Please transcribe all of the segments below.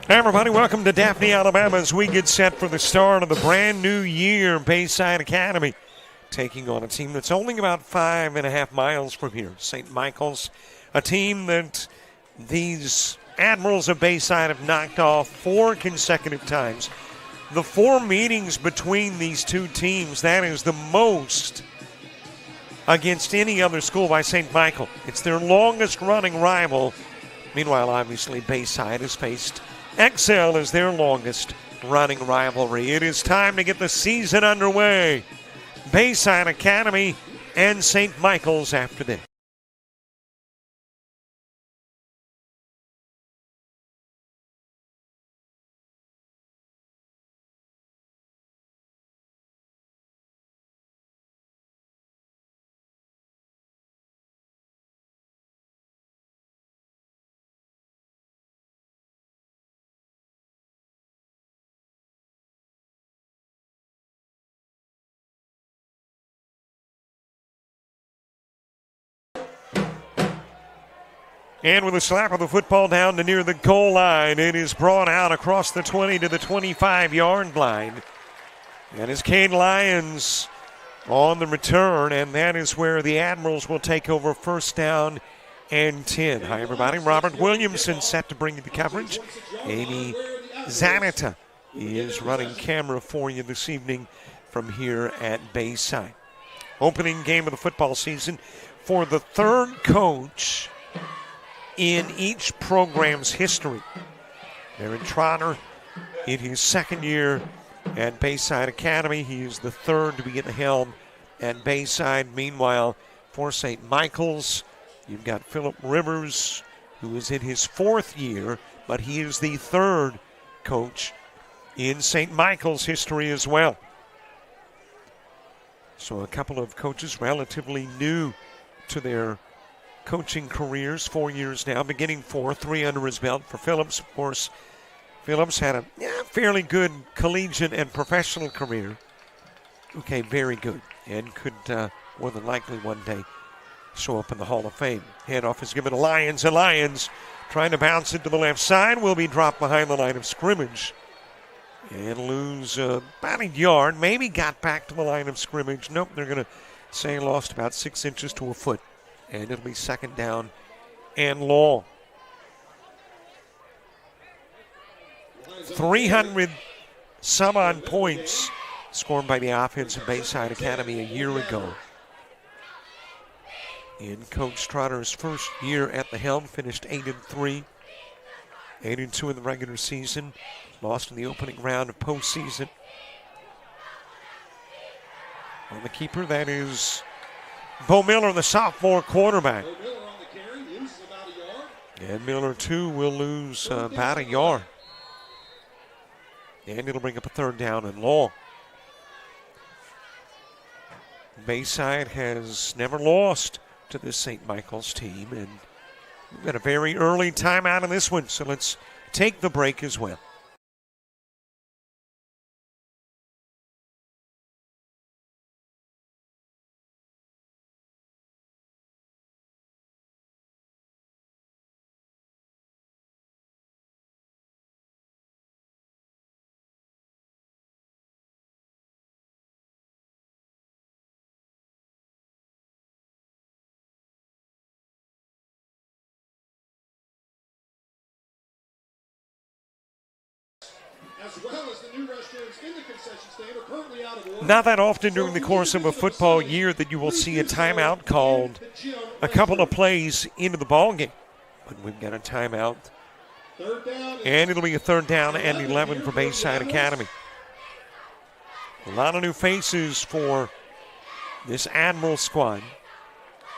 Hey everybody, welcome to Daphne, Alabama as we get set for the start of the brand new year. Bayside Academy taking on a team that's only about 5.5 miles from here. St. Michael's, a team that these Admirals of Bayside have knocked off 4 consecutive times. The 4 meetings between these two teams, that is the most against any other school by St. Michael. It's their longest running rival. Meanwhile, obviously, Bayside has faced Excel as their longest running rivalry. It is time to get the season underway. Bayside Academy and St. Michael's after this. And with a slap of the football down to near the goal line, it is brought out across the 20 to the 25-yard line. And it's Cade Lyons on the return, and that is where the Admirals will take over first down and 10. Hi, everybody. Robert Williamson set to bring you the coverage. Amy Zanetta is running camera for you this evening from here at Bayside. Opening game of the football season for the third coach in each program's history. Aaron Trotter in his second year at Bayside Academy. He is the third to be at the helm at Bayside. Meanwhile, for St. Michael's, you've got Philip Rivers, who is in his 4th year, but he is the third coach in St. Michael's history as well. So a couple of coaches relatively new to their coaching careers, 4 years now, beginning 3 under his belt for Phillips. Of course, Phillips had a fairly good collegiate and professional career. Okay, very good, and could more than likely one day show up in the Hall of Fame. Handoff is given to Lyons, and Lyons trying to bounce it to the left side, will be dropped behind the line of scrimmage and lose about a yard. Maybe got back to the line of scrimmage. Nope, they're going to say lost about 6 inches to a foot. And it'll be second down and long. 300 some odd points scored by the offense of Bayside Academy a year ago. In Coach Trotter's first year at the helm, finished 8-3, 8-2 in the regular season, lost in the opening round of postseason. On the keeper, that is Bo Miller, the sophomore quarterback. And Miller, too, will lose about a yard. And it'll bring up a third down and long. Bayside has never lost to this St. Michael's team. And we've got a very early timeout in this one, so let's take the break as well. As well as the new restaurants in the concession stand are currently out of order. Not that often during the course of a football year that you will see a timeout called a couple of plays into the ball game. But we've got a timeout. And it'll be a third down and 11 for Bayside Academy. A lot of new faces for this Admiral squad.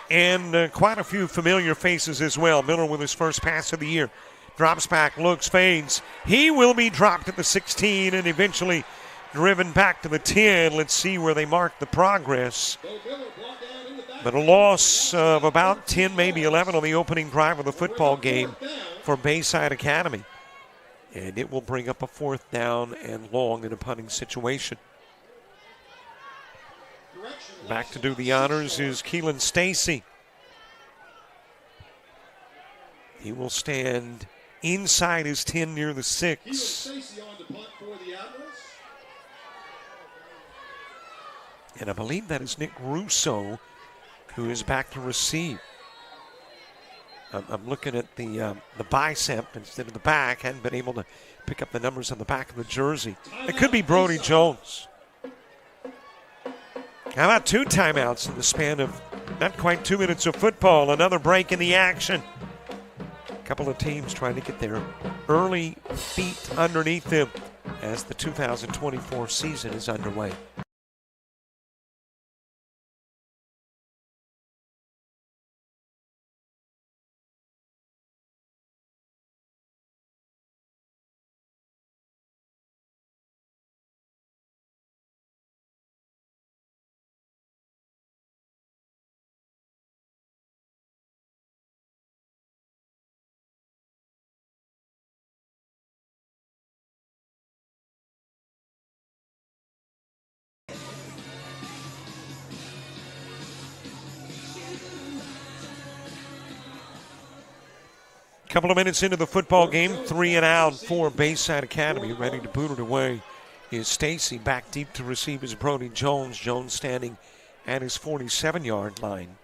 And quite a few familiar faces as well. Miller with his first pass of the year. Drops back, looks, fades. He will be dropped at the 16 and eventually driven back to the 10. Let's see where they mark the progress. But a loss of about 10, maybe 11 on the opening drive of the football game for Bayside Academy. And it will bring up a fourth down and long in a punting situation. Back to do the honors is Keelan Stacy. He will stand inside his 10 near the 6. Keelan Stacy on to punt for the Admirals. And I believe that is Nick Russo, who is back to receive. I'm looking at the bicep instead of the back. Hadn't been able to pick up the numbers on the back of the jersey. It could be Brody Jones. How about 2 timeouts in the span of not quite 2 minutes of football? Another break in the action. A couple of teams trying to get their early feet underneath them as the 2024 season is underway. Couple of minutes into the football game, 3 and out for Bayside Academy. Ready to boot it away is Stacy. Back deep to receive is Brody Jones. Jones standing at his 47-yard line.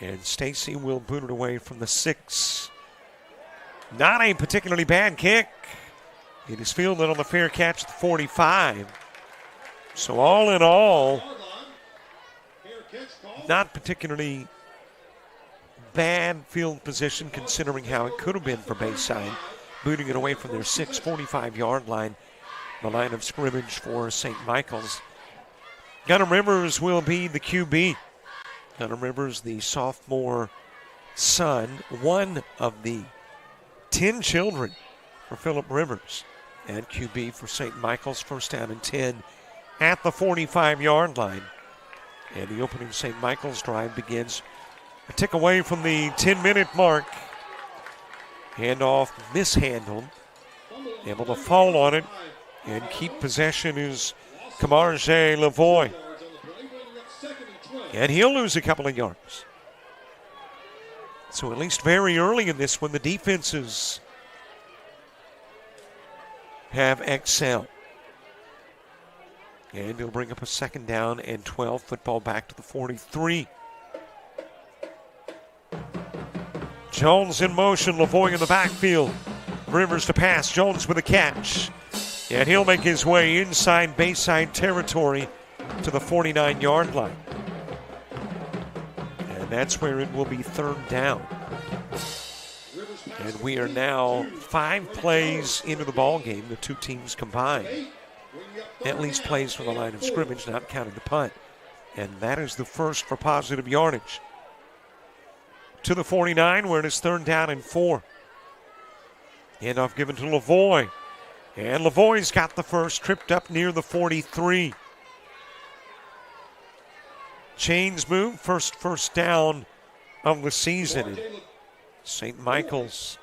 And Stacy will boot it away from the 6. Not a particularly bad kick. It is fielded on the fair catch at the 45. So all in all, not particularly bad field position considering how it could have been for Bayside. Booting it away from their 45-yard line, the line of scrimmage for St. Michael's. Gunnar Rivers will be the QB. Gunnar Rivers, the sophomore son, one of the 10 children for Philip Rivers. And QB for St. Michael's, first down and 10 at the 45-yard line. And the opening St. Michael's drive begins a tick away from the 10-minute mark. Handoff mishandled. Able to fall on it and keep possession is Camarge Lavoie. And he'll lose a couple of yards. So at least very early in this one, the defenses have excelled. And he'll bring up a 2nd down and 12. Football back to the 43. Jones in motion, Lavoie in the backfield. Rivers to pass, Jones with a catch. And he'll make his way inside Bayside territory to the 49-yard line. And that's where it will be 3rd down. And we are now 5 plays into the ball game, the 2 teams combined. At least plays from the line of scrimmage, not counting the punt. And that is the first for positive yardage. To the 49, where it is 3rd down and 4. Handoff given to Lavoie. And Lavoie's got the first, tripped up near the 43. Chains move, first down of the season. And St. Michael's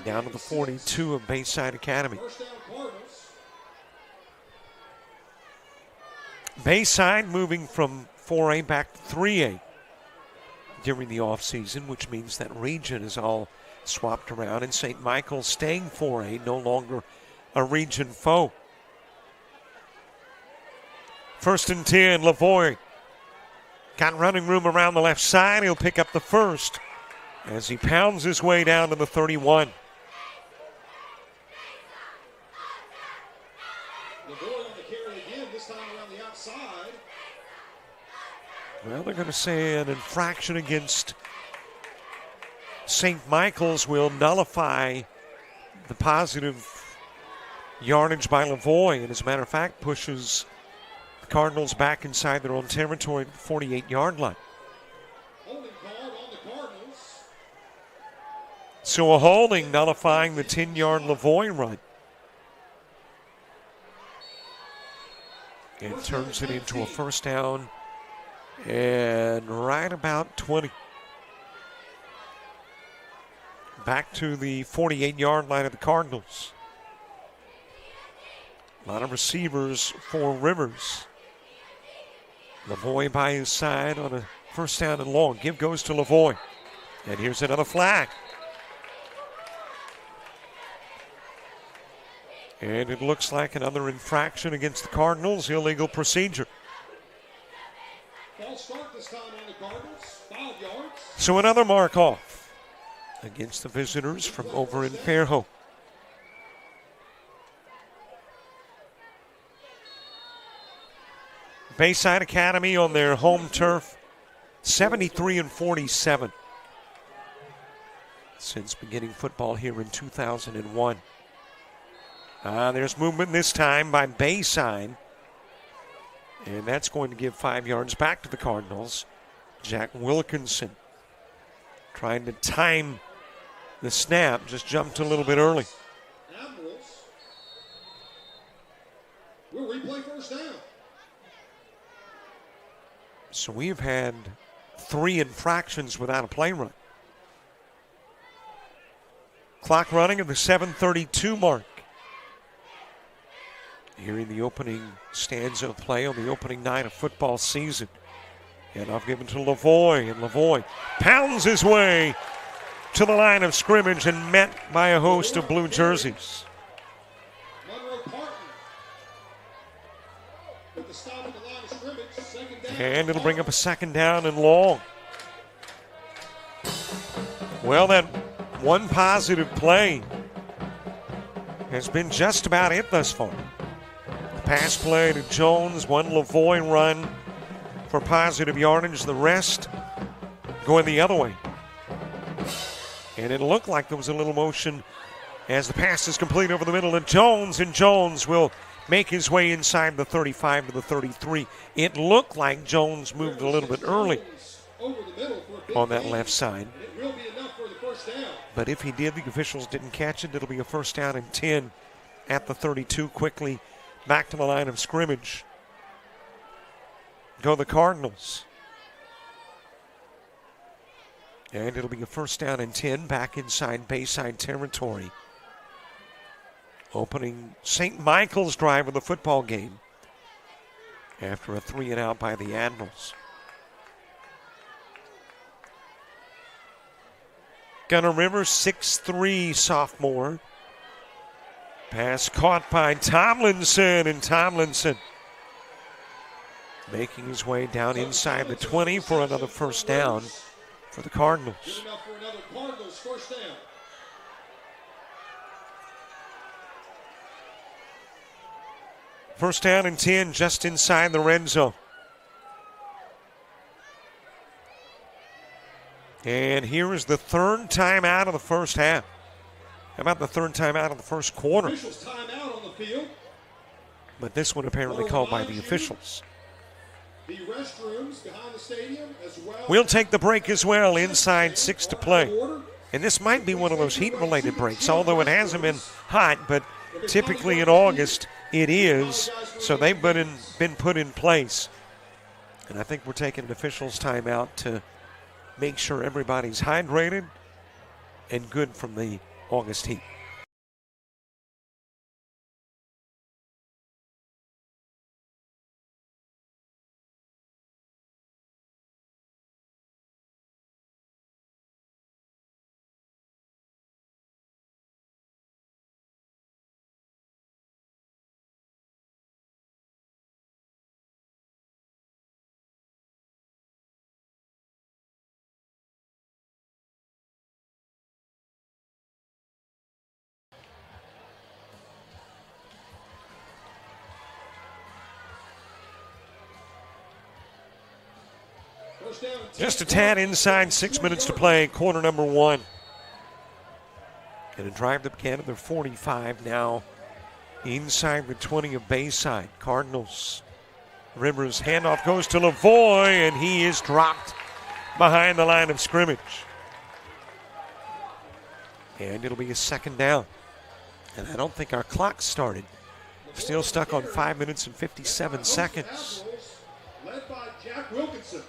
down to the 42 of Bayside Academy. Bayside moving from 4A back to 3A during the offseason, which means that region is all swapped around, and St. Michael's staying 4A, no longer a region foe. 1st and 10, Lavoie got running room around the left side. He'll pick up the first as he pounds his way down to the 31. Lavoie on the carry again, this time around the outside. Well, they're going to say an infraction against St. Michael's will nullify the positive yardage by Lavoie, and as a matter of fact, pushes the Cardinals back inside their own territory at the 48-yard line. Holding call on the Cardinals. So a holding nullifying the 10-yard Lavoie run. And turns it into a 1st down and right about 20. Back to the 48-yard line of the Cardinals. A lot of receivers for Rivers. Lavoie by his side on a 1st down and long. Give goes to Lavoie. And here's another flag. And it looks like another infraction against the Cardinals, illegal procedure. False start this time on the Cardinals, 5 yards. So another mark off against the visitors from over in Fairhope. Bayside Academy on their home turf, 73-47 since beginning football here in 2001. There's movement this time by Bayside, and that's going to give 5 yards back to the Cardinals. Jack Wilkinson trying to time the snap, just jumped a little bit early. Admirals will replay first down. So we've had 3 infractions without a play run. Clock running at the 7:32 mark. Here in the opening stanza of play on the opening night of football season. And I've given to Lavoie, and Lavoie pounds his way to the line of scrimmage and met by a host of blue jerseys. Monroe Parton with the stop at the line of scrimmage, second down. And it'll bring up a second down and long. Well, that one positive play has been just about it thus far. The pass play to Jones, one Lavoie run for positive yardage, the rest going the other way. And it looked like there was a little motion as the pass is complete over the middle to Jones, and Jones will make his way inside the 35 to the 33. It looked like Jones moved a little bit early on that left side. It will be enough for the first down. But if he did, the officials didn't catch it. It'll be a first down and 10 at the 32, quickly back to the line of scrimmage. Go the Cardinals. And it'll be a first down and 10 back inside Bayside territory. Opening St. Michael's drive of the football game after a 3-and-out by the Admirals. Gunnar Rivers, 6'3", sophomore. Pass caught by Tomlinson, and Tomlinson making his way down inside the 20 for another first down for the Cardinals. Good enough for another Cardinals first down. First down and 10 just inside the red zone. And here is the third timeout of the first half. How about the third timeout of the first quarter? Officials timeout on the field. But this one apparently called by the officials. The restrooms behind the stadium as well. We'll take the break as well. Inside 6 to play. And this might be one of those heat-related breaks, although it hasn't been hot, but typically in August it is. So they've been put in place. And I think we're taking an officials timeout to make sure everybody's hydrated and good from the August heat. Just a tad inside, 6 minutes to play, quarter number 1. And a drive that began at their 45 now inside the 20 of Bayside. Cardinals. Rivers handoff goes to Lavoie, and he is dropped behind the line of scrimmage. And it'll be a second down. And I don't think our clock started. Still stuck on 5 minutes and 57 seconds. Led by Jack Wilkinson.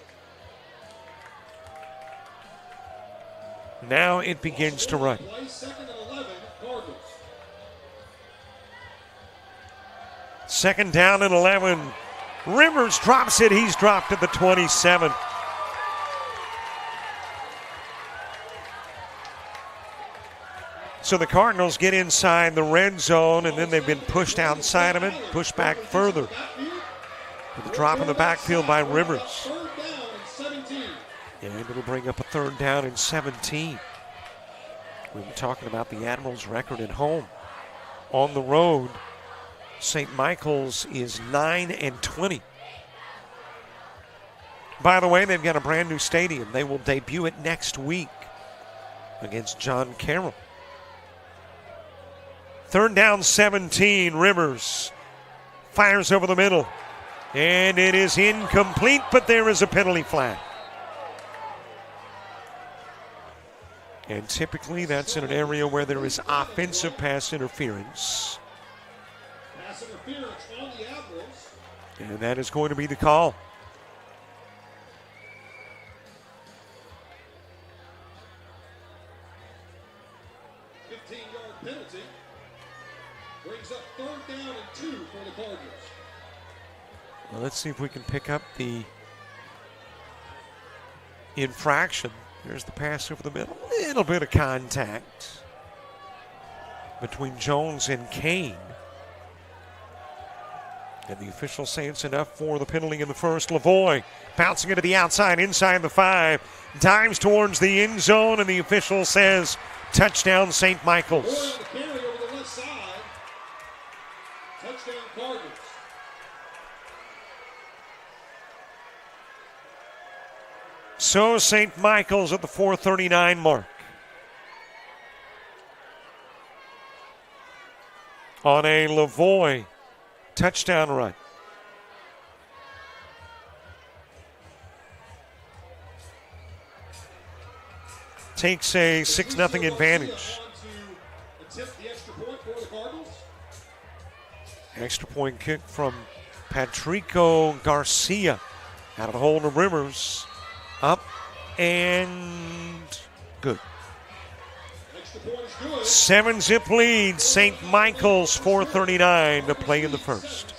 Now it begins to run. Second and 11, Cardinals. Second down and 11. Rivers drops it. He's dropped at the 27. So the Cardinals get inside the red zone, and then they've been pushed outside of it, pushed back further. With a drop in the backfield by Rivers. And it'll bring up a 3rd down and 17. We were talking about the Admirals' record at home. On the road, St. Michael's is 9-20. By the way, they've got a brand new stadium. They will debut it next week against John Carroll. 3rd down, 17. Rivers fires over the middle. And it is incomplete, but there is a penalty flag. And typically that's in an area where there is offensive pass interference. Pass interference on the Admirals. And that is going to be the call. Penalty brings up 3rd down and 2 for the Cardinals. Well, let's see if we can pick up the infraction. There's the pass over the middle. A little bit of contact between Jones and Kane. And the officials say it's enough for the penalty in the first. Lavoie bouncing it to the outside, inside the 5. Dives towards the end zone, and the official says touchdown St. Michael's. On the carry over the left side. Touchdown Cardinals. So St. Michael's at the 4:39 mark. On a Lavoie touchdown run. Takes a 6-0 advantage. Extra point kick from Patrico Garcia out of the hold of Rivers. Up and good. 7-zip lead. St. Michael's 4:39 to play in the first.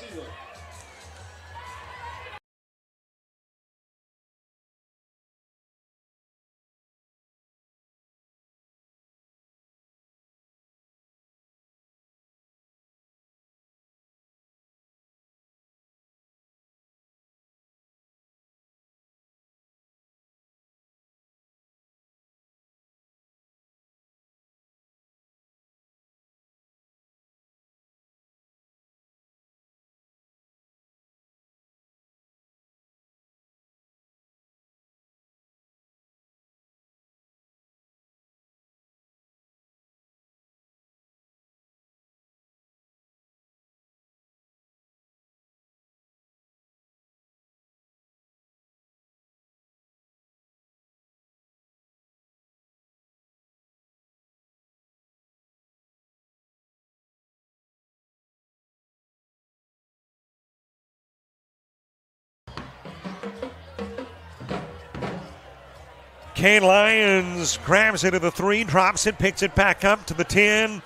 Kane Lyons grabs it at the 3, drops it, picks it back up to the 10.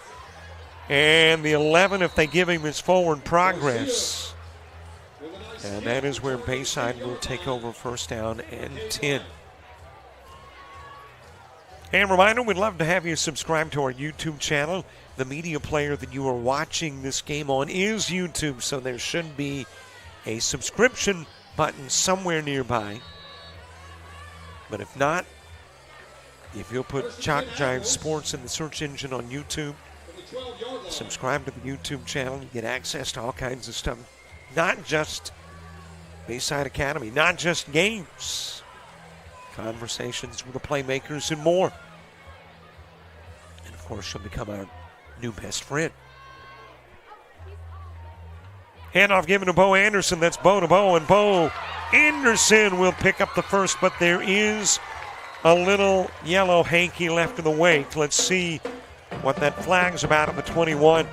And the 11, if they give him his forward progress. And that is where Bayside will take over 1st down and 10. And reminder, we'd love to have you subscribe to our YouTube channel. The media player that you are watching this game on is YouTube, so there should be a subscription button somewhere nearby. But if not, if you'll put JockJive Sports in the search engine on YouTube, subscribe to the YouTube channel, you get access to all kinds of stuff. Not just Bayside Academy, not just games, conversations with the playmakers and more. And of course, you'll become our new best friend. Handoff given to Bo Anderson. That's Bo to Bo, and Bo Anderson will pick up the first, but there is a little yellow hanky left in the wake. Let's see what that flag's about at the 21.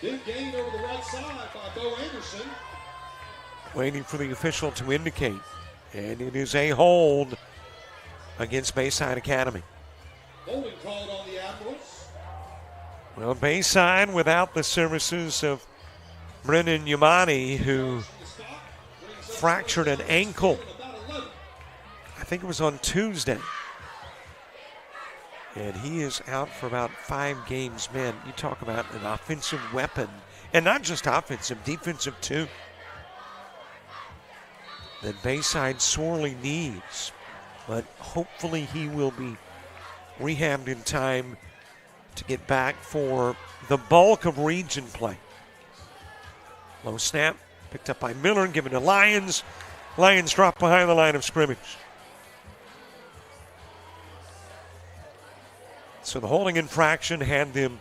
Big gain over the right side by Bo Anderson. Waiting for the official to indicate. And it is a hold against Bayside Academy. Holding called on the Admirals. Well, Bayside without the services of Brennan Yamani, who fractured an ankle. I think it was on Tuesday. And he is out for about 5 games. Man, you talk about an offensive weapon. And not just offensive, defensive too. That Bayside sorely needs. But hopefully he will be rehabbed in time to get back for the bulk of region play. Low snap, picked up by Miller, given to Lyons. Lyons dropped behind the line of scrimmage. So the holding infraction had them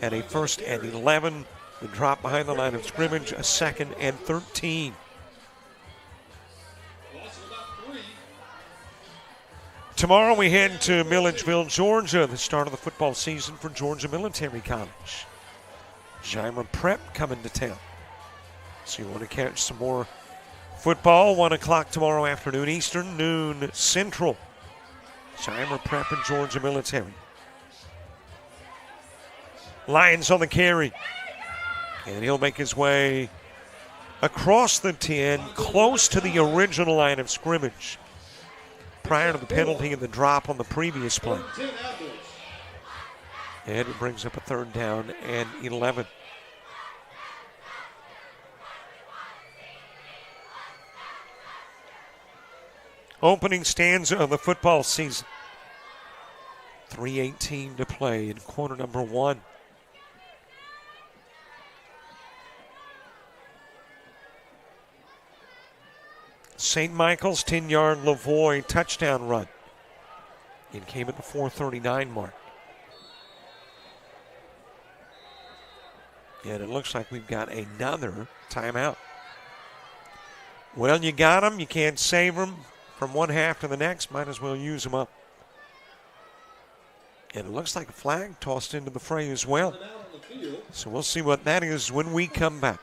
at a 1st and 11. The drop behind the line of scrimmage, a 2nd and 13. Tomorrow we head to Milledgeville, Georgia, the start of the football season for Georgia Military College. Jima Prep coming to town. So you want to catch some more football, 1 o'clock tomorrow afternoon Eastern, noon Central. Jima Prep and Georgia Military. Lyons on the carry. And he'll make his way across the 10, close to the original line of scrimmage, prior to the penalty and the drop on the previous play. And it brings up a 3rd down and 11. Opening stanza of the football season. 3:18 to play in quarter number 1. St. Michael's 10-yard Lavoie touchdown run. It came at the 4:39 mark. And it looks like we've got another timeout. Well, you got them. You can't save them from one half to the next. Might as well use them up. And it looks like a flag tossed into the fray as well. So we'll see what that is when we come back.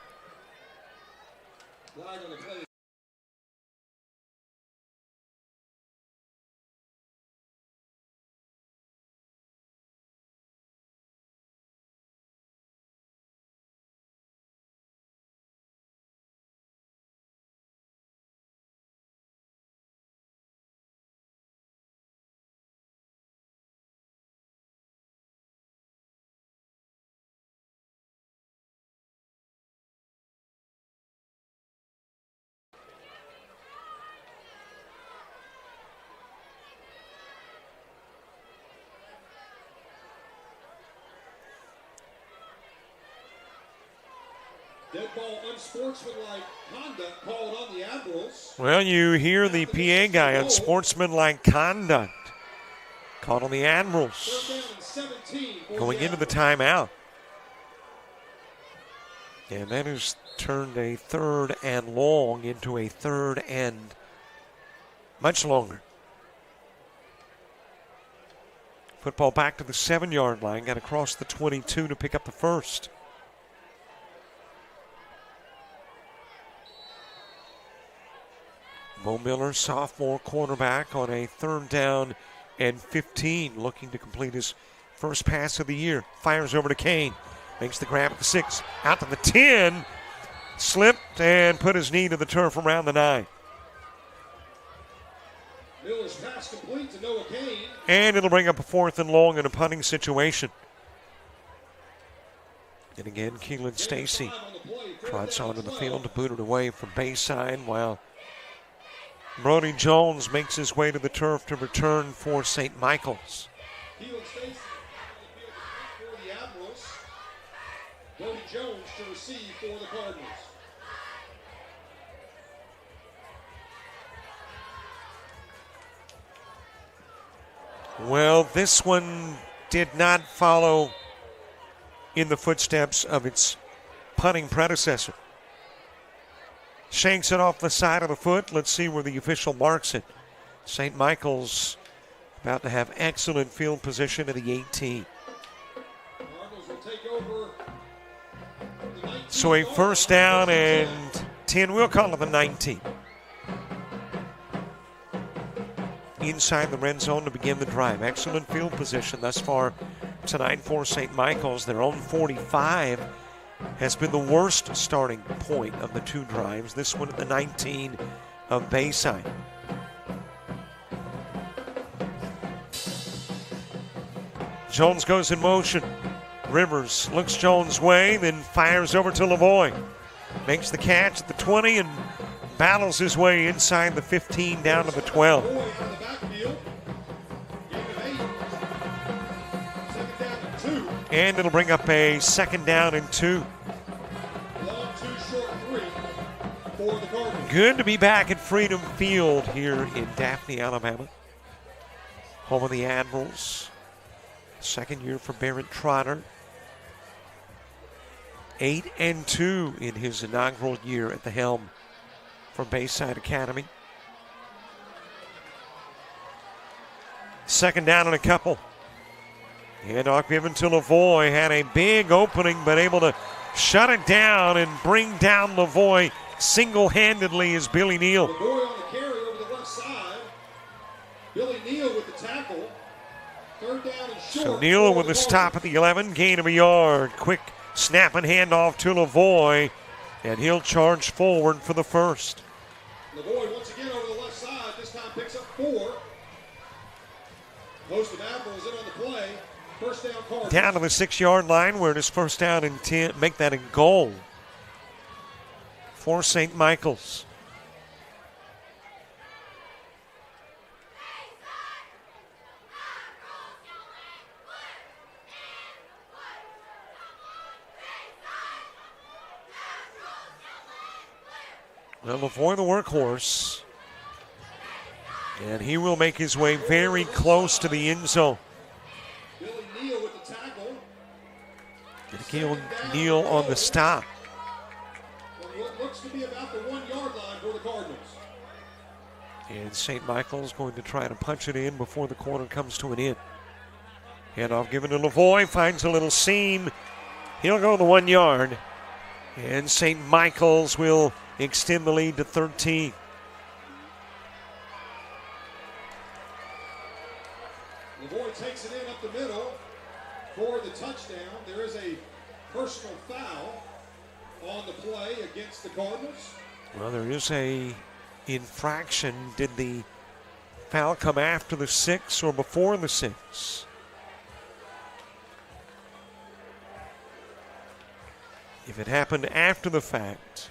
Dead ball, unsportsmanlike conduct called on the Admirals. Well, you hear the PA guy, unsportsmanlike conduct called on the Admirals. Going into the timeout. And that has turned a 3rd and long into a 3rd and much longer. Football back to the 7-yard line, got across the 22 to pick up the 1st. Mo Miller, sophomore quarterback, on a 3rd down and 15, looking to complete his first pass of the year. Fires over to Kane, makes the grab at the 6, out to the 10, slipped and put his knee to the turf around the 9. Miller's pass complete to Noah Kane. And it'll bring up a 4th and long in a punting situation. And again, Keelan Stacy trots onto the field to boot it away from Bayside, while Brody Jones makes his way to the turf to return for St. Michael's. Keelan Stacy for the Admirals. Brody Jones to receive for the Cardinals. Well, this one did not follow in the footsteps of its punting predecessor. Shanks it off the side of the foot. Let's see where the official marks it. St. Michael's about to have excellent field position at the 18. So a 1st down and 10. We'll call it the 19. Inside the red zone to begin the drive. Excellent field position thus far tonight for St. Michael's. Their own 45 has been the worst starting point of the 2 drives. This one at the 19 of Bayside. Jones goes in motion. Rivers looks Jones' way, then fires over to Lavoie. Makes the catch at the 20 and battles his way inside the 15 down to the 12. And it'll bring up a 2nd down and 2. Good to be back at Freedom Field here in Daphne, Alabama. Home of the Admirals. 2nd year for Barrett Trotter. 8-2 in his inaugural year at the helm for Bayside Academy. 2nd down and a couple. Handoff given to Lavoie. Had a big opening, but able to shut it down and bring down Lavoie single-handedly is Billy Neal. Lavoie on the carry over the left side. Billy Neal with the tackle. 3rd down and short. So Neal with a stop at the 11, gain of a yard. Quick snap and handoff to Lavoie, and he'll charge forward for the 1st. Lavoie once again over the left side. This time picks up 4. Host of Admirals in on the play. 1st down Cardinals. Down to the 6-yard line where it is 1st down and 10. Make that a goal for St. Michael's. Well, Lavoie the workhorse. And he will make his way very close to the end zone. Billy Neal with the tackle. Neal on the stop. What looks to be about the 1-yard line for the Cardinals. And St. Michael's going to try to punch it in before the quarter comes to an end. Handoff given to Lavoie, finds a little seam. He'll go the 1 yard. And St. Michael's will extend the lead to 13. Lavoie takes it in up the middle for the touchdown. There is a personal foul on the play against the Cardinals. Well, there is a infraction. Did the foul come after the 6 or before the 6? If it happened after the fact,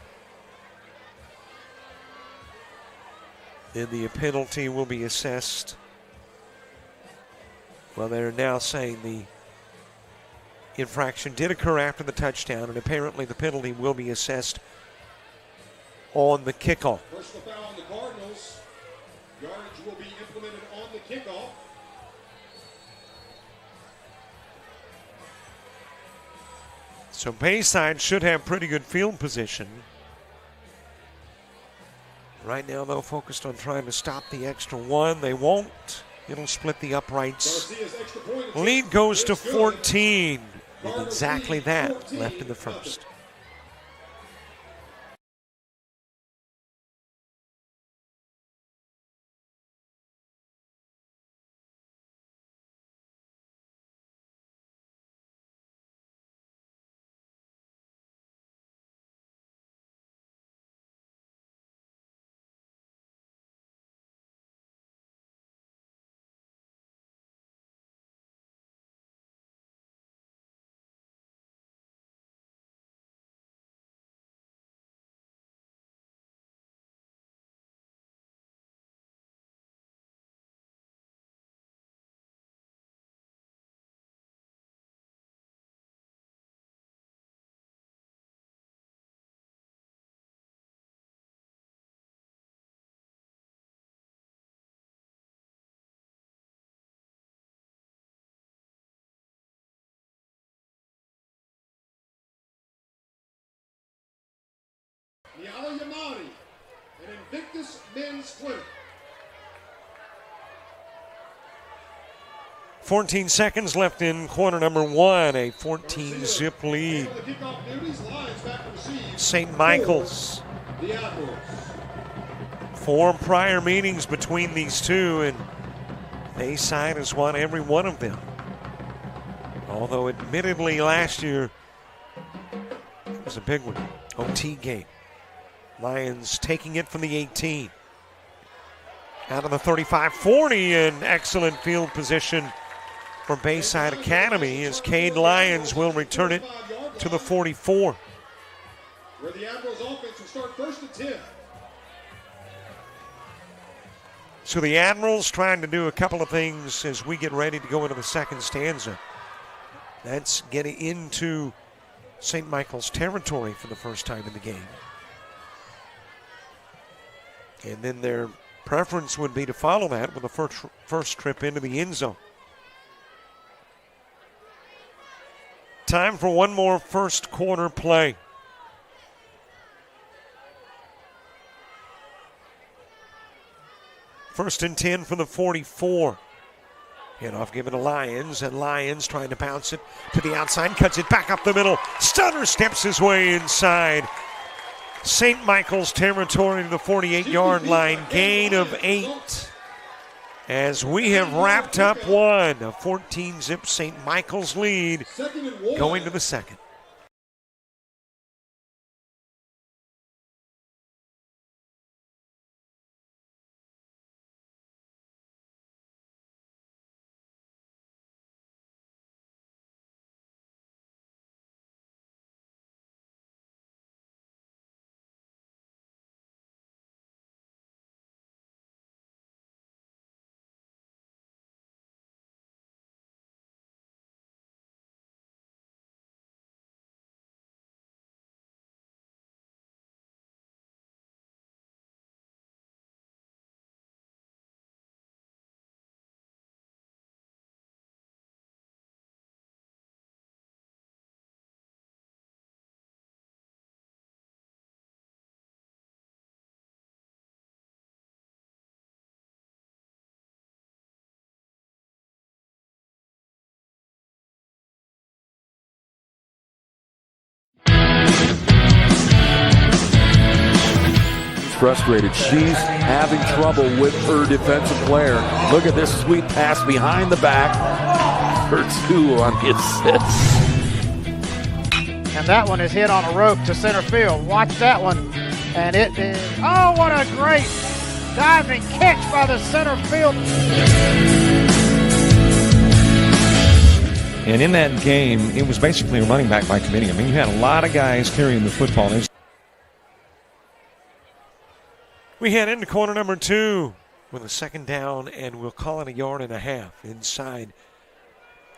then the penalty will be assessed. Well, they're now saying the infraction did occur after the touchdown, and apparently the penalty will be assessed on the kickoff. Personal foul on the Cardinals. Yardage will be implemented on the kickoff. So Bayside should have pretty good field position. Right now, though, focused on trying to stop the extra 1. They won't. It'll split the uprights. Lead goes to 14. And exactly that left in the 1st. Niala Yamani, an Invictus men's sprinter. 14 seconds left in quarter number 1, a 14-zip lead. St. Michael's. 4 prior meetings between these two, and Bayside has won every one of them. Although admittedly last year it was a big one, OT game. Lions taking it from the 18. Out of the 35-40 in excellent field position for Bayside Academy as Cade Lyons will return it to the 44. Where the Admirals offense will start first and 10. So the Admirals trying to do a couple of things as we get ready to go into the second stanza. That's getting into St. Michael's territory for the first time in the game. And then their preference would be to follow that with a first trip into the end zone. Time for one more first quarter play. First and 10 for the 44. Handoff given to Lyons, and Lyons trying to bounce it to the outside, cuts it back up the middle. Stunner steps his way inside St. Michael's territory to the 48-yard line. Gain of 8. As we have wrapped up one, a 14-zip St. Michael's lead going to the second. Frustrated. She's having trouble with her defensive player. Look at this sweet pass behind the back for 2 on the assist. And that one is hit on a rope to center field. Watch that one. And it is, oh, what a great diving catch by the center field. And in that game, it was basically a running back by committee. I mean, you had a lot of guys carrying the football. We head into quarter number 2 with a second down, and we'll call it 1.5 yards inside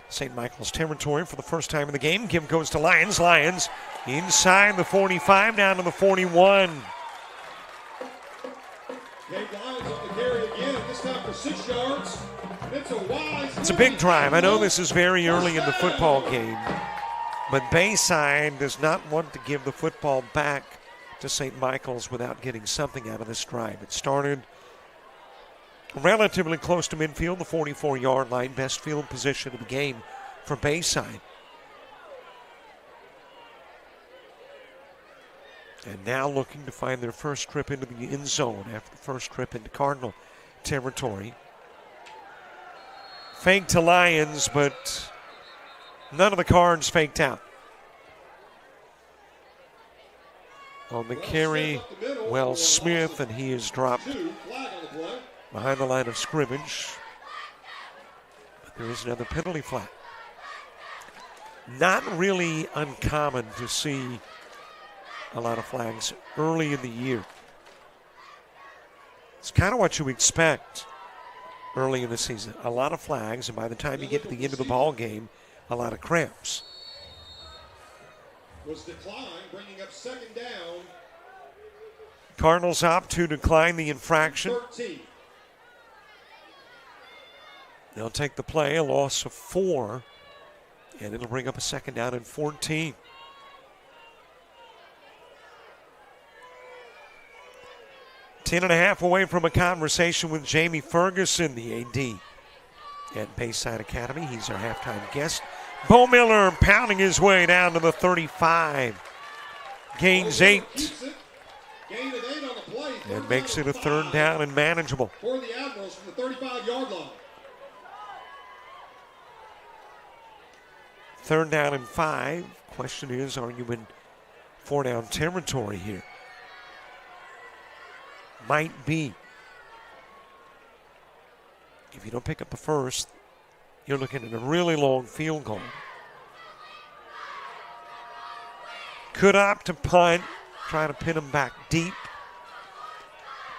St. Michael's territory for the first time in the game. Give goes to Lyons. Lyons inside the 45, down to the 41. Cade Lyons on the carry again, this time for 6 yards. And it's a big drive. I know this is very early in the football game, but Bayside does not want to give the football back to St. Michael's without getting something out of this drive. It started relatively close to midfield, the 44-yard line, best field position of the game for Bayside. And now looking to find their first trip into the end zone after the first trip into Cardinal territory. Fake to Lyons, but none of the cards faked out. On the carry, Wells Smith, and he is dropped behind the line of scrimmage. But there is another penalty flag. Not really uncommon to see a lot of flags early in the year. It's kind of what you expect early in the season. A lot of flags, and by the time you get to the end of the ball game, a lot of cramps. Was declined, bringing up second down. Cardinals opt to decline the infraction. 13. They'll take the play, a loss of 4, and it'll bring up a second down and 14. Ten and a half away from a conversation with Jamie Ferguson, the AD at Bayside Academy. He's our halftime guest. Bo Miller pounding his way down to the 35. Gains 8. Gain of 8 on the play. And makes it a third down and manageable. For the Admirals from the 35-yard line. Third down and 5. Question is, are you in 4-down territory here? Might be. If you don't pick up the first, you're looking at a really long field goal. Could opt to punt, try to pin them back deep.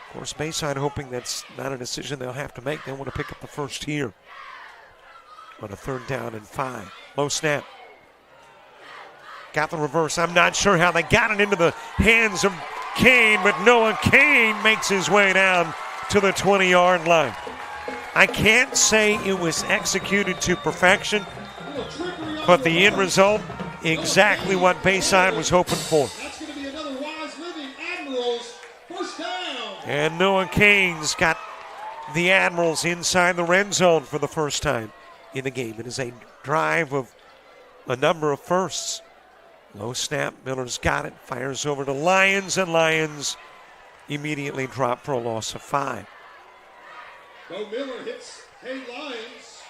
Of course, Bayside hoping that's not a decision they'll have to make. They want to pick up the first here on a 3rd down and 5. Low snap. Got the reverse. I'm not sure how they got it into the hands of Kane, but Noah Kane makes his way down to the 20-yard line. I can't say it was executed to perfection, but the end result, exactly what Bayside was hoping for. That's going to be another Wise Living Admirals first down. And Noah Kane's got the Admirals inside the red zone for the first time in the game. It is a drive of a number of firsts. Low snap, Miller's got it, fires over to Lyons, and Lyons immediately drop for a loss of 5. Bo Miller hits Hay Lyons.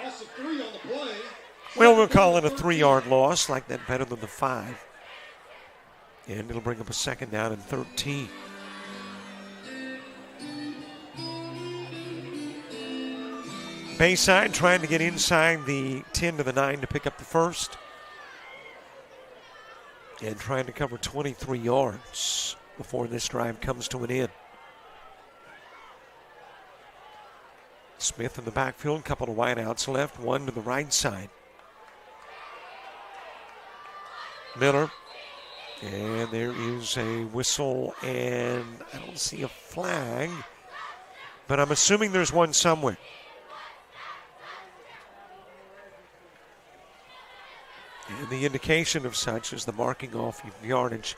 Loss of 3 on the play. Well, we'll call it a 3-yard loss, like that better than the 5. And it'll bring up a 2nd down and 13. Bayside trying to get inside the 10 to the 9 to pick up the first. And trying to cover 23 yards before this drive comes to an end. Smith in the backfield, a couple of wideouts left, one to the right side. Miller, and there is a whistle, and I don't see a flag, but I'm assuming there's one somewhere. And the indication of such is the marking off of yardage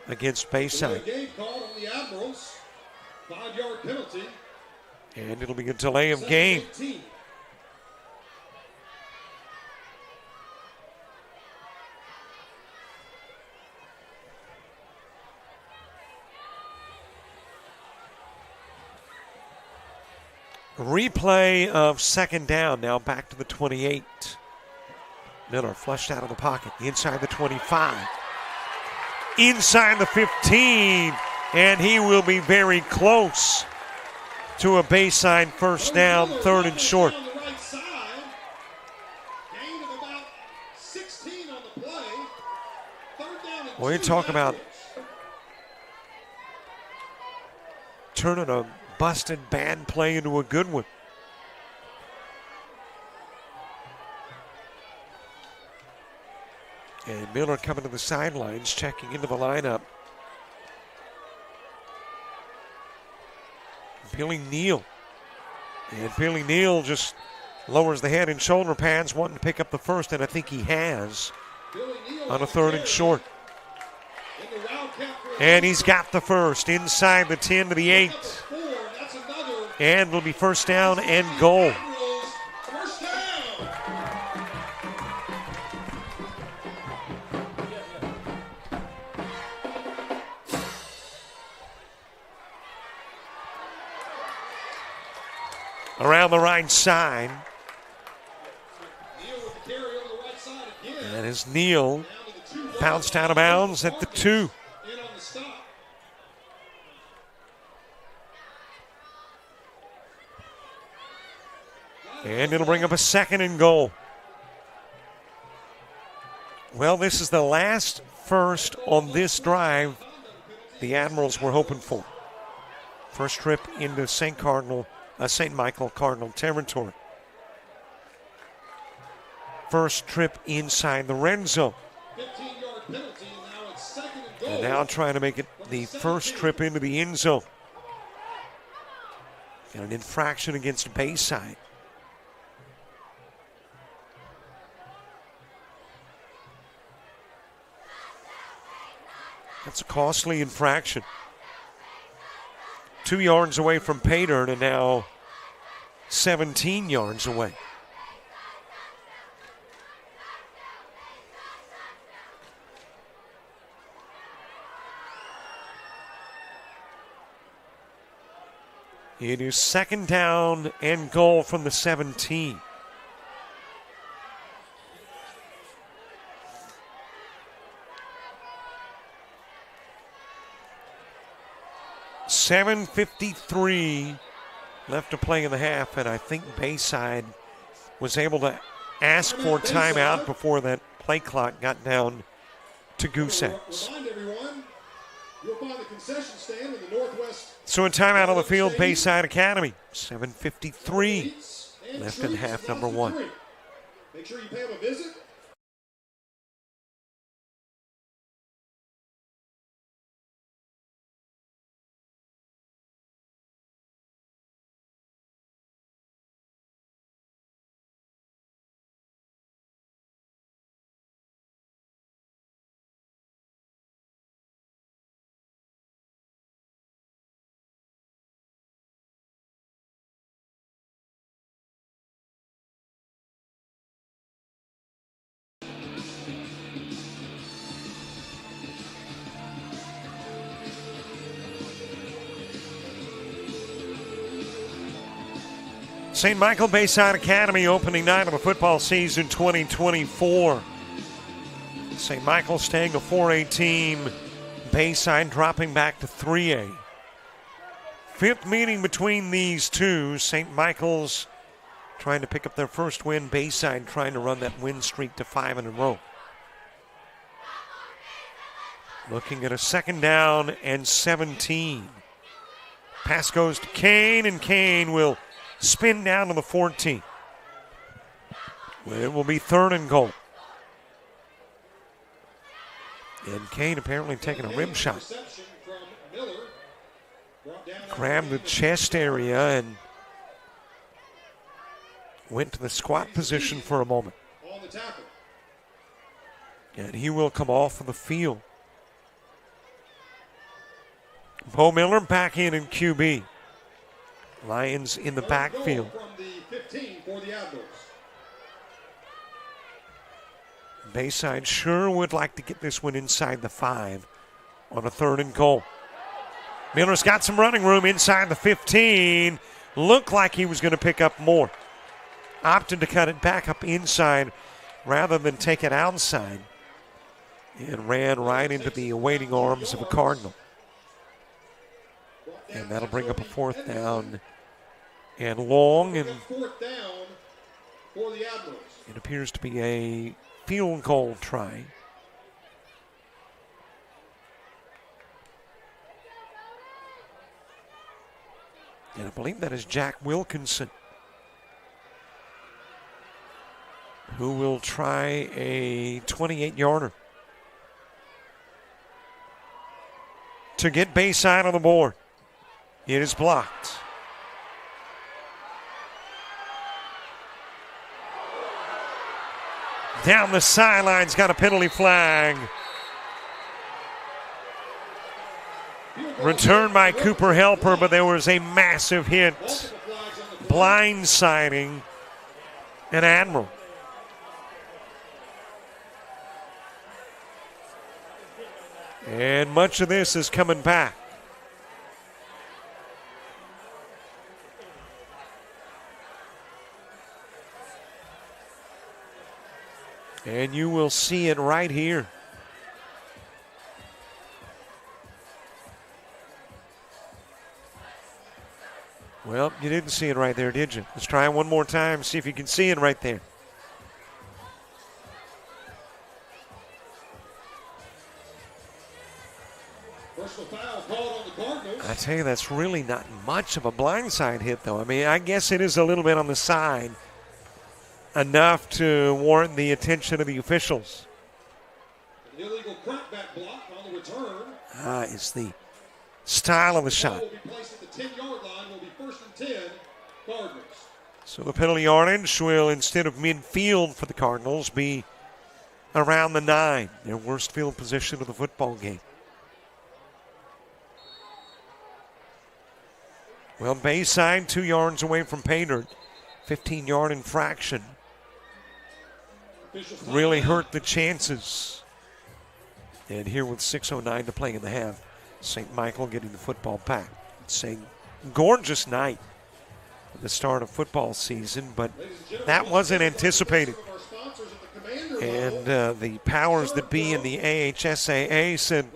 against Bayside. Game called on the Admirals. 5-yard penalty. And it'll be a delay of game. 18. Replay of 2nd down, now back to the 28. Miller flushed out of the pocket, inside the 25, inside the 15, and he will be very close to a Bayside first down, 3rd and short. On the right side. Gain of about 16 on the play. 3rd down and Well, you 2 talk about Admirals. turning a busted bad play into a good one. And Miller coming to the sidelines, checking into the lineup. Billy Neal. And Billy Neal just lowers the head and shoulder pads, wanting to pick up the first, and I think he has Billy Neal on a 3rd and short. in the Wildcat for And he's got the first inside the 10 to the 8. 4. That's another And it'll be first down and goal. Admirals first down. Around the right side. Neal with the carry over the right side again. And as Neal Down to the 2. bounced out of bounds at the 2. In on the stop. And it'll bring up a 2nd and goal. Well, this is the last first on this drive the Admirals were hoping for. First trip into St. Michael Cardinal territory. First trip inside the red zone. 15-yard penalty, and now it's 2nd and goal. And now trying to make it the first trip into the end zone. And an infraction against Bayside. That's a costly infraction. 2 yards away from Payton and now 17 yards away. It is 2nd down and goal from the 17. .753 left to play in the half, and I think Bayside was able to ask for timeout before that play clock got down to goose eggs. Remind everyone, you'll find the concession stand in the northwest. So a timeout on the field, Bayside Academy. 7:53 left in half number one. Make sure you pay them a visit. St. Michael Bayside Academy opening night of the football season 2024. St. Michael staying a 4A team. Bayside dropping back to 3A. Fifth meeting between these two. St. Michael's trying to pick up their first win. Bayside trying to run that win streak to 5 in a row. Looking at a 2nd down and 17. Pass goes to Kane, and Kane will spin down to the 14. It will be 3rd and goal. And Kane apparently taking a rim shot. Grabbed the chest area and went to the squat position for a moment. And he will come off of the field. Bo Miller back in QB. Lions in the backfield. From the 15 for the Admirals. Bayside sure would like to get this one inside the 5 on a 3rd and goal. Miller's got some running room inside the 15. Looked like he was going to pick up more. Opted to cut it back up inside rather than take it outside. And ran right into the awaiting arms of a Cardinal. And that'll bring up a 4th down and long. And 4th down for the Admirals. it appears to be a field goal try. And I believe that is Jack Wilkinson, who will try a 28-yarder to get Bayside on the board. It is blocked. Down the sidelines, got a penalty flag. Returned by Cooper Helper, but there was a massive hit. Blindsiding an Admiral. And much of this is coming back. And you will see it right here. Well, you didn't see it right there, did you? Let's try it one more time, see if you can see it right there. Personal foul called on the Cardinals. I tell you, that's really not much of a blindside hit, though. I mean, I guess it is a little bit on the side. Enough to warrant the attention of the officials. An illegal crackback block on the return. It's the style of the shot. Will be placed at the 10-yard line. Will be 1st and 10, Cardinals. So the penalty yardage will, instead of midfield for the Cardinals, be around the 9, their worst field position of the football game. Well, Bayside 2 yards away from pay dirt. 15-yard infraction. Really hurt the chances. And here with 6:09 to play in the half, St. Michael getting the football back. It's a gorgeous night at the start of football season, but that wasn't anticipated. And the powers that be in the AHSAA said,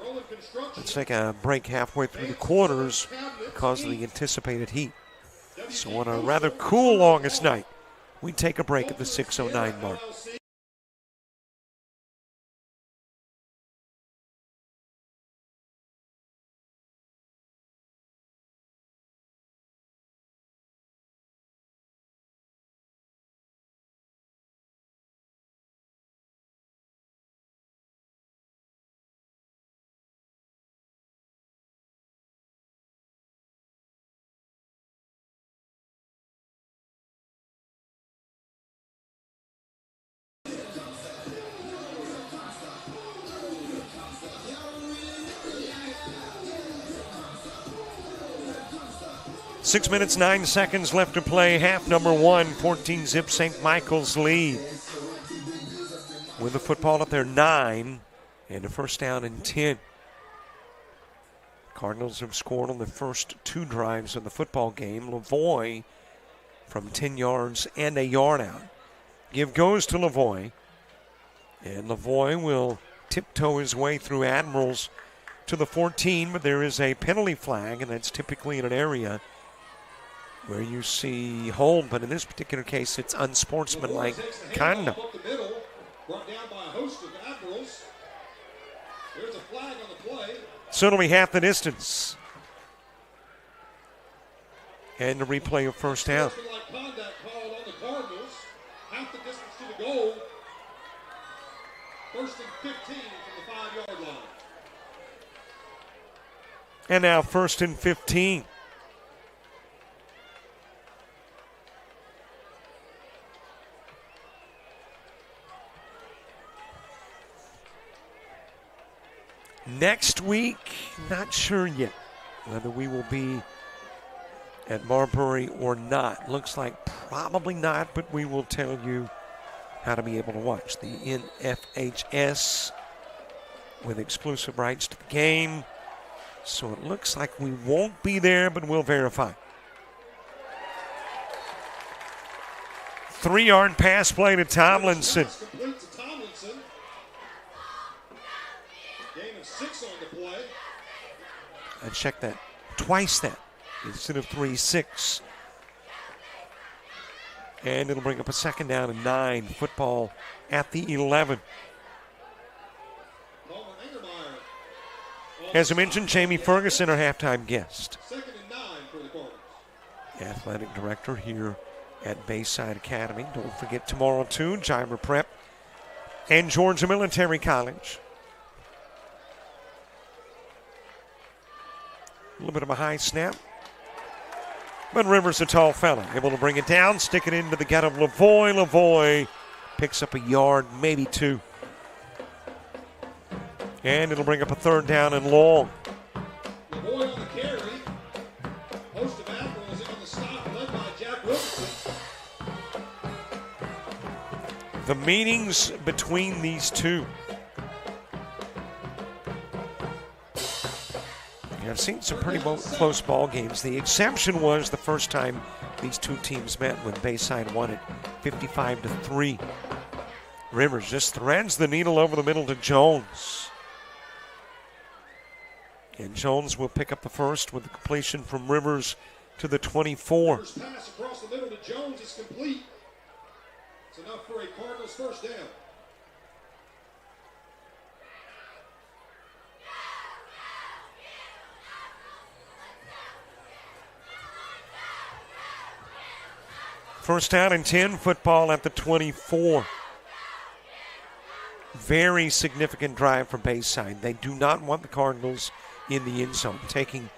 let's take a break halfway through the quarters because of the anticipated heat. So on a rather cool August night, We take a break at the 6:09 mark. Six minutes, 9 seconds left to play. Half number one, 14-zip St. Michael's lead. With the football up there, 9, and a first down and 10. Cardinals have scored on the first 2 drives of the football game. Lavoie from 10 yards and a yard out. Give goes to Lavoie, and Lavoie will tiptoe his way through Admirals to the 14, but there is a penalty flag, and that's typically in an area where you see hold, but in this particular case, it's unsportsmanlike conduct. Brought down by a host of Admirals. There's a flag on the play. So it'll be half the distance. And the replay of first down. Unsportsmanlike conduct called on the Cardinals. Half the distance to the goal. First and 15 from the 5-yard line. And now first and 15. Next week, not sure yet whether we will be at Marbury or not. Looks like probably not, but we will tell you how to be able to watch the NFHS with exclusive rights to the game. So it looks like we won't be there, but we'll verify. 3-yard pass play to Tomlinson. Complete to Tomlinson. Gain of 6 on the play. I checked that twice that instead of 3-6. And it'll bring up a second down and 9. Football at the 11. As I mentioned, Jamie Ferguson, our halftime guest. Second and 9 for the Cardinals. Athletic director here at Bayside Academy. Don't forget tomorrow, too, Jive Prep and Georgia Military College. A little bit of a high snap. But Rivers, a tall fella, able to bring it down, stick it into the gut of Lavoie. Lavoie picks up a yard, maybe 2. And it'll bring up a third down and long. Lavoie on the carry. Host of Admirals in on the stop, led by Jack Wilkinson. The meetings between these two. I've seen some pretty close ball games. The exception was the first time these two teams met when Bayside won it 55-3. Rivers just threads the needle over the middle to Jones. And Jones will pick up the first with the completion from Rivers to the 24. First pass across the middle to Jones is complete. It's enough for a Cardinals first down. First down and 10, football at the 24. Very significant drive for Bayside. They do not want the Cardinals in the end zone, taking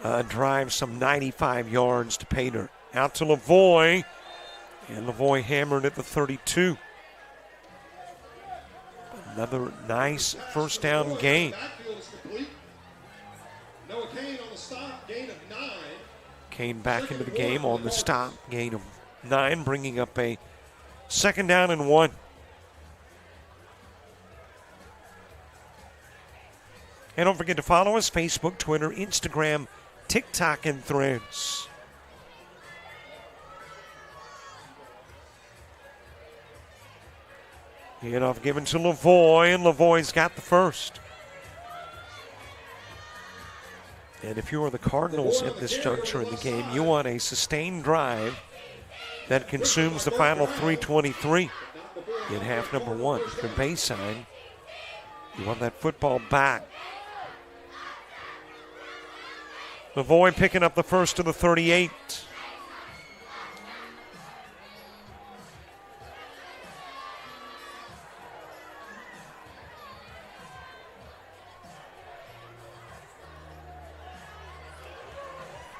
a drive some 95 yards to pay dirt. Out to Lavoie, and Lavoie hammered at the 32. Another nice first down gain. Backfield is complete. Noah Kane on the stop, gain of 9. Kane back into the game on the stop, gain of 9, bringing up a second down and 1. And don't forget to follow us, Facebook, Twitter, Instagram, TikTok, and Threads. Handoff given to Lavoie, and Lavoie's got the first. And if you are the Cardinals at this juncture in the game, you want a sustained drive That consumes the final 3:23 in half number one for Bayside. You want that football back. Lavoie picking up the first to the 38.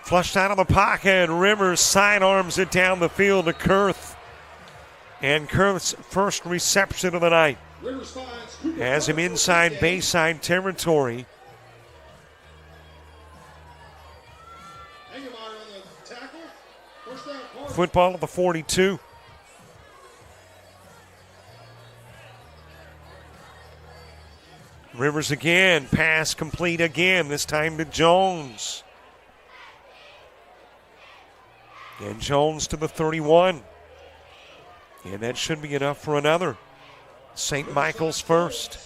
Flushed out of the pocket. Rivers sidearms it down the field to Kurth. And Kurth's first reception of the night has him inside Bayside territory. Football at the 42. Rivers again. Pass complete again. This time to Jones. And Jones to the 31. And that should be enough for another. St. Michael's first.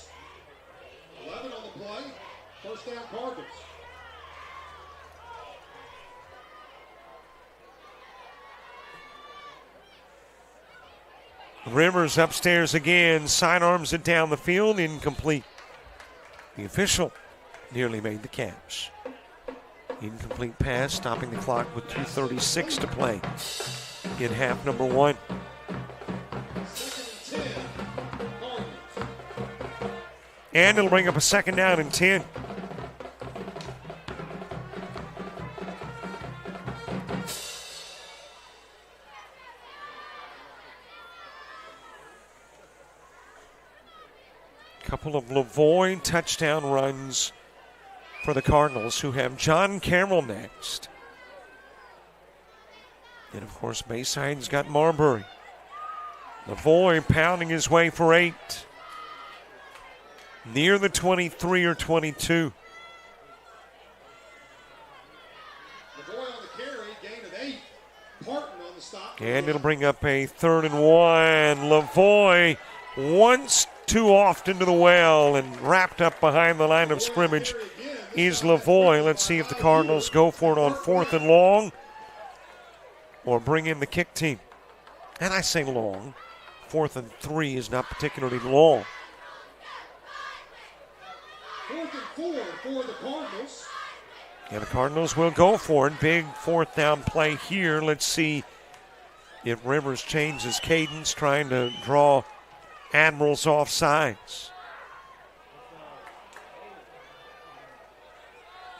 11 on the play. First down Cardinals. Rivers upstairs again. Sidearms it down the field. Incomplete. The official nearly made the catch. Incomplete pass, stopping the clock with 2:36 to play in half number one. And it'll bring up a second down and 10. Couple of Lavoie touchdown runs for the Cardinals, who have John Carroll next. And, of course, Bayside's got Marbury. Lavoie pounding his way for 8. Near the 23 or 22. Lavoie on the carry, gain of 8. Parton on the stop. And it'll bring up a 3rd and 1. Lavoie once too often to the well and wrapped up behind the line of scrimmage is Lavoie. Let's see if the Cardinals go for it on 4th and long or bring in the kick team. And I say long. 4th and 3 is not particularly long. 4th and 4 for the Cardinals. And the Cardinals will go for it. Big 4th down play here. Let's see if Rivers changes cadence, trying to draw Admirals off sides.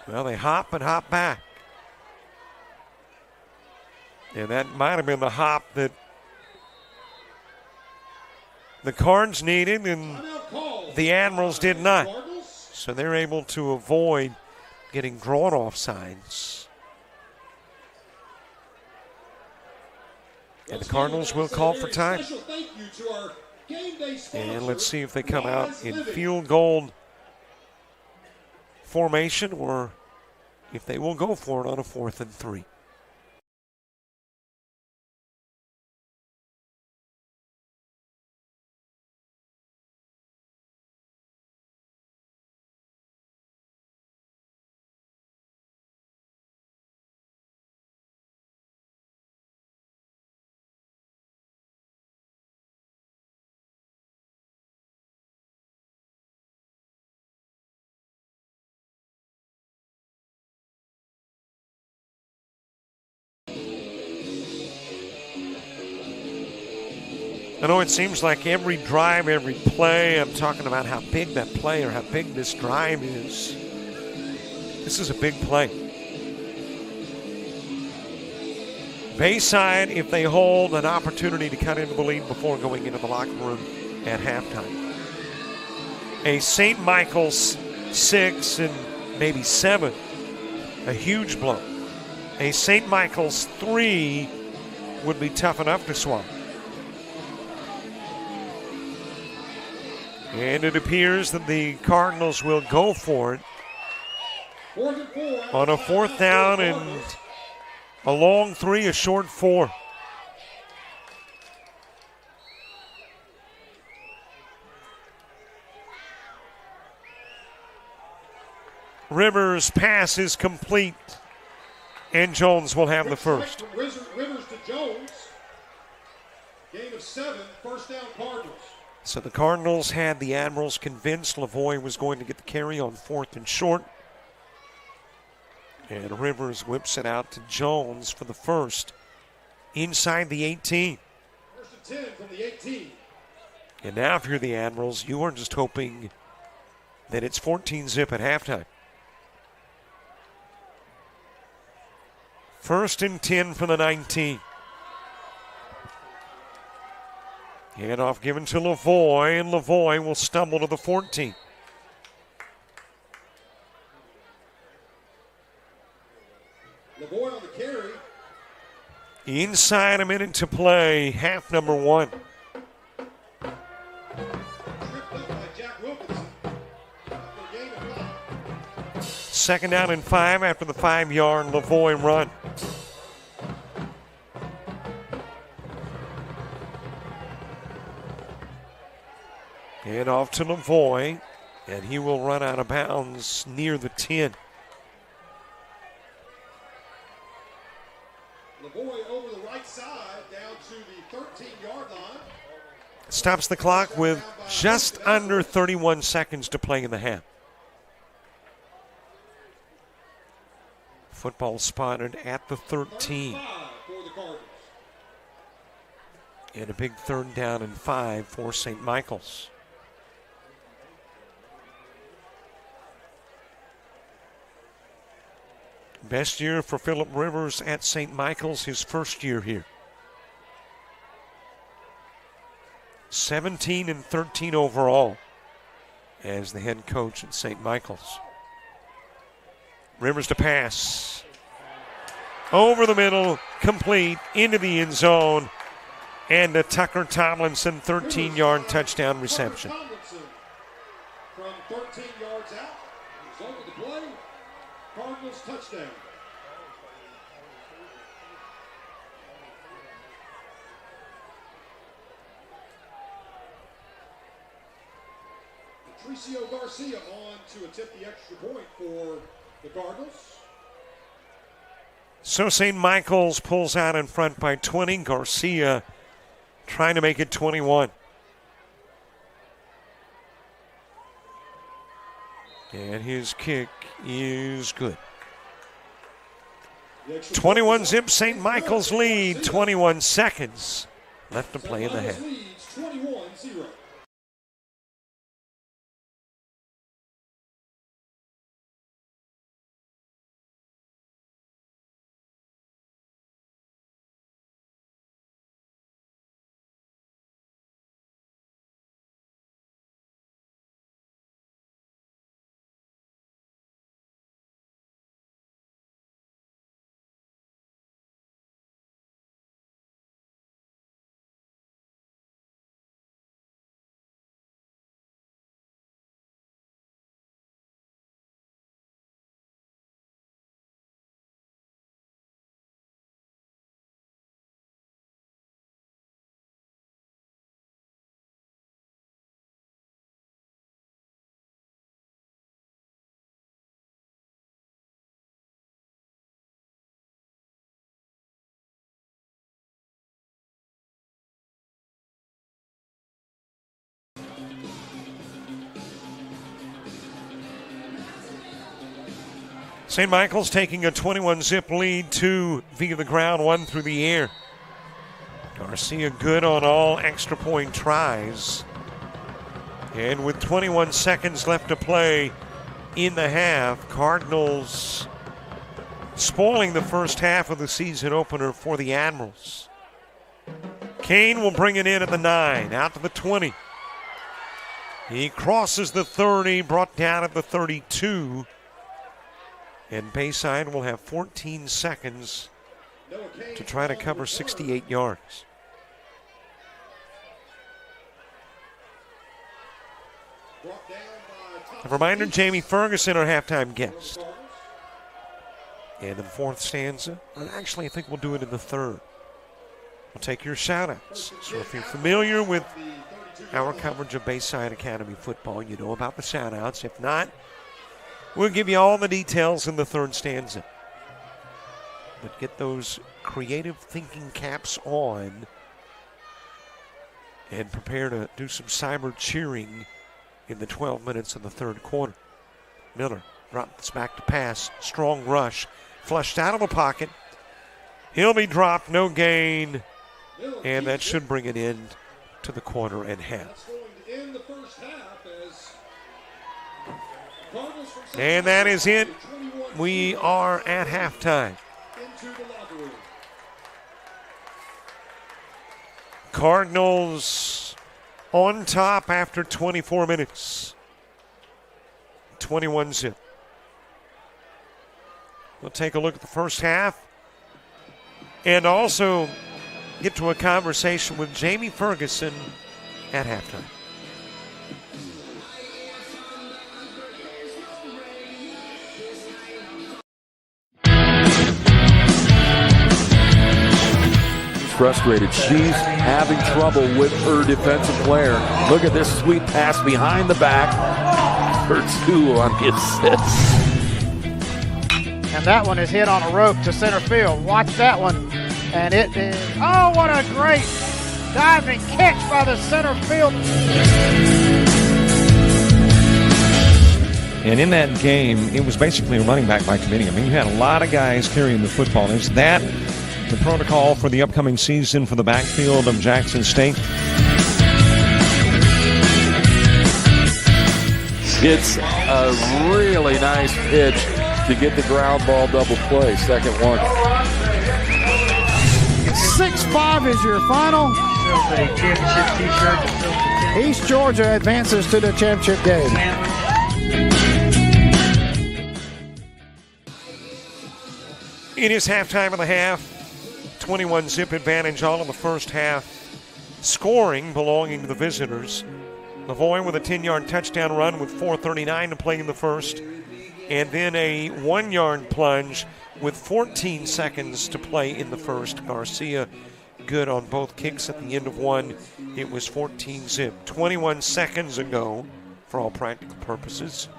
Well, they hop and hop back. And that might have been the hop that the Cards needed and the Admirals did not. So they're able to avoid getting drawn off sides. And the Cardinals will call for time. And let's see if they come out in field goal formation or if they will go for it on a 4th and 3. I know it seems like every drive, every play, I'm talking about how big that play or how big this drive is. This is a big play. Bayside, if they hold, an opportunity to cut into the lead before going into the locker room at halftime. A St. Michael's 6 and maybe 7, a huge blow. A St. Michael's 3 would be tough enough to swallow. And it appears that the Cardinals will go for it on a 4th down and a long 3, a short 4. Rivers' pass is complete, and Jones will have the first. Rivers to Jones. Gain of 7, first down Cardinals. So the Cardinals had the Admirals convinced Lavoie was going to get the carry on 4th and short. And Rivers whips it out to Jones for the first inside the 18. First and 10 from the 18. And now if you're the Admirals, you are just hoping that it's 14-zip at halftime. First and 10 from the 19. Handoff given to Lavoie, and Lavoie will stumble to the 14. Lavoie on the carry. Inside a minute to play, half number 1. Tripped up by Jack Wilkinson. After a gain of 5. Second down and 5 after the 5-yard Lavoie run. And off to Lavoie, and he will run out of bounds near the 10. Lavoie over the right side down to the 13-yard line. Stops the clock with just under 31 seconds to play in the half. Football spotted at the 13. 35 for the Cardinals. And a big 3rd down and 5 for St. Michael's. Best year for Phillip Rivers at St. Michael's, his first year here. 17-13 overall as the head coach at St. Michael's. Rivers to pass. Over the middle, complete, into the end zone, and a Tucker Tomlinson 13-yard touchdown reception. Tomlinson from 13 yards out. Result of the play, Cardinals touchdown. Patricio Garcia on to attempt the extra point for the Cardinals. So St. Michael's pulls out in front by 20. Garcia trying to make it 21. And his kick is good. 21-zip St. Michael's lead, 21 seconds left to play in the half. Leads 21-0. St. Michael's taking a 21-zip lead, 2 via the ground, 1 through the air. Garcia good on all extra point tries. And with 21 seconds left to play in the half, Cardinals spoiling the first half of the season opener for the Admirals. Kane will bring it in at the 9, out to the 20. He crosses the 30, brought down at the 32. And Bayside will have 14 seconds to try to cover 68 yards. A reminder, Jamie Ferguson, our halftime guest. And in the 4th stanza, and actually I think we'll do it in the 3rd. We'll take your shout-outs. So if you're familiar with our coverage of Bayside Academy football, you know about the shout-outs. If not, we'll give you all the details in the 3rd stanza. But get those creative thinking caps on and prepare to do some cyber cheering in the 12 minutes of the third quarter. Miller drops back to pass. Strong rush. Flushed out of the pocket. He'll be dropped. No gain. And that should bring it in to the quarter and half. And that is it. We are at halftime. Cardinals on top after 24 minutes. 21-zip. We'll take a look at the first half and also get to a conversation with Jamie Ferguson at halftime. Frustrated. She's having trouble with her defensive player. Look at this sweet pass behind the back for 2 on the assist. And that one is hit on a rope to center field. Watch that one. And it is, oh, what a great diving catch by the center field. And in that game, it was basically a running back by committee. I mean, you had a lot of guys carrying the football. Is that the protocol for the upcoming season for the backfield of Jackson State? It's a really nice pitch to get the ground ball double play. Second one. 6-5 is your final. East Georgia advances to the championship game. It is halftime of the half. 21-zip advantage all of the first half. Scoring belonging to the visitors. Lavoie with a 10-yard touchdown run with 4:39 to play in the first. And then a 1-yard plunge with 14 seconds to play in the first. Garcia good on both kicks at the end of one. It was 14-zip. 21 seconds ago, for all practical purposes.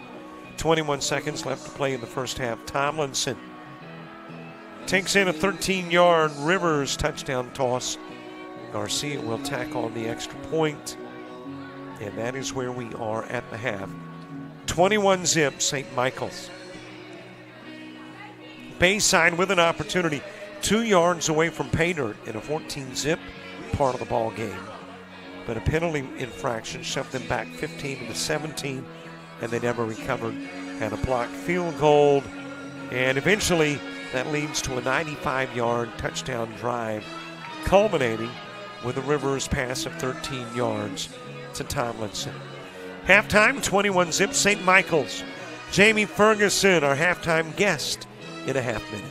21 seconds left to play in the first half. Tomlinson takes in a 13-yard Rivers touchdown toss. Garcia will tack on the extra point. And that is where we are at the half. 21-zip, St. Michael's. Bayside with an opportunity. 2 yards away from pay dirt in a 14-zip part of the ball game. But a penalty infraction shoved them back 15 to 17, and they never recovered. Had a blocked field goal, and eventually that leads to a 95-yard touchdown drive, culminating with a Rivers pass of 13 yards to Tomlinson. Halftime, 21-zip, St. Michael's. Jamie Ferguson, our halftime guest, in a half minute.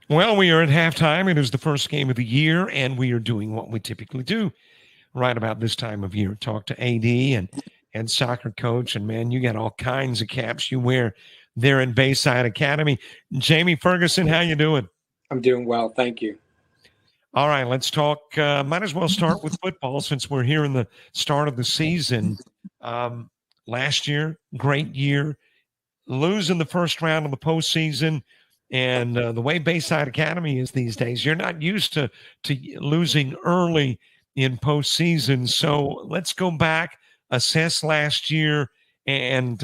Well, we are at halftime. It is the first game of the year, and we are doing what we typically do right about this time of year. Talk to AD and soccer coach, and man, you got all kinds of caps you wear there in Bayside Academy. Jamie Ferguson, how you doing? I'm doing well, thank you. All right, let's talk. Might as well start with football since we're here in the start of the season. Last year, great year. Losing the first round of the postseason. And the way Bayside Academy is these days, you're not used to losing early in postseason. So let's go back, assess last year, and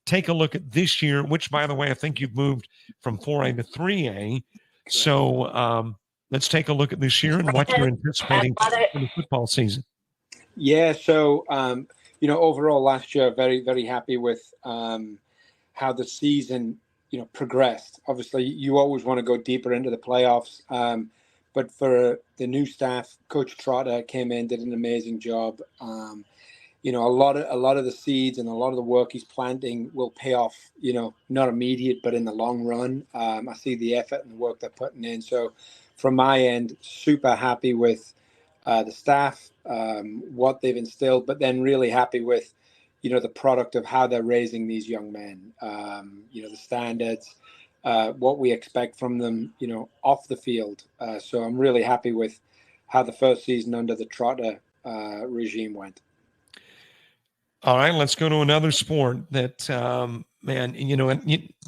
take a look at this year, which, by the way, I think you've moved from 4A to 3A. So let's take a look at this year and what you're anticipating in the football season. Yeah, so, overall last year, very, very happy with how the season progressed. Obviously, you always want to go deeper into the playoffs. But for the new staff, Coach Trotter came in, did an amazing job. A lot of the seeds and a lot of the work he's planting will pay off, not immediate, but in the long run. I see the effort and the work they're putting in. So from my end, super happy with the staff, what they've instilled, but then really happy with, the product of how they're raising these young men, the standards, what we expect from them, off the field. So I'm really happy with how the first season under the Trotter regime went. All right, let's go to another sport that,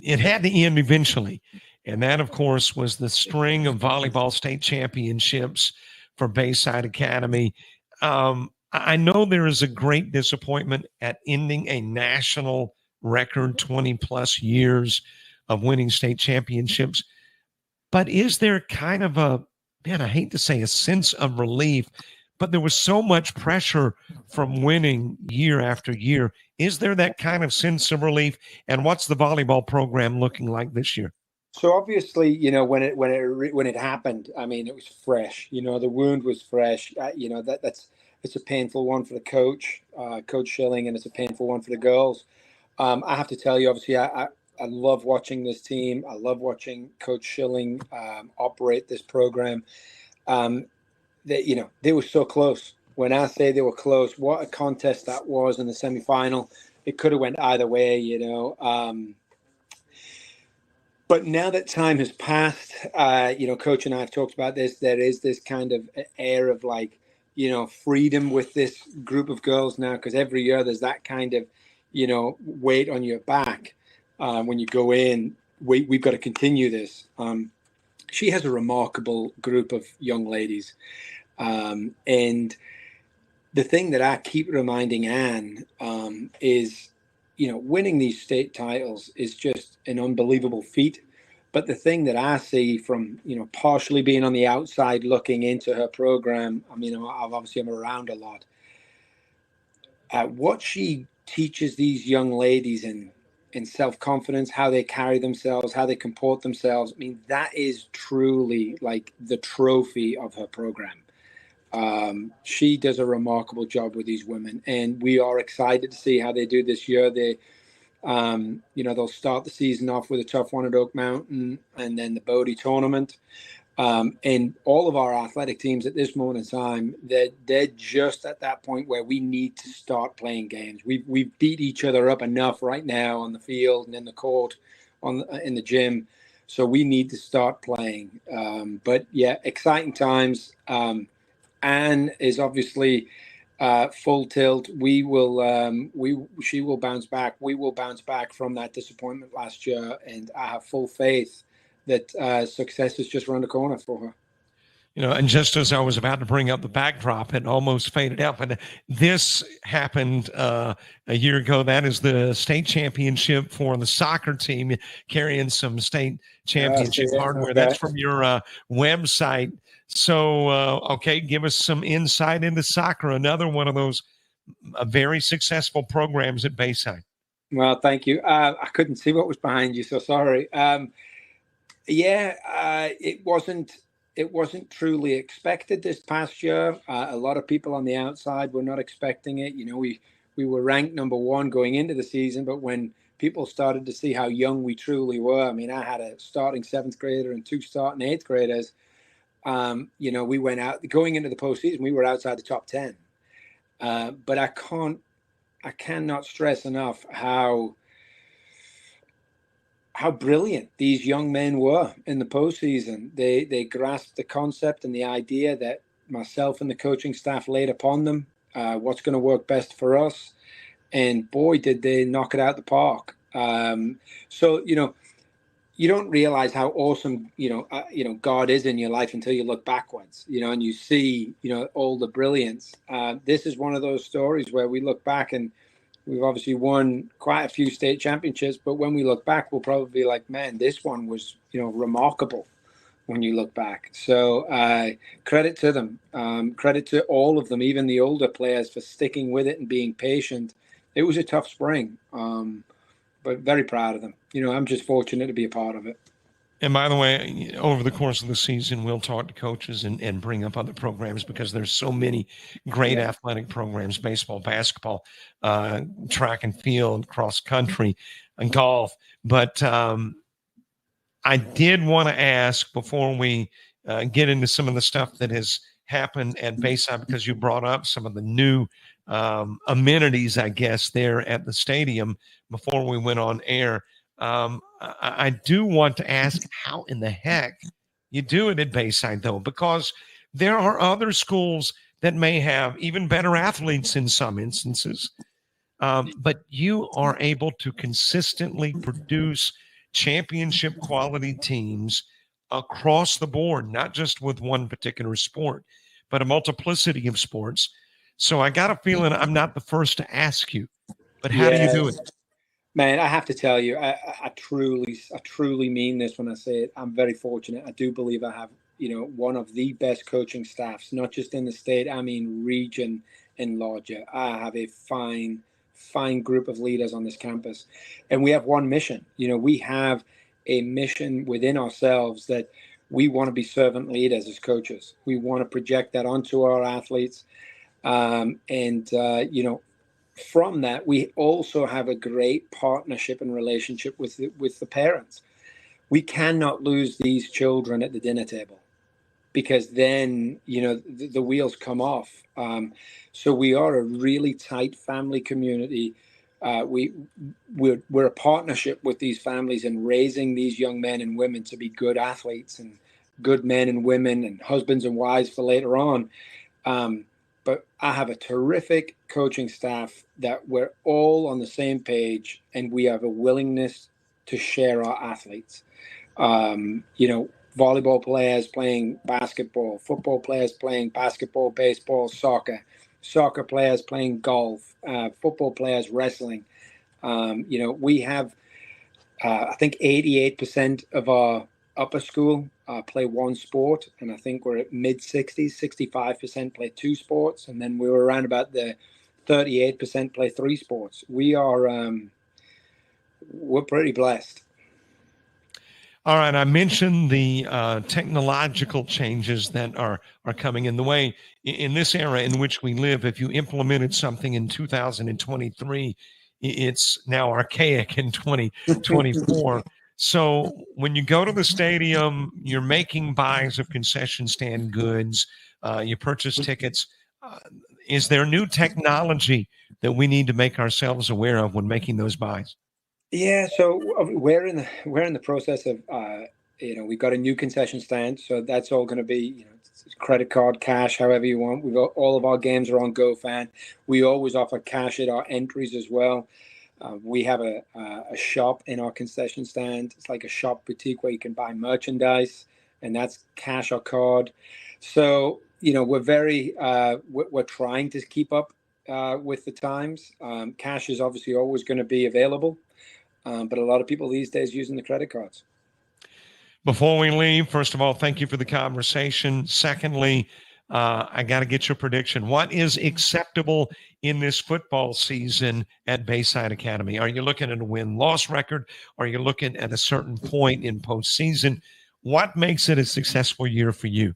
it had to end eventually. And that, of course, was the string of volleyball state championships for Bayside Academy. I know there is a great disappointment at ending a national record, 20-plus years of winning state championships. But is there kind of I hate to say a sense of relief, but there was so much pressure from winning year after year. Is there that kind of sense of relief? And what's the volleyball program looking like this year? So obviously, when it happened, I mean, it was fresh. The wound was fresh. It's a painful one for the coach, Coach Schilling, and it's a painful one for the girls. I have to tell you, obviously, I love watching this team. I love watching Coach Schilling operate this program. They were so close. When I say they were close, what a contest that was in the semifinal. It could have went either way, But now that time has passed, Coach and I have talked about this. There is this kind of air of freedom with this group of girls now, because every year there's that kind of, weight on your back when you go in. We've got to continue this. She has a remarkable group of young ladies. And the thing that I keep reminding Anne is, winning these state titles is just an unbelievable feat. But the thing that I see from, partially being on the outside looking into her program, I mean, I'm around a lot. What she teaches these young ladies in self-confidence, how they carry themselves, how they comport themselves, I mean, that is truly like the trophy of her program. She does a remarkable job with these women, and we are excited to see how they do this year. They, they'll start the season off with a tough one at Oak Mountain and then the Bodie tournament. And all of our athletic teams at this moment in time, they're just at that point where we need to start playing games. We've beat each other up enough right now on the field and in the court, in the gym. So we need to start playing. But yeah, exciting times. Anne is obviously full tilt. She will bounce back. We will bounce back from that disappointment last year, and I have full faith that success is just around the corner for her. And just as I was about to bring up the backdrop, it almost faded out. But this happened a year ago. That is the state championship for the soccer team, carrying some state championship hardware. Okay. That's from your website. So, give us some insight into soccer, another one of those very successful programs at Bayside. Well, thank you. I couldn't see what was behind you, so sorry. It wasn't truly expected this past year. A lot of people on the outside were not expecting it. We were ranked number 1 going into the season, but when people started to see how young we truly were, I mean, I had a starting 7th grader and 2 starting 8th graders. We went out going into the postseason. We were outside the top 10. But I cannot stress enough how brilliant these young men were in the postseason. They grasped the concept and the idea that myself and the coaching staff laid upon them, what's going to work best for us. And boy, did they knock it out the park. You don't realize how awesome, God is in your life until you look backwards, and you see, all the brilliance. This is one of those stories where we look back and we've obviously won quite a few state championships, but when we look back, we'll probably be like, man, this one was, remarkable when you look back. So credit to them. Credit to all of them, even the older players, for sticking with it and being patient. It was a tough spring, but very proud of them. I'm just fortunate to be a part of it. And by the way, over the course of the season, we'll talk to coaches and bring up other programs because there's so many great athletic programs, baseball, basketball, track and field, cross country, and golf. But I did want to ask before we get into some of the stuff that has happened at Bayside, because you brought up some of the new amenities, I guess, there at the stadium before we went on air. I do want to ask how in the heck you do it at Bayside, though, because there are other schools that may have even better athletes in some instances, but you are able to consistently produce championship quality teams across the board, not just with one particular sport, but a multiplicity of sports. So I got a feeling I'm not the first to ask you, but how do you do it? Man, I have to tell you, I truly mean this when I say it. I'm very fortunate. I do believe I have, one of the best coaching staffs, not just in the state, I mean region and larger. I have a fine group of leaders on this campus, and we have one mission. We have a mission within ourselves that we want to be servant leaders as coaches. We want to project that onto our athletes, from that, we also have a great partnership and relationship with the parents. We cannot lose these children at the dinner table, because then the wheels come off. So we are a really tight family community. We're a partnership with these families in raising these young men and women to be good athletes and good men and women and husbands and wives for later on. But I have a terrific coaching staff that we're all on the same page, and we have a willingness to share our athletes. Volleyball players playing basketball, football players playing basketball, baseball, soccer players playing golf, football players wrestling. We have, I think 88% of our upper school play one sport, and I think we're at mid-60s. 65% play two sports, and then we were around about the 38% play three sports. We're pretty blessed. All right, I mentioned the technological changes that are coming in the way in this era in which we live. If you implemented something in 2023, it's now archaic in 2024. So when you go to the stadium, you're making buys of concession stand goods, you purchase tickets. Is there new technology that we need to make ourselves aware of when making those buys? Yeah, so we're in the process of we've got a new concession stand, so that's all going to be credit card, cash, however you want. We've got all of our games are on GoFan. We always offer cash at our entries as well. We have a shop in our concession stand. It's like a shop boutique where you can buy merchandise, and that's cash or card. So we're we're trying to keep up with the times. Cash is obviously always going to be available, but a lot of people these days using the credit cards. Before we leave, first of all, thank you for the conversation. Secondly, I got to get your prediction. What is acceptable in this football season at Bayside Academy? Are you looking at a win-loss record? Are you looking at a certain point in postseason? What makes it a successful year for you?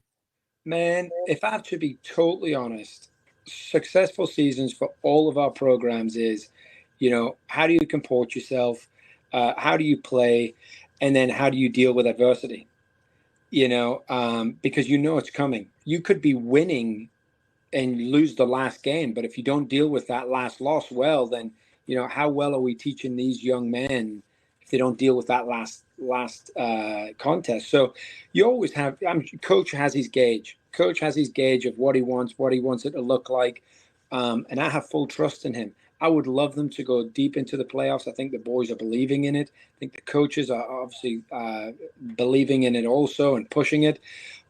Man, if I have to be totally honest, successful seasons for all of our programs is, how do you comport yourself? How do you play? And then how do you deal with adversity? Because it's coming. You could be winning and lose the last game, but if you don't deal with that last loss well, then how well are we teaching these young men if they don't deal with that last contest? So you always have. Coach has his gauge. Coach has his gauge of what he wants it to look like, and I have full trust in him. I would love them to go deep into the playoffs. I think the boys are believing in it. I think the coaches are obviously believing in it also and pushing it.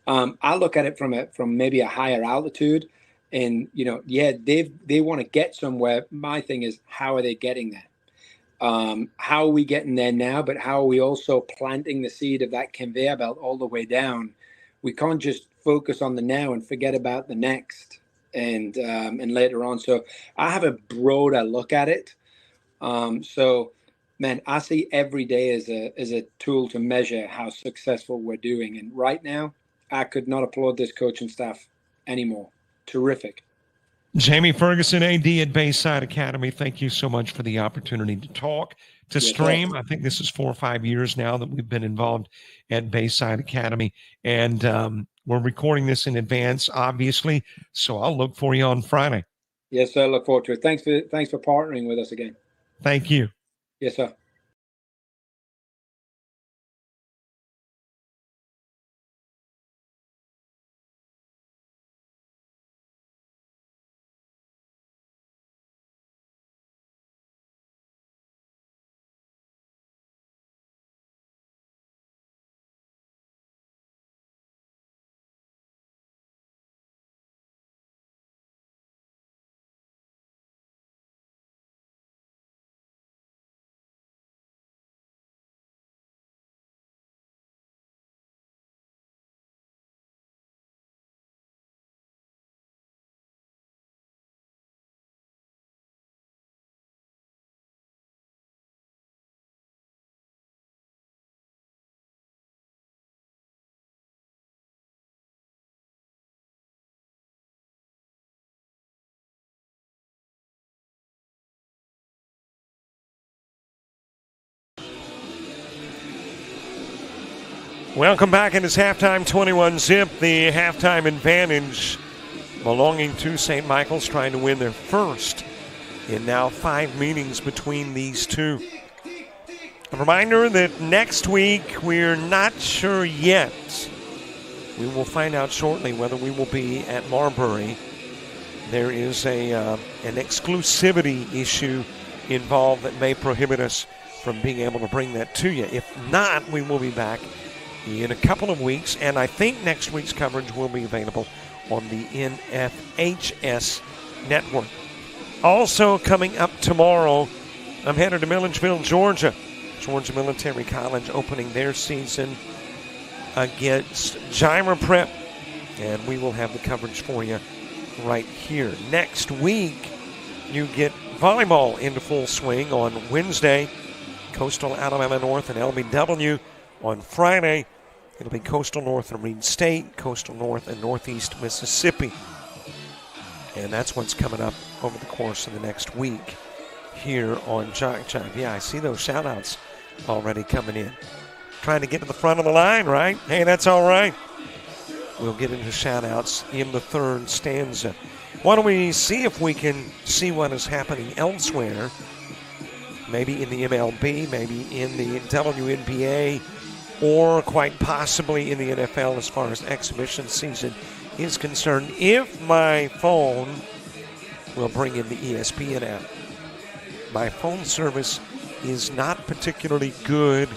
I look at it from maybe a higher altitude, and they want to get somewhere. My thing is, how are they getting there? How are we getting there now? But how are we also planting the seed of that conveyor belt all the way down? We can't just focus on the now and forget about the next. And later on. So I have a broader look at it. So, man, I see every day as a tool to measure how successful we're doing. And right now, I could not applaud this coaching staff anymore. Terrific. Jamie Ferguson, AD at Bayside Academy, thank you so much for the opportunity to talk, to stream. I think this is 4 or 5 years now that we've been involved at Bayside Academy, and we're recording this in advance, obviously, so I'll look for you on Friday. Yes, sir. Look forward to it. Thanks for partnering with us again. Thank you. Yes, sir. Welcome back. It is halftime, 21-zip. The halftime advantage belonging to St. Michael's, trying to win their first in now 5 meetings between these two. A reminder that next week we're not sure yet. We will find out shortly whether we will be at Marbury. There is an exclusivity issue involved that may prohibit us from being able to bring that to you. If not, we will be back in a couple of weeks, and I think next week's coverage will be available on the NFHS network. Also coming up tomorrow, I'm headed to Milledgeville, Georgia. Georgia Military College opening their season against Gyra Prep, and we will have the coverage for you right here. Next week, you get volleyball into full swing on Wednesday, Coastal Alabama North and LBW. On Friday, it'll be Coastal North and Reed State, Coastal North and Northeast Mississippi. And that's what's coming up over the course of the next week here on JockJive. Yeah, I see those shout-outs already coming in. Trying to get to the front of the line, right? Hey, that's all right. We'll get into shout-outs in the third stanza. Why don't we see if we can see what is happening elsewhere, maybe in the MLB, maybe in the WNBA, or quite possibly in the NFL as far as exhibition season is concerned, if my phone will bring in the ESPN app. My phone service is not particularly good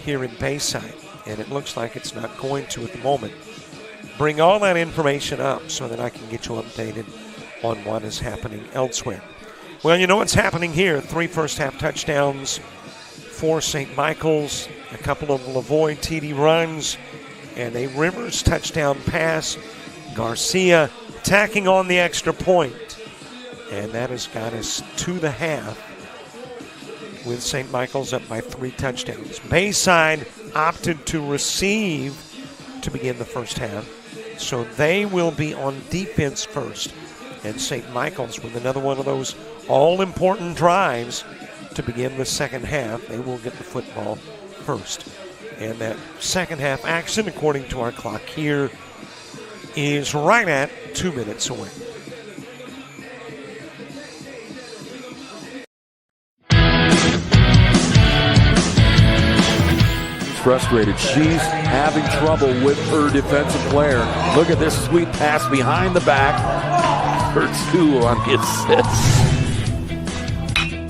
here in Bayside, and it looks like it's not going to at the moment. Bring all that information up so that I can get you updated on what is happening elsewhere. Well, you know what's happening here. 3 first-half touchdowns for St. Michael's, a couple of Lavoie TD runs, and a Rivers touchdown pass. Garcia tacking on the extra point. And that has got us to the half with St. Michael's up by 3 touchdowns. Bayside opted to receive to begin the first half, so they will be on defense first. And St. Michael's with another one of those all-important drives to begin the second half. They will get the football first. And that second half action, according to our clock here, is right at 2 minutes away. Frustrated. She's having trouble with her defensive player. Look at this sweet pass behind the back for 2 on the assist.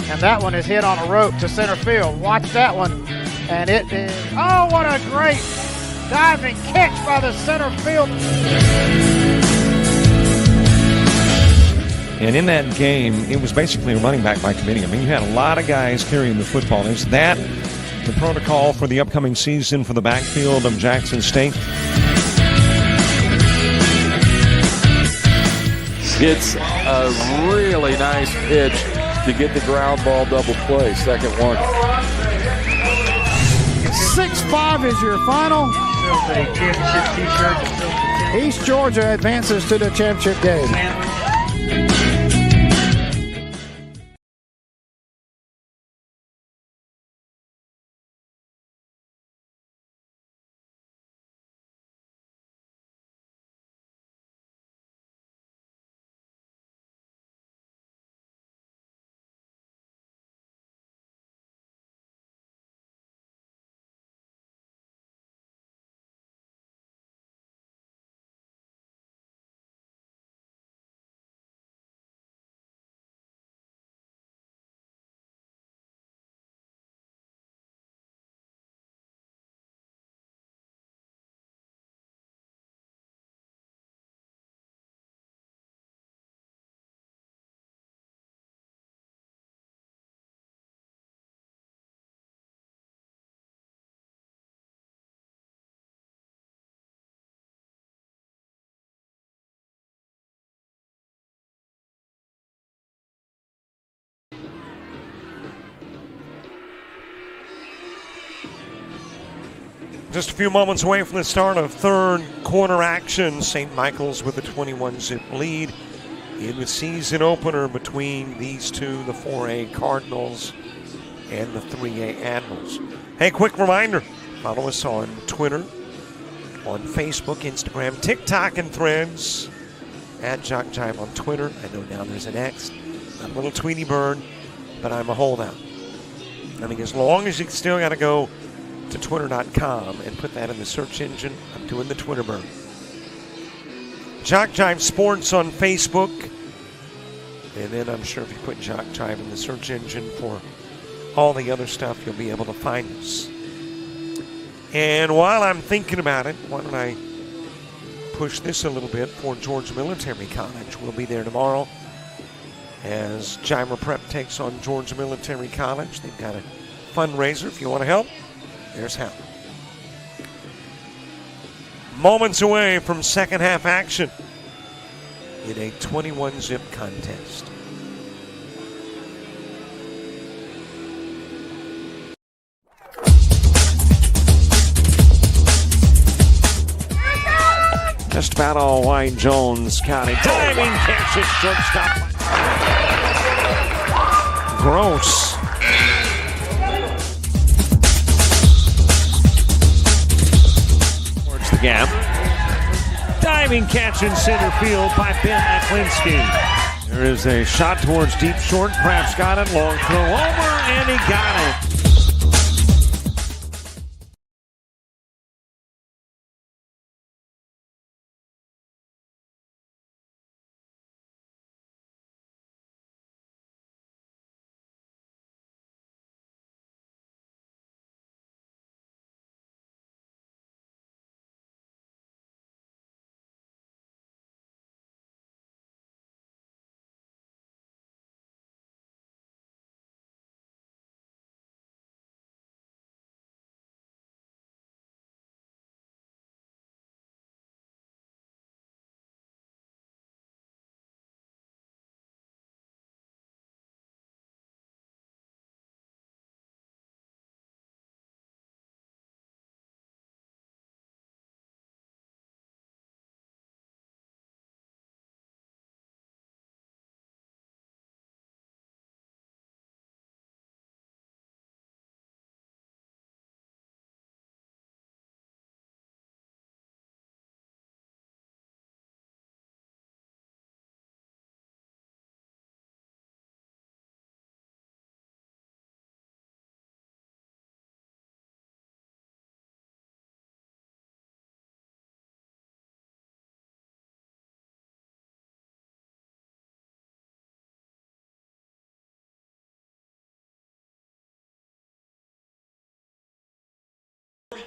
And that one is hit on a rope to center field. Watch that one. And it is, oh, what a great diving catch by the center field. And in that game, it was basically a running back by committee. I mean, you had a lot of guys carrying the football. Is that the protocol for the upcoming season for the backfield of Jackson State? It's a really nice pitch to get the ground ball double play. Second one. 6-5 is your final. East Georgia advances to the championship game. Just a few moments away from the start of third quarter action. St. Michael's with a 21-zip lead in the season opener between these two, the 4A Cardinals and the 3A Admirals. Hey, quick reminder, follow us on Twitter, on Facebook, Instagram, TikTok, and Threads, at JockJive on Twitter. I know now there's an X. I'm a little Tweety Bird, but I'm a holdout. I mean, as long as you still got to go to twitter.com and put that in the search engine, I'm doing the Twitter bird. JockJive Sports on Facebook. And then I'm sure if you put JockJive in the search engine for all the other stuff, you'll be able to find us. And while I'm thinking about it, why don't I push this a little bit for Georgia Military College. We'll be there tomorrow as Jimer Prep takes on Georgia Military College. They've got a fundraiser. If you want to help, there's how. Moments away from second half action in a 21-zip contest. Just about all Wayne Jones County. Diving catch at shortstop. Gross. Towards the gap. Diving catch in center field by Ben Aklinski. There is a shot towards deep short. Perhaps got it. Long throw over, and he got it.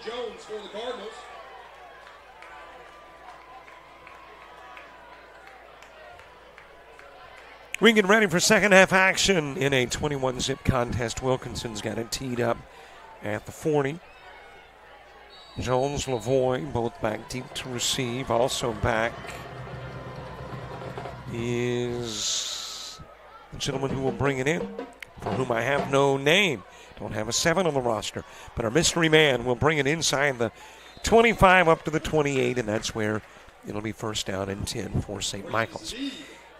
Jones for the Cardinals. We get ready for second half action in a 21-zip contest. Wilkinson's got it teed up at the 40. Jones, Lavoie, both back deep to receive. Also back is the gentleman who will bring it in, for whom I have no name. Don't have a 7 on the roster, but our mystery man will bring it inside the 25 up to the 28, and that's where it'll be first down and 10 for St. Michael's.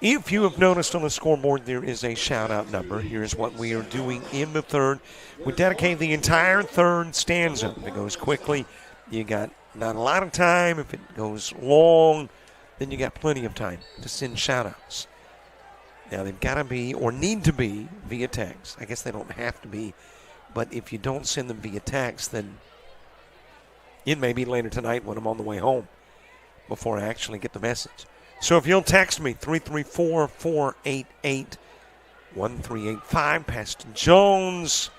If you have noticed on the scoreboard, there is a shout-out number. Here's what we are doing in the third. We dedicate the entire third stanza. If it goes quickly, you got not a lot of time. If it goes long, then you got plenty of time to send shout-outs. Now, they've got to be, or need to be, via text. I guess they don't have to be. But if you don't send them via text, then it may be later tonight when I'm on the way home before I actually get the message. So if you'll text me, 334-488-1385, Pastor Jones.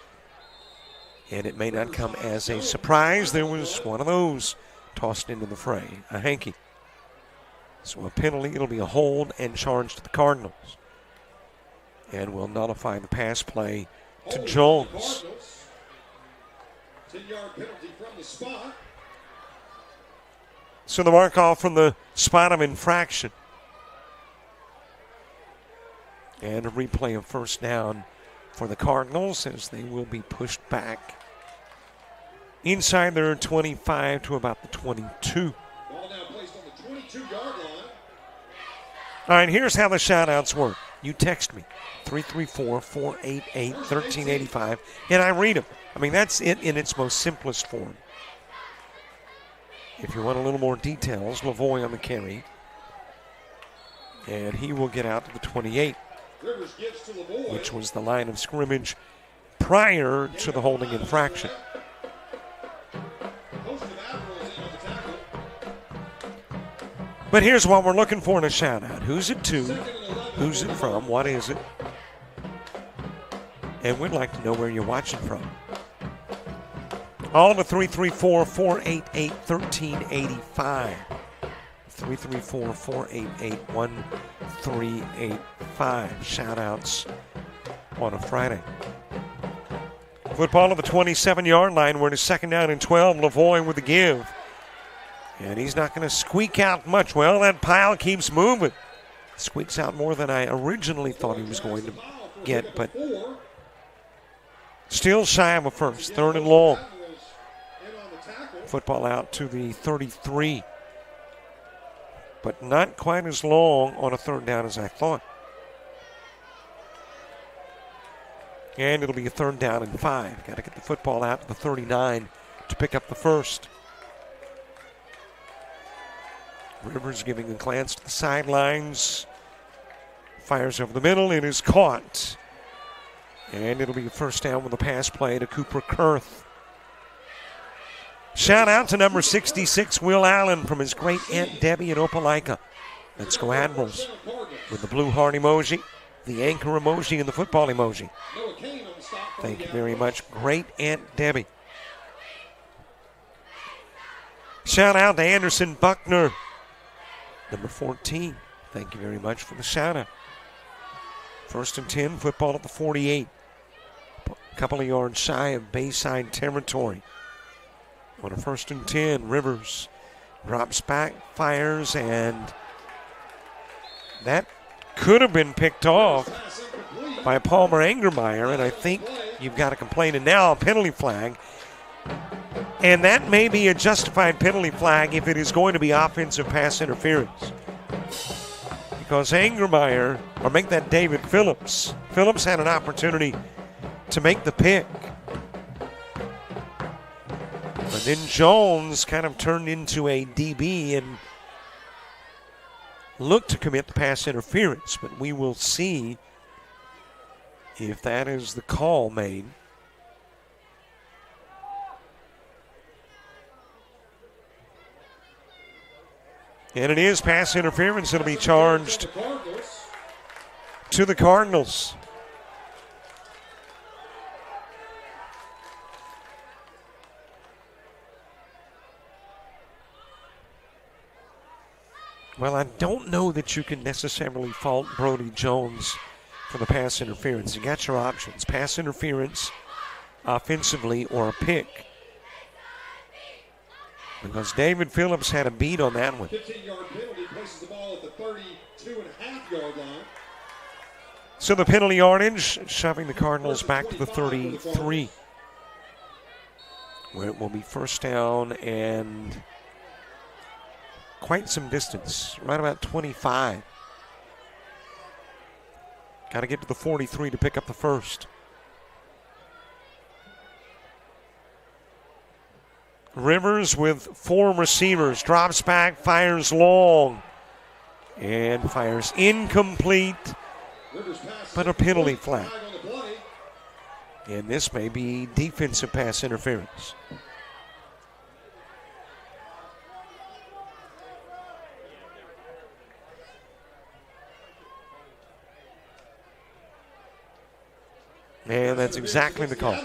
And it may not come as a surprise. There was one of those tossed into the fray, a hanky. So a penalty, it'll be a hold and charge to the Cardinals. And we'll nullify the pass play to Jones. 10-yard penalty from the spot. So the mark off from the spot of infraction. And a replay of first down for the Cardinals as they will be pushed back inside their 25 to about the 22. Ball now placed on the 22-yard line. All right, here's how the shout-outs work. You text me, 334-488-1385, and I read them. I mean, that's it in its most simplest form. If you want a little more details, Lavoie on the carry. And he will get out to the 28, Rivers gives to Lavoie. which was the line of scrimmage prior to the holding infraction. Host of Admirals in on the tackle. But here's what we're looking for in a shout-out. Who's it to? Second and 11. Who's it from? What is it? And we'd like to know where you're watching from. All to 334-488-1385. 334-488-1385. Shout-outs on a Friday. Football at the 27-yard line. We're to second down and 12. Lavoie with the give. And he's not going to squeak out much. Well, that pile keeps moving. Squeaks out more than I originally thought he was going to get, but still shy of a first. Third and long. Football out to the 33. But not quite as long on a third down as I thought. And it'll be a third down and 5. Got to get the football out to the 39 to pick up the first. Rivers giving a glance to the sidelines. Fires over the middle. It is caught. And it'll be a first down with a pass play to Cooper Kurth. Shout out to number 66, Will Allen, from his great Aunt Debbie in Opelika. Let's go Admirals. With the blue heart emoji, the anchor emoji, and the football emoji. Thank you very much. Great Aunt Debbie. Shout out to Anderson Buckner, number 14. Thank you very much for the shout out. First and 10, football at the 48. A couple of yards shy of Bayside territory. On a first and 10, Rivers drops back, fires, and that could have been picked off by Palmer Angermeyer, and I think you've got a complaint, and now a penalty flag. And that may be a justified penalty flag if it is going to be offensive pass interference. Because Angermeyer, or make that David Phillips. Phillips had an opportunity to make the pick. But then Jones kind of turned into a DB and looked to commit the pass interference. But we will see if that is the call made. And it is pass interference. It'll be charged to the Cardinals. Well, I don't know that you can necessarily fault Brody Jones for the pass interference. You got your options. Pass interference offensively or a pick. Because David Phillips had a beat on that one. 15-yard penalty places the ball at the 32.5-yard line. So the penalty yardage shoving the Cardinals back to the 33. Where it will be first down and quite some distance, right about 25. Got to get to the 43 to pick up the first. Rivers with 4 receivers, drops back, fires long, and fires incomplete, but a penalty flag. And this may be defensive pass interference. And that's exactly the call.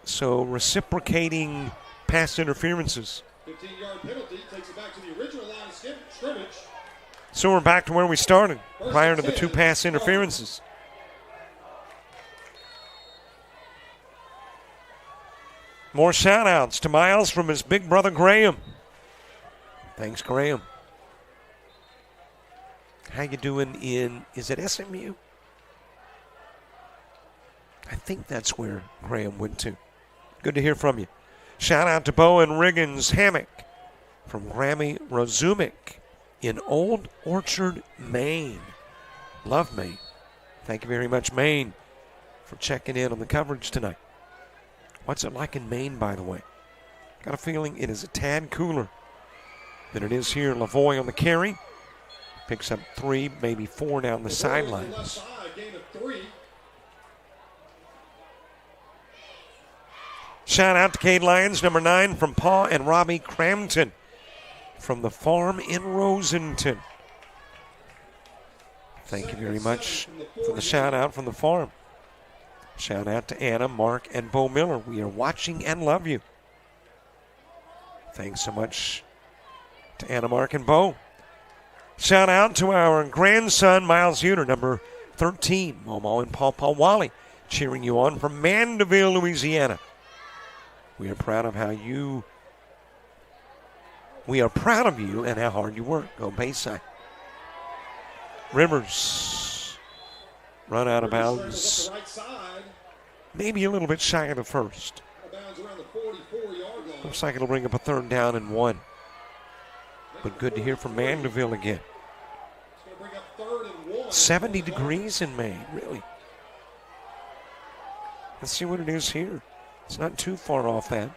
So reciprocating pass interferences. 15-yard penalty takes it back to the original line of scrimmage. So we're back to where we started prior to the 2 pass interferences. More shout-outs to Miles from his big brother Graham. Thanks, Graham. How you doing is it SMU? I think that's where Graham went to. Good to hear from you. Shout out to Bowen Riggins Hammock from Grammy Razumik in Old Orchard, Maine. Love Maine. Thank you very much, Maine, for checking in on the coverage tonight. What's it like in Maine, by the way? Got a feeling it is a tad cooler than it is here. Lavoie on the carry. Picks up 3, maybe 4 down the sidelines. Shout out to Cade Lyons, number 9, from Pa and Robbie Crampton from the farm in Rosenton. Thank you very much for the shout out from the farm. Shout out to Anna, Mark, and Bo Miller. We are watching and love you. Thanks so much to Anna, Mark, and Bo. Shout out to our grandson, Miles Uter, number 13, Momo and Paul Wally, cheering you on from Mandeville, Louisiana. We are proud of you and how hard you work. Go Bayside. Rivers run out of bounds. Maybe a little bit shy of the first. Looks like it'll bring up a 3rd down and 1. But good to hear from Mandeville again. 70 degrees in Maine, really. Let's see what it is here. It's not too far off that.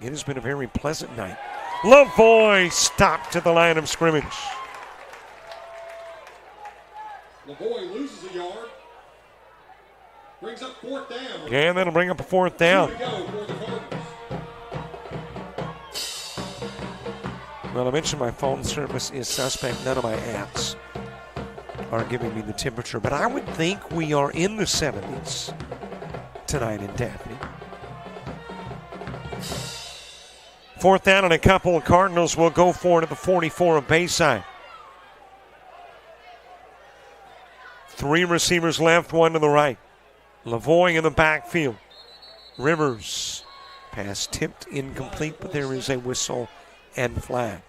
It has been a very pleasant night. Lavoie stopped at the line of scrimmage. Lavoie loses a yard. Brings up 4th down. And that'll bring up a 4th down. Well, I mentioned my phone service is suspect. None of my apps are giving me the temperature, but I would think we are in the 70s tonight in Daphne. 4th down and a couple. Cardinals will go for it at the 44 of Bayside. 3 receivers left, 1 to the right. Lavoie in the backfield. Rivers. Pass tipped, incomplete, but there is a whistle and flag.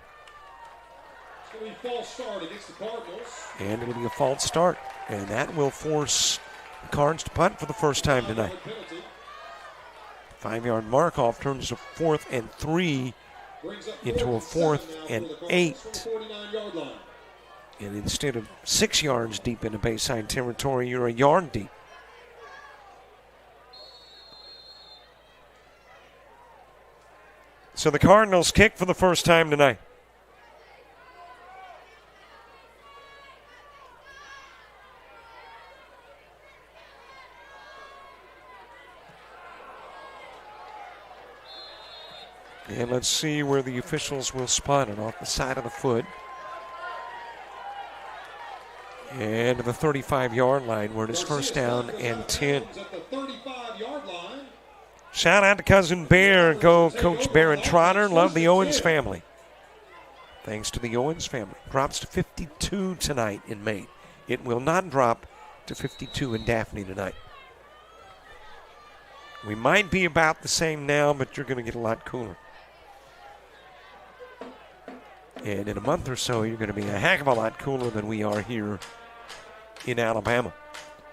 It's going to be a false start against the Cardinals. And it'll be a false start. And that will force the Cards to punt for the first time tonight. 5-yard mark-off turns a 4th and 3 into a 4th and 8. And instead of 6 yards deep into Bayside territory, you're a yard deep. So the Cardinals kick for the first time tonight. And let's see where the officials will spot it. Off the side of the foot. And to the 35-yard line where it is 1st down and 10. Shout out to Cousin Bear. Go Coach Barron Trotter. Love the Owens family. Thanks to the Owens family. Drops to 52 tonight in Maine. It will not drop to 52 in Daphne tonight. We might be about the same now, but you're going to get a lot cooler. And in a month or so, you're going to be a heck of a lot cooler than we are here in Alabama.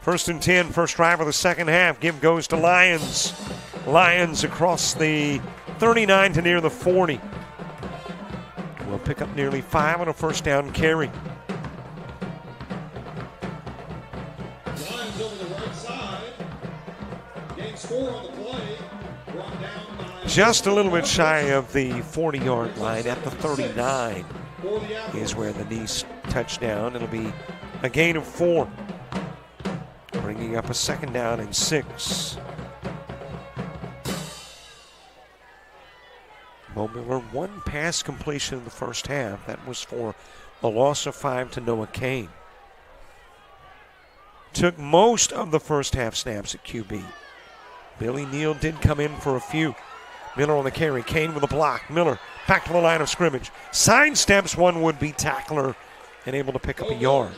1st and 10, first drive of the second half. Give goes to Lyons. Lyons across the 39 to near the 40. Will pick up nearly 5 on a 1st down carry. Lyons over the right side. Gains 4 on the play. Brought down by Just a little bit shy of the 40-yard line at the 39 is where the Nice touchdown. It'll be a gain of 4. Bringing up a 2nd down and 6. Mo Miller, 1 pass completion in the first half. That was for a loss of 5 to Noah Kane. Took most of the first half snaps at QB. Billy Neal did come in for a few. Miller on the carry. Kane with a block. Miller back to the line of scrimmage. Sidesteps one would-be tackler and able to pick up a yard.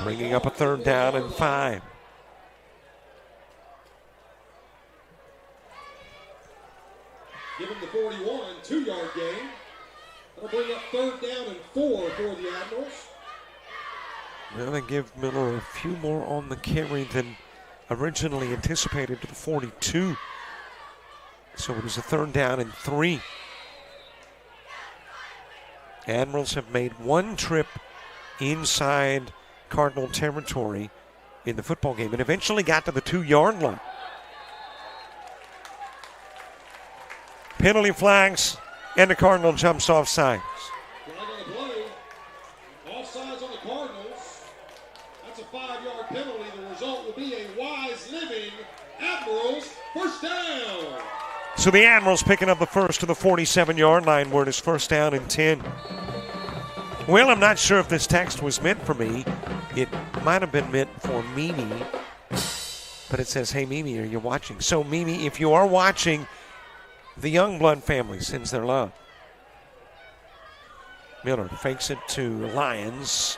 Bringing up a 3rd down and 5. Give him the 41, 2-yard gain. That'll bring up 3rd down and 4 for the Admirals. Well, they give Miller a few more on the carry than originally anticipated to the 42. So it was a 3rd down and 3. Admirals have made one trip inside Cardinal territory in the football game and eventually got to the 2-yard line. Penalty flags, and the Cardinal jumps off sides. Flag on the play. Offsides on the Cardinals. That's a 5-yard penalty. The result will be a Wise Living Admirals first down. So the Admirals picking up the first to the 47-yard line where it is 1st down and 10. Well, I'm not sure if this text was meant for me. It might have been meant for Mimi. But it says, hey, Mimi, are you watching? So, Mimi, if you are watching, the Youngblood family sends their love. Miller fakes it to Lyons.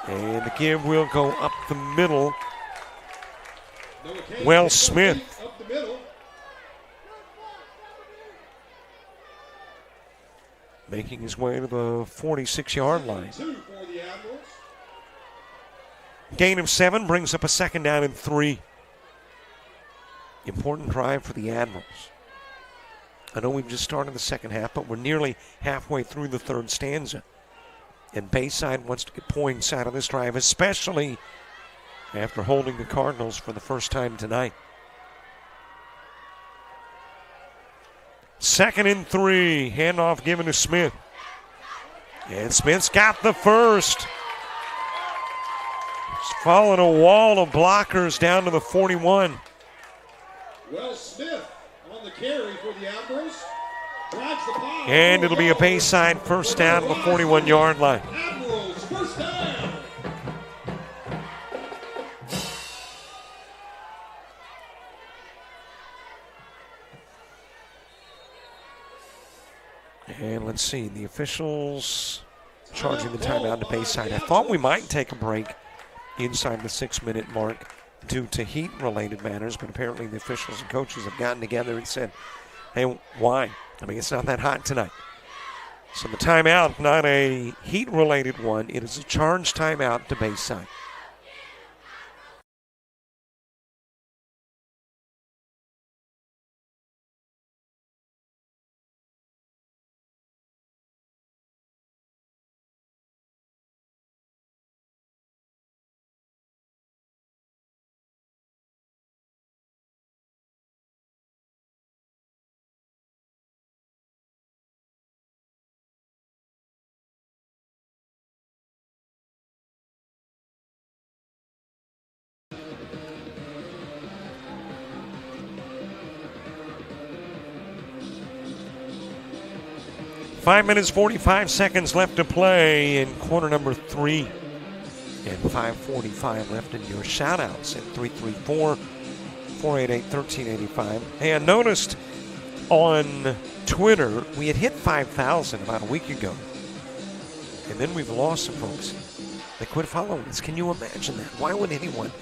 And the give will go up the middle. Well, Smith. Up the middle. Making his way to the 46-yard line. 2 for the Admirals. Gain of 7 brings up a 2nd down and 3. Important drive for the Admirals. I know we've just started the second half, but we're nearly halfway through the 3rd stanza. And Bayside wants to get points out of this drive, especially after holding the Cardinals for the first time tonight. 2nd and 3. Handoff given to Smith. And Smith's got the first. He's following a wall of blockers down to the 41. Well, Smith on the carry for the Admirals. Drives the ball. And it'll be a Bayside first down to the 41-yard line. Admirals first down. And let's see, the officials charging the timeout to Bayside. I thought we might take a break inside the 6-minute mark due to heat-related matters, but apparently the officials and coaches have gotten together and said, hey, why? I mean, it's not that hot tonight. So the timeout, not a heat-related one. It is a charge timeout to Bayside. Five minutes, 45 seconds left to play in quarter number 3. And 5:45 left in your shout-outs at 334-488-1385. Hey, I noticed on Twitter we had hit 5,000 about a week ago. And then we've lost some folks. They quit following us. Can you imagine that? Why would anyone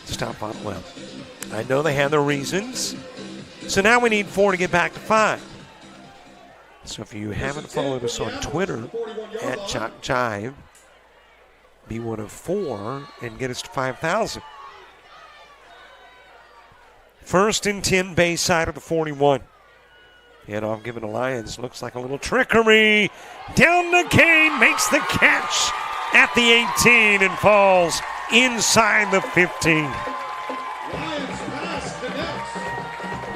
stop following? Well, I know they have their reasons. So now we need 4 to get back to 5. So if you haven't followed us on Twitter at JockJive, be one of 4 and get us to 5,000. 1st and 10, Bayside of the 41. Handoff given to Lyons. Looks like a little trickery. Down to Kane, makes the catch at the 18 and falls inside the 15.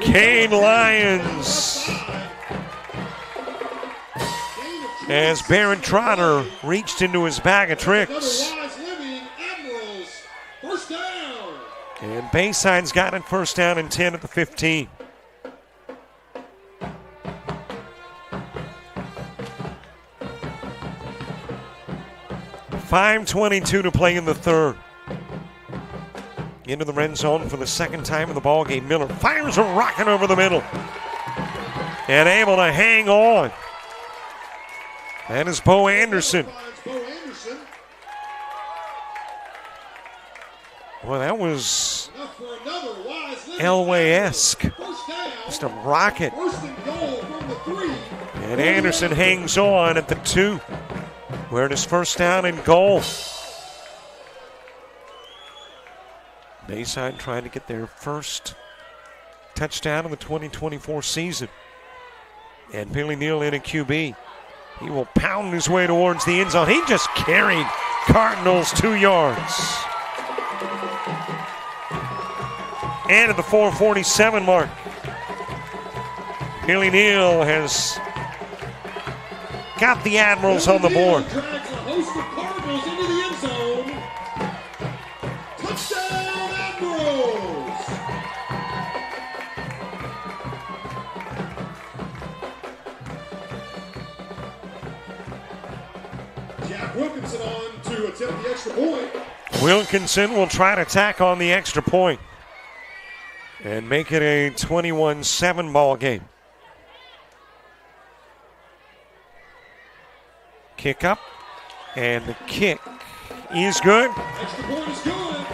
Kane Lyons. As Barron Trotter reached into his bag of tricks. And Bayside's got it 1st down and 10 at the 15. .5:22 to play in the 3rd. Into the red zone for the 2nd time in the ballgame. Miller fires a rocket over the middle. And able to hang on. That is Bo Anderson. Well, that was Elway-esque. Just a rocket. And Anderson hangs on at the 2, where it is 1st down and goal. Bayside trying to get their first touchdown of the 2024 season. And Billy Neal in a QB. He will pound his way towards the end zone. He just carried Cardinals 2 yards. And at the 4:47 mark, Billy Neal has got the Admirals on the board. Drags a host of Cardinals into the end zone. Touchdown, Admirals! Jack Wilkinson on to attempt the extra point. Wilkinson will try to tack on the extra point and make it a 21-7 ball game. Kick up, and the kick is good. Extra point is good.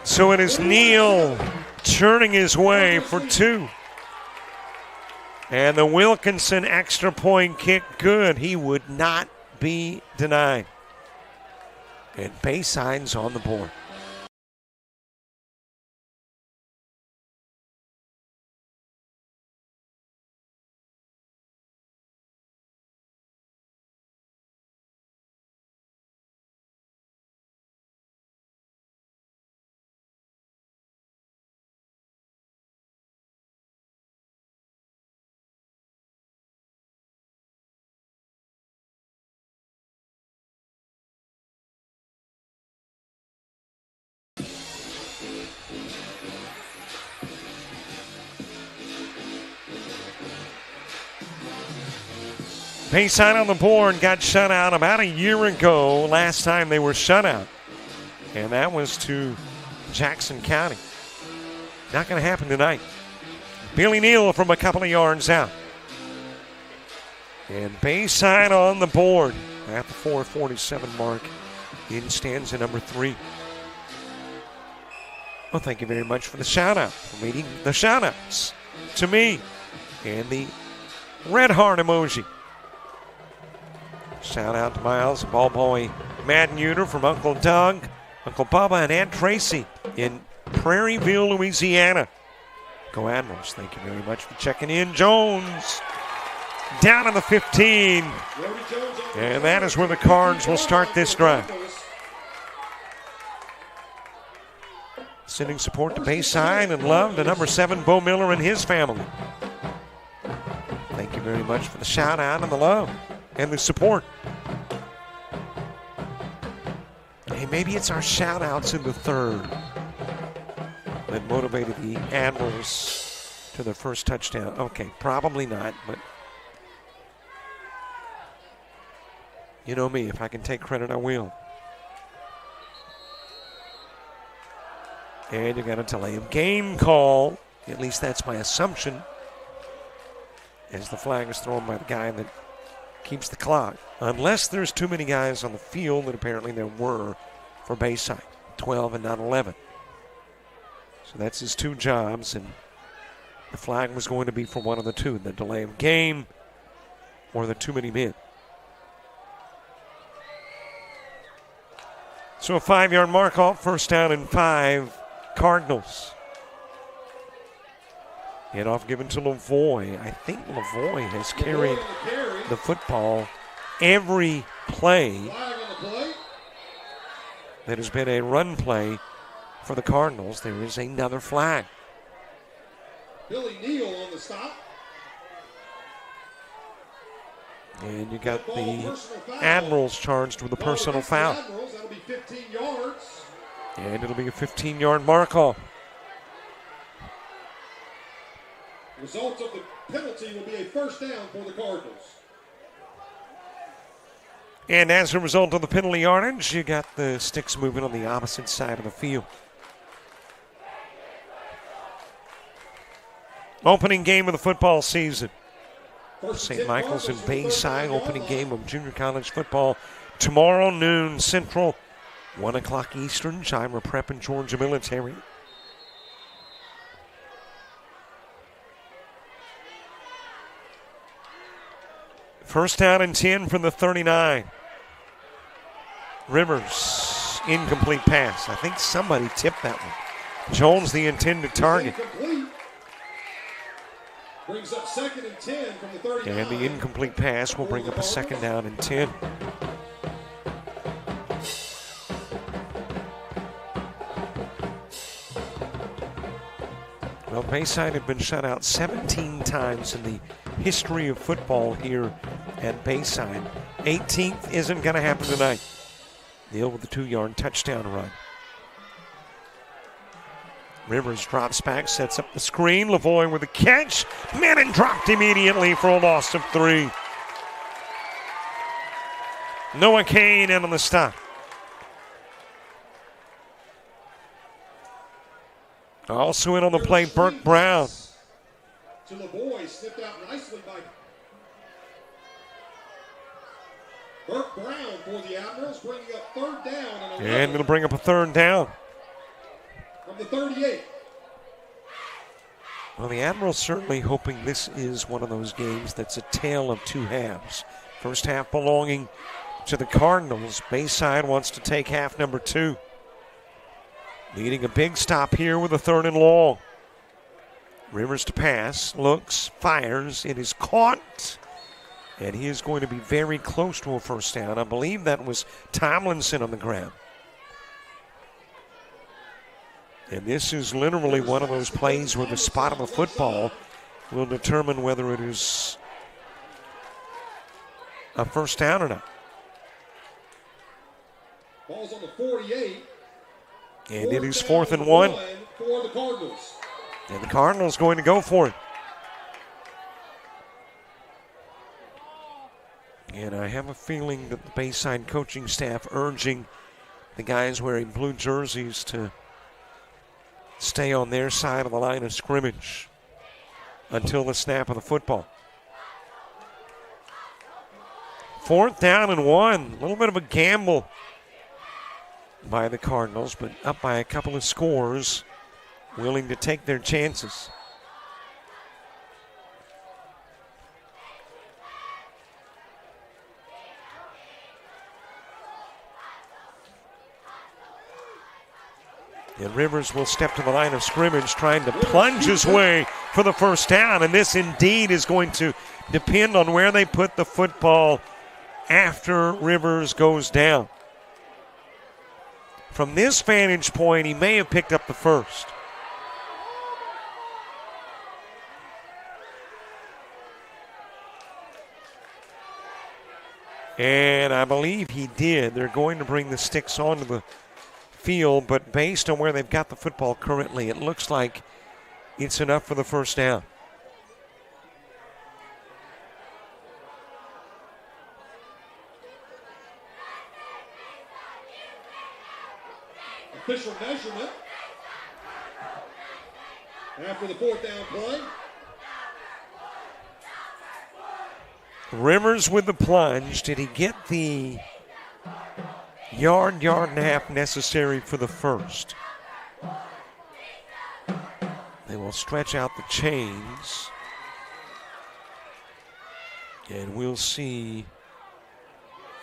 So it is Neal turning his way for 2. And the Wilkinson extra point kick good. He would not be denied. And Bayside's on the board. Bayside on the board got shut out about a year ago, last time they were shut out. And that was to Jackson County. Not going to happen tonight. Billy Neal from a couple of yards out. And Bayside on the board at the 4:47 mark in stanza number 3. Well, thank you very much for the shout-out, for reading the shout-outs to me. And the red heart emoji. Shout out to Miles, ball boy Madden Uter from Uncle Doug, Uncle Bubba, and Aunt Tracy in Prairieville, Louisiana. Go Admirals. Thank you very much for checking in. Jones down on the 15. And that is where the Cards will start this drive. Sending support to Bayside and love to number 7, Bo Miller and his family. Thank you very much for the shout out and the love and the support. Hey, maybe it's our shout outs in the third that motivated the Admirals to their first touchdown. Okay, probably not, but you know me, if I can take credit, I will. And you got a delay of game call. At least that's my assumption, as the flag is thrown by the guy that keeps the clock. Unless there's too many guys on the field, and apparently there were for Bayside. 12 and not 11. So that's his 2 jobs, and the flag was going to be for one of the 2, the delay of game or the too many men. So a 5-yard mark off, first down and 5, Cardinals. Handoff given to Lavoie. I think Lavoie has carried the football every play that has been a run play for the Cardinals. There is another flag. Billy Neal on the stop. And you got the Admirals charged with a personal foul. That'll be 15 yards. And it'll be a 15-yard mark off. Result of the penalty will be a first down for the Cardinals. And as a result of the penalty yardage, you got the sticks moving on the opposite side of the field. Opening game of the football season. St. Michael's and Bayside, opening game of junior college football tomorrow noon Central, 1 o'clock Eastern. Chimera Prep and Georgia Military. First down and 10 from the 39. Rivers incomplete pass. I think somebody tipped that one. Jones, the intended target. Incomplete. Brings up 2nd and 10 from the 39. And the incomplete pass will bring up a 2nd down and 10. Well, Bayside had been shut out 17 times in the history of football here at Bayside. 18th isn't going to happen tonight. Neal with the 2-yard touchdown run. Rivers drops back, sets up the screen. Lavoie with a catch. Manning dropped immediately for a loss of 3. Noah Kane in on the stop. Also in on the play, Burke Brown. To Lavoie, snipped out nicely by Burke Brown for the Admirals, bringing up 3rd down. And it'll bring up a 3rd down. From the 38. Well, the Admirals certainly hoping this is one of those games that's a tale of 2 halves. First half belonging to the Cardinals. Bayside wants to take half number 2. Needing a big stop here with a 3rd and long. Rivers to pass, looks, fires. It is caught. And he is going to be very close to a 1st down. I believe that was Tomlinson on the ground. And this is literally one of those plays where the spot of the football will determine whether it is a 1st down or not. Ball's on the 48. And it is 4th and 1. For the Cardinals. And the Cardinals going to go for it. And I have a feeling that the Bayside coaching staff urging the guys wearing blue jerseys to stay on their side of the line of scrimmage until the snap of the football. 4th down and 1. A little bit of a gamble by the Cardinals, but up by a couple of scores, willing to take their chances. And Rivers will step to the line of scrimmage, trying to plunge his way for the 1st down. And this indeed is going to depend on where they put the football after Rivers goes down. From this vantage point, he may have picked up the 1st. And I believe he did. They're going to bring the sticks onto the field, but based on where they've got the football currently, it looks like it's enough for the 1st down. Official measurement after the 4th down play. Rivers with the plunge. Did he get the yard and a half necessary for the 1st? They will stretch out the chains. And we'll see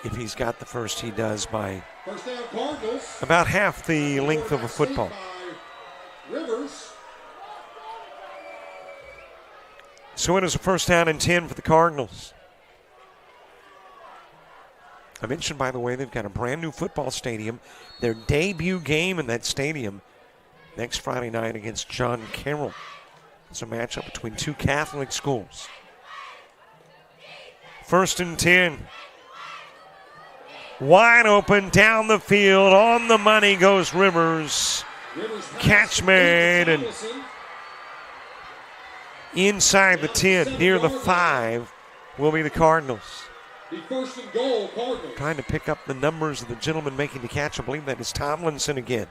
if he's got the 1st. He does by 1st down Cardinals. about half the length of a football. Rivers. So it is a 1st down and 10 for the Cardinals. I mentioned, by the way, they've got a brand new football stadium. Their debut game in that stadium next Friday night against John Carroll. It's a matchup between 2 Catholic schools. 1st and 10. Wide open down the field. On the money goes Rivers. Catch made and inside the 10, near the 5, will be the Cardinals. The 1st and goal, Cardinals. Trying to pick up the numbers of the gentleman making the catch. I believe that is Tomlinson again.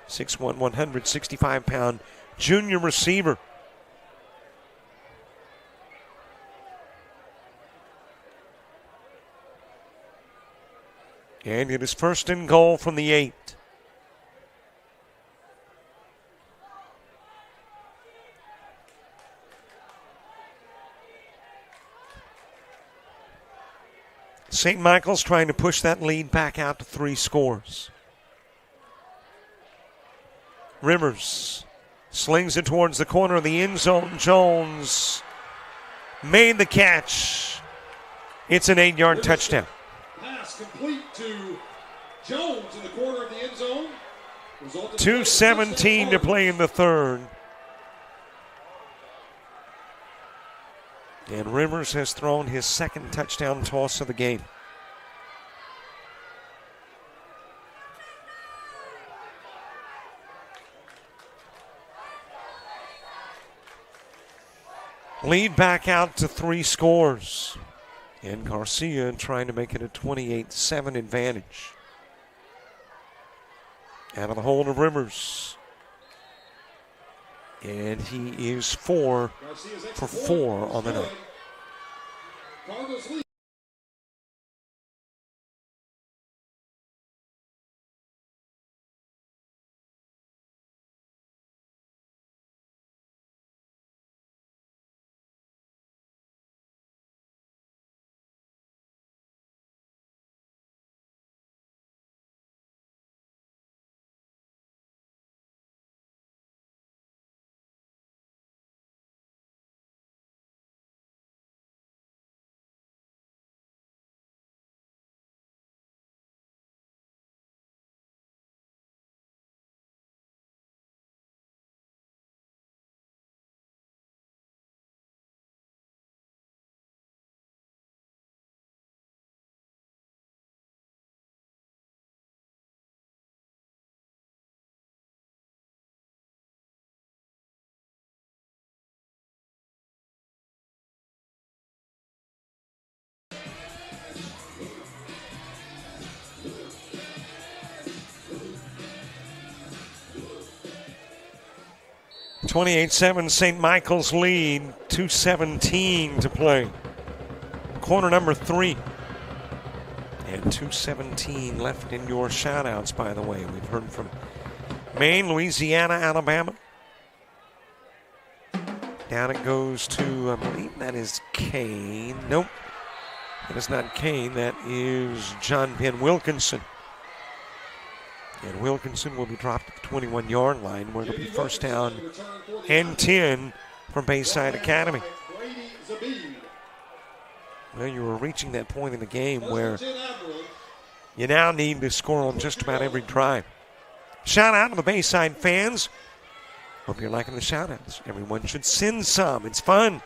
6'1", 165-pound junior receiver. And it is 1st and goal from the 8. St. Michael's trying to push that lead back out to 3 scores. Rivers slings it towards the corner of the end zone. Jones made the catch. It's an 8-yard touchdown. Pass complete to Jones in the corner of the end zone. 2:17 to play in the third. And Rivers has thrown his second touchdown toss of the game. Lead back out to 3 scores. And Garcia trying to make it a 28-7 advantage. Out of the hold of Rivers. And he is 4 for 4 on the night. Cardinals lead. (28-7) St. Michael's lead. 2:17 to play. Corner number 3. And 2:17 left in your shout-outs, by the way. We've heard from Maine, Louisiana, Alabama. Down it goes to, I believe that is Kane. Nope, that is not Kane. That is John Penn Wilkinson. And Wilkinson will be dropped at the 21-yard line, where it'll be first down and 10 for Bayside Academy. Well, you were reaching that point in the game where you now need to score on just about every drive. Shout out to the Bayside fans. Hope you're liking the shout outs. Everyone should send some. It's fun.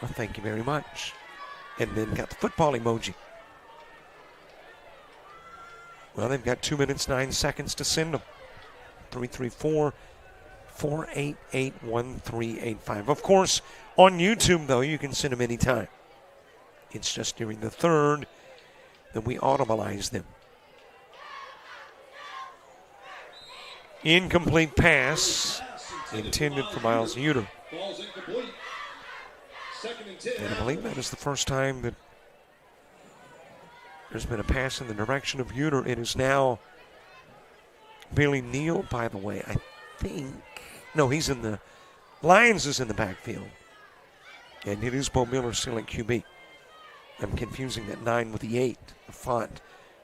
Well, thank you very much. And then got the football emoji. Well, they've got 2 minutes, 9 seconds to send them. 334-488-1385. Of course, on YouTube, though, you can send them anytime. It's just during the third that we audibilize them. Incomplete pass intended for Miles Uter. And I believe that is the first time that there's been a pass in the direction of Uter. It is now Billy Neal, by the way. I think. No, he's in the. Lyons is in the backfield. And it is Bo Miller still at QB. I'm confusing that 9 with the 8, the font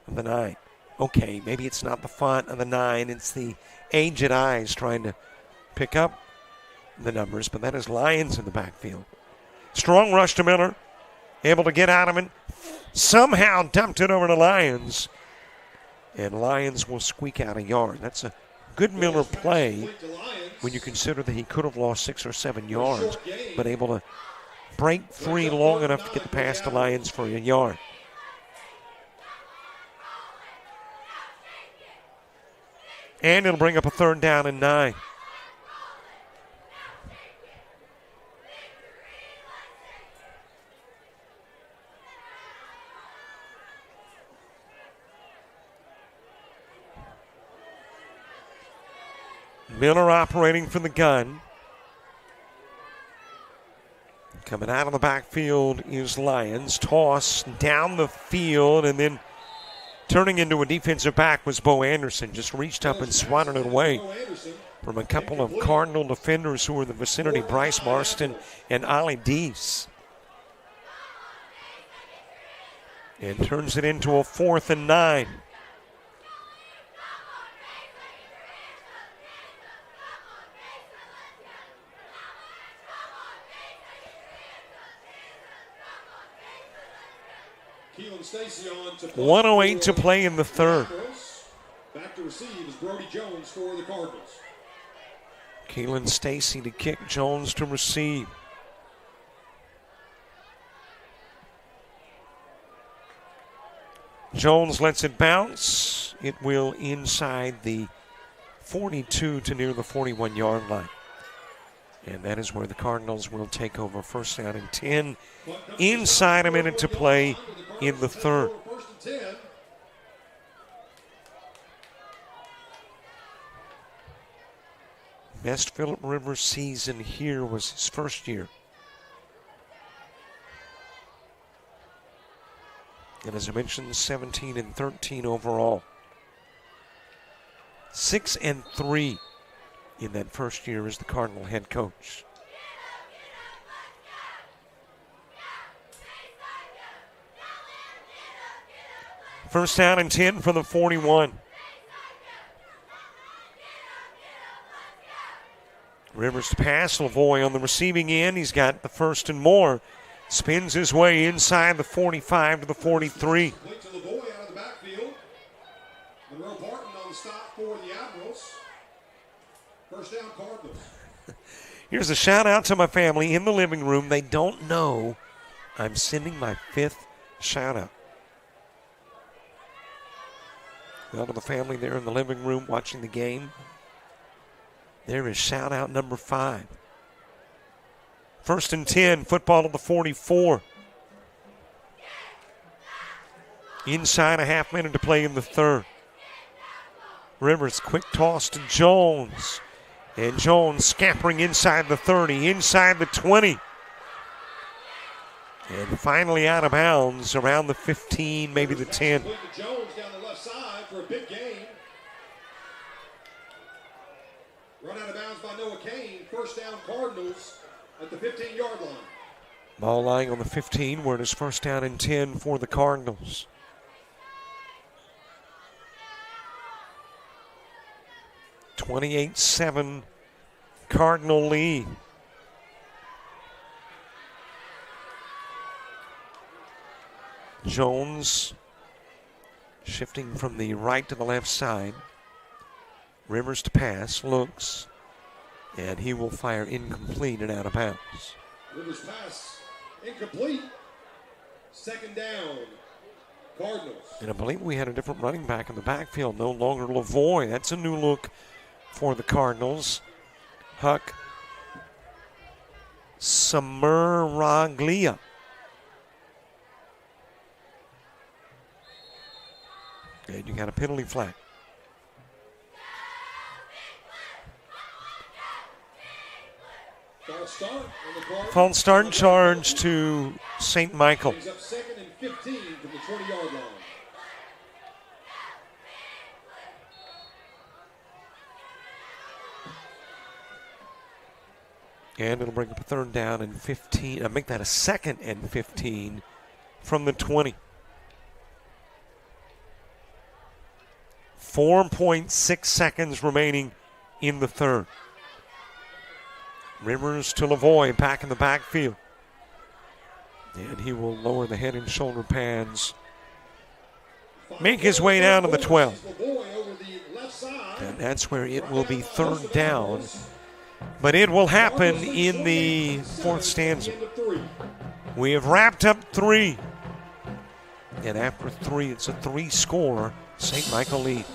of the 9. Okay, maybe it's not the font of the 9. It's the aged eyes trying to pick up the numbers. But that is Lyons in the backfield. Strong rush to Miller. Able to get out of it. Somehow dumped it over to Lyons. And Lyons will squeak out a yard. That's a good Miller play when you consider that he could have lost 6 or 7 yards, but able to break free long enough to get the pass to Lyons for a yard. And it'll bring up a 3rd down and 9. Miller operating from the gun. Coming out of the backfield is Lyons. Toss down the field, and then turning into a defensive back was Bo Anderson. Just reached up and swatted it away from a couple of Cardinal defenders who were in the vicinity, Bryce Marston and Ollie Deese. And turns it into a 4th and 9. Keelan Stacy on to 1:08 to play in the third. Back to receive is Brody Jones for the Cardinals. Keelan Stacy to kick, Jones to receive. Jones lets it bounce. It will inside the 42 to near the 41-yard line. And that is where the Cardinals will take over. First down and 10. Inside a minute to play in the third. First and 10. Best Phillip Rivers season here was his first year. And as I mentioned, 17-13 overall. 6-3 in that first year as the Cardinal head coach. First down and 10 for the 41. Rivers to pass. Lavoie on the receiving end. He's got the first and more. Spins his way inside the 45 to the 43. Complete to Lavoie out of the backfield. Monroe Barton on the stop for the Admirals. First down, Cardinals. Here's a shout out to my family in the living room. They don't know I'm sending my 5th shout out. Well, to the family there in the living room watching the game, there is shout out number 5. First and 10, football to the 44. Inside a half minute to play in the third. Rivers, quick toss to Jones. And Jones scampering inside the 30, inside the 20. And finally out of bounds around the 15, maybe the 10. Complete to Jones down the left side for a big gain. Run out of bounds by Noah Kane. First down, Cardinals at the 15-yard line. Ball lying on the 15, where it is first down and 10 for the Cardinals. (28-7) Cardinal lead. Jones shifting from the right to the left side. Rivers to pass, looks, and he will fire incomplete and out of bounds. Rivers pass incomplete. Second down, Cardinals. And I believe we had a different running back in the backfield, no longer Lavoie. That's a new look for the Cardinals. Huck Samaraglia. And you got a penalty flag. False start charge to St. Michael. He's up second and 15 from the 20-yard line. And it'll bring up a third down and 15. I'll make that a second and 15 from the 20. 4.6 seconds remaining in the third. Rivers to Lavoie, back in the backfield. And he will lower the head and shoulder pads. Make his way down to the 12. And that's where it will be third down. But it will happen in the fourth stanza. We have wrapped up 3. And after 3, it's a 3-score St. Michael lead.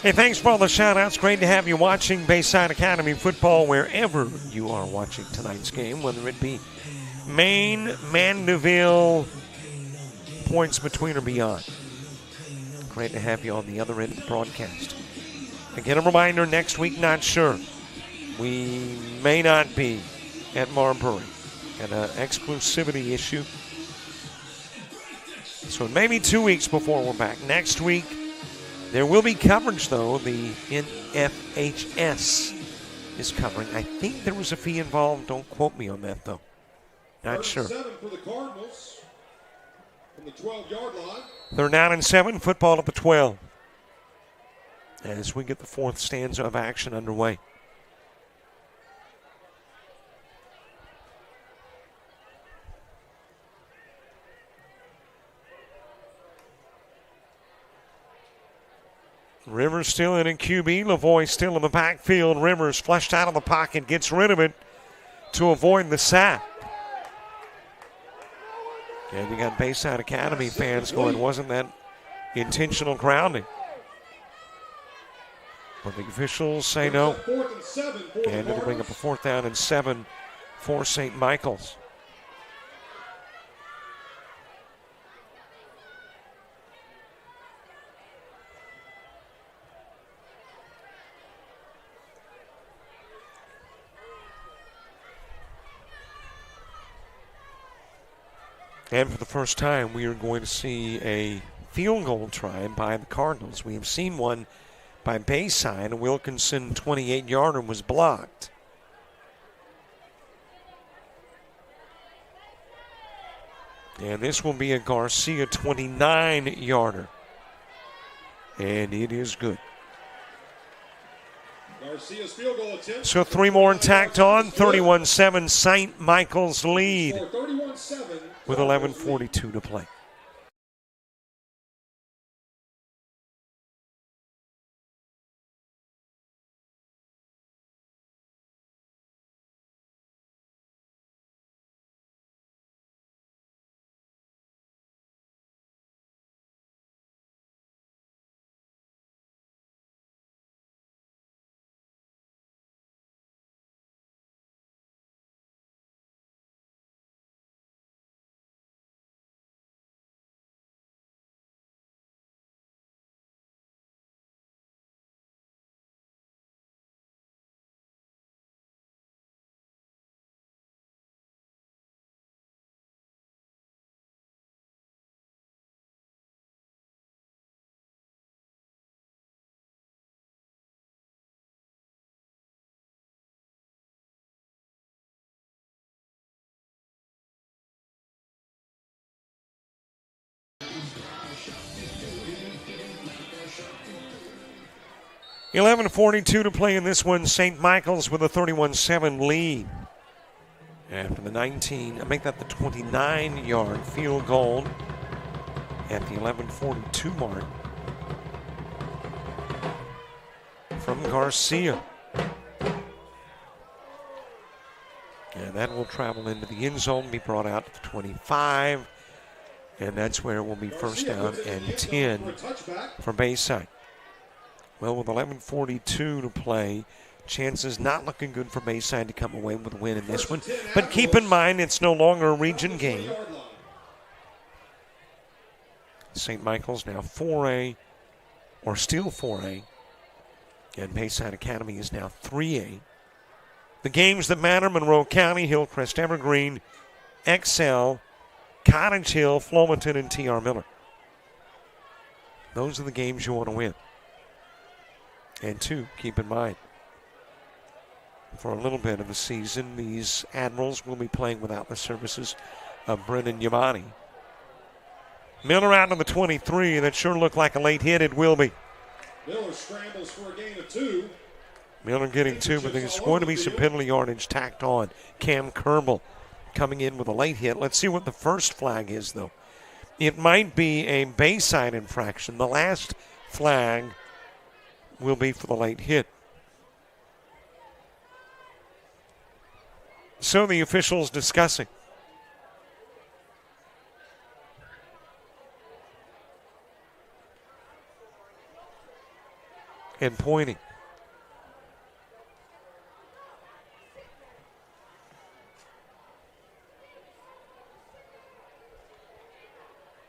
Hey, thanks for all the shout-outs. Great to have you watching Bayside Academy football wherever you are watching tonight's game, whether it be Maine, Mandeville, points between or beyond. Great to have you on the other end of the broadcast. Again, a reminder, next week, not sure. We may not be at Marbury. Got an exclusivity issue. So maybe 2 weeks before we're back. Next week, there will be coverage, though. The NFHS is covering. I think there was a fee involved. Don't quote me on that, though. Not sure. 7 for the Cardinals from the 12-yard line. They're down in 7, football at the 12. As we get the fourth stanza of action underway. Rivers still in QB. Lavoie still in the backfield. Rivers flushed out of the pocket, gets rid of it to avoid the sack. And you got Bayside Academy fans going, wasn't that intentional grounding? But the officials say no. And it'll bring up a 4th down and 7 for St. Michael's. And for the first time, we are going to see a field goal try by the Cardinals. We have seen one by Bayside. A Wilkinson 28-yarder was blocked. And this will be a Garcia 29-yarder. And it is good. Garcia's field goal attempt. So 3 more tacked on. 31-7 St. Michael's lead with 11:42 to play. .42 to play in this one. St. Michael's with a 31-7 lead. After the 29-yard field goal at the 11:42 mark from Garcia. And that will travel into the end zone, be brought out to the 25. And that's where it will be first down and 10 for Bayside. Well, with 11:42 to play, chances not looking good for Bayside to come away with a win in this one. But keep in mind, it's no longer a region game. St. Michael's now 4A, or still 4A, and Bayside Academy is now 3A. The games that matter: Monroe County, Hillcrest Evergreen, Excel, Cottage Hill, Flomaton, and T.R. Miller. Those are the games you want to win. And two, keep in mind, for a little bit of the season, these Admirals will be playing without the services of Brennan Yamani. Miller out on the 23. That sure looked like a late hit. It will be. Miller scrambles for a gain of 2. Miller getting 2, but there's going to be some penalty yardage tacked on. Cam Kerbel coming in with a late hit. Let's see what the first flag is, though. It might be a Bayside infraction. The last flag will be for the late hit. So the officials discussing. and pointing.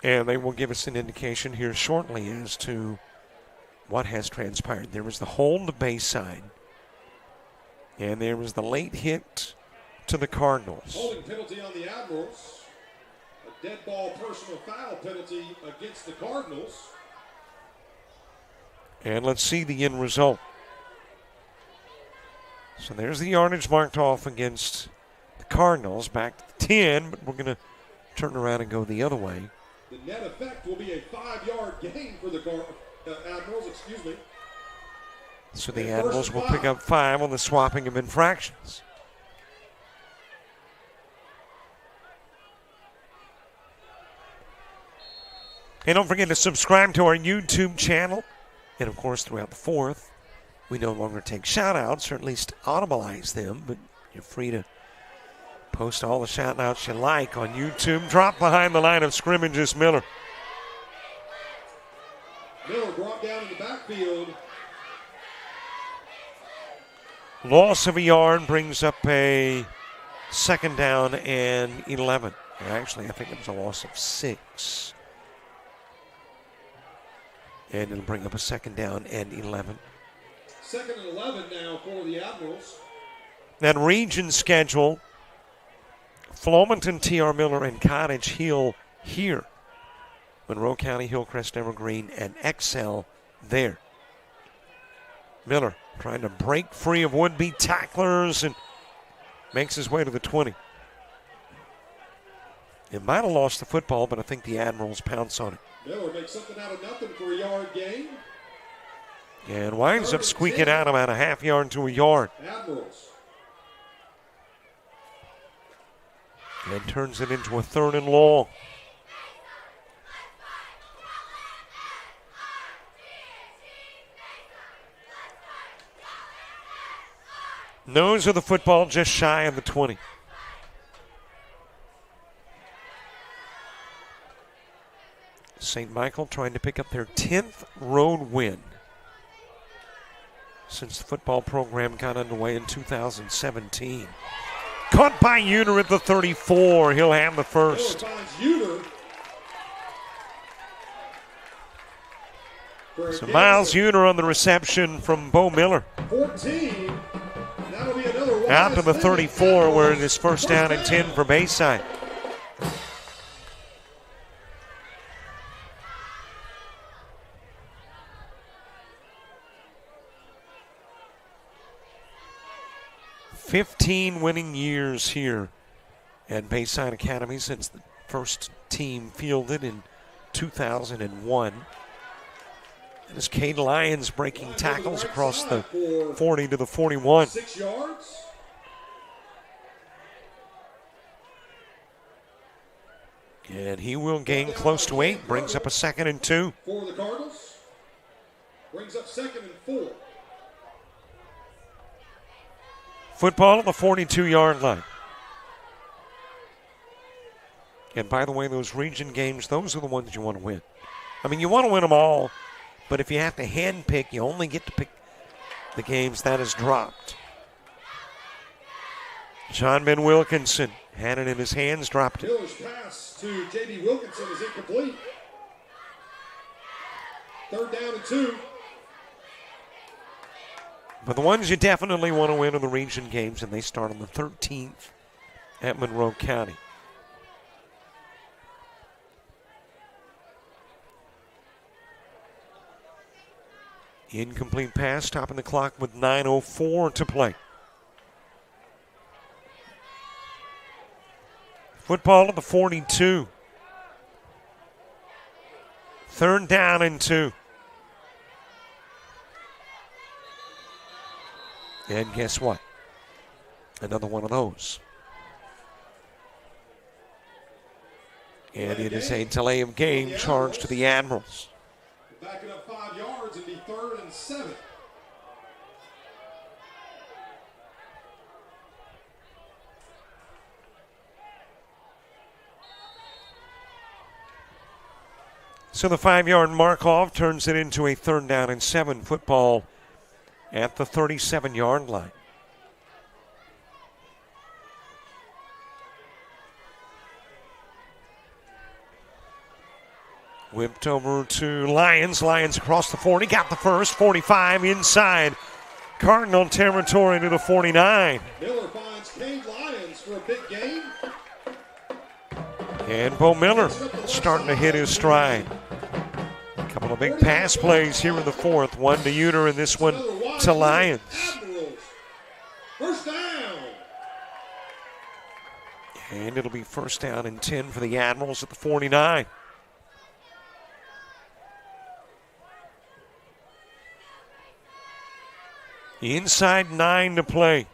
And they will give us an indication here shortly as to what has transpired. There was the hold to Bayside, and there was the late hit to the Cardinals. Holding penalty on the Admirals. A dead ball personal foul penalty against the Cardinals. And let's see the end result. So there's the yardage marked off against the Cardinals, back to 10, but we're going to turn around and go the other way. The net effect will be a 5-yard gain for the Admirals, So the Admirals will pick up 5 on the swapping of infractions. And don't forget to subscribe to our YouTube channel. And, of course, throughout the fourth, we no longer take shout-outs, or at least audibilize them, but you're free to post all the shout-outs you like on YouTube. Drop behind the line of scrimmage is Miller. Miller brought down in the backfield. Loss of a yard brings up a 2nd down and 11. Actually, I think it was a loss of 6. And it'll bring up a 2nd down and 11. 2nd and 11 now for the Admirals. That region schedule, Flomaton, T.R. Miller, and Cottage Hill here. Monroe County, Hillcrest, Evergreen, and Excel there. Miller trying to break free of would-be tacklers and makes his way to the 20. It might have lost the football, but I think the Admirals pounce on it. Miller makes something out of nothing for a yard gain. And winds up squeaking out about a half yard to a yard. Admirals. And turns it into a 3rd and long. Nose of the football just shy of the 20. St. Michael trying to pick up their 10th road win since the football program got underway in 2017. Caught by Uter at the 34. He'll have the first. So Miles Uter on the reception from Bo Miller. 14. That'll be another out to the 34 where it is 1st down and 10 for Bayside. "15 winning years here at Bayside Academy since the first team fielded in 2001. And as Cade Lyons breaking tackles across the 40 to the 41. 6 yards. And he will gain close to 8, brings up a 2nd and 2. For the Cardinals. Brings up 2nd and 4. Football at the 42-yard line. And by the way, those region games, those are the ones you want to win. I mean, you want to win them all, but if you have to hand pick, you only get to pick the games that is dropped. John Ben Wilkinson had it in his hands, dropped it. Miller's pass to J.B. Wilkinson is incomplete. 3rd down and 2. But the ones you definitely want to win are the region games, and they start on the 13th at Monroe County. Incomplete pass, stopping the clock with 9:04 to play. Football at the 42. 3rd down and 2. And guess what? Another one of those. And it is a delay of game charge to the Admirals. Back it up 5 yards and be 3rd and 7. So the 5-yard mark off turns it into a 3rd down and 7. Football at the 37-yard line. Whipped over to Lions. Lions across the 40. Got the first. 45 inside Cardinal territory to the 49. Miller finds Cade Lyons for a big gain. And Bo Miller starting to hit his stride. A couple of big pass plays here in the fourth. One to Uter and this one to Lyons. Admirals. First down. And it'll be first down and 10 for the Admirals at the 49. Inside 9 to play.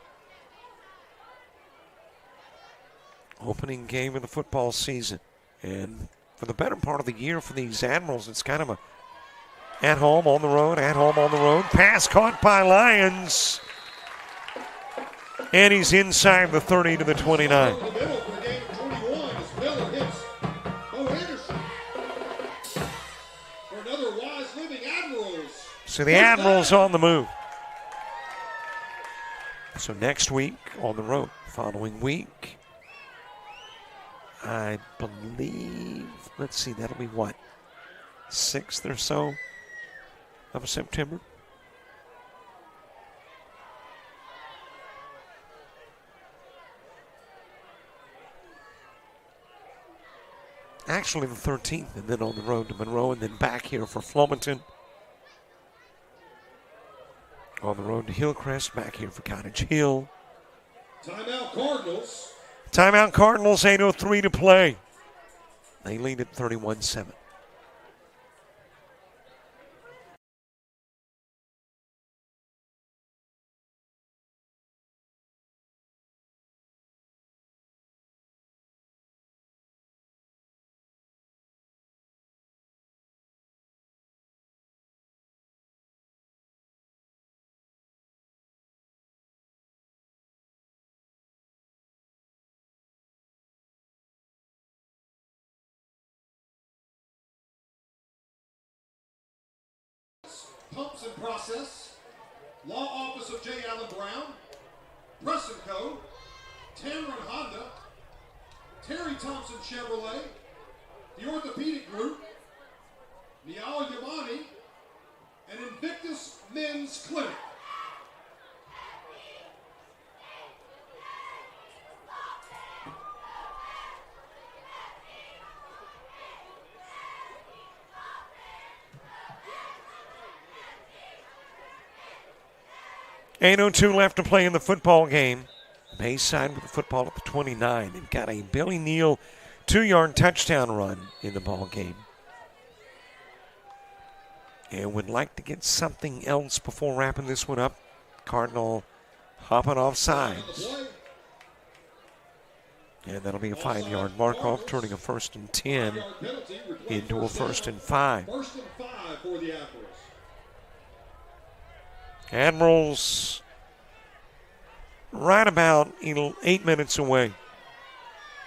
Opening game of the football season. And for the better part of the year for these Admirals, it's kind of a at home, on the road, at home, on the road. Pass caught by Lyons. And he's inside the 30 to the 29. Over the middle for the game of 21 as Miller hits Bo Anderson for another Wise Living Admirals. So the Admirals on the move. So next week on the road. Following week, I believe, let's see, that'll be what? 6th or so of September? Actually the 13th, and then on the road to Monroe, and then back here for Flomaton. On the road to Hillcrest, back here for Cottage Hill. Timeout Cardinals. Timeout Cardinals, 8:03 to play. They lead at 31-7. Pumps and Process, Law Office of J. Allen Brown, Preston Co., Tamron Honda, Terry Thompson Chevrolet, the Orthopedic Group, Niall Yamani, and Invictus Men's Clinic. .02 left to play in the football game. Bayside with the football at the 29. They've got a Billy Neal 2-yard touchdown run in the ball game. And would like to get something else before wrapping this one up. Cardinal hopping off sides. And that'll be a 5-yard mark-off, turning a 1st and 10 into a 1st and 5. 1st and 5 for the Admirals. Admirals right about 8 minutes away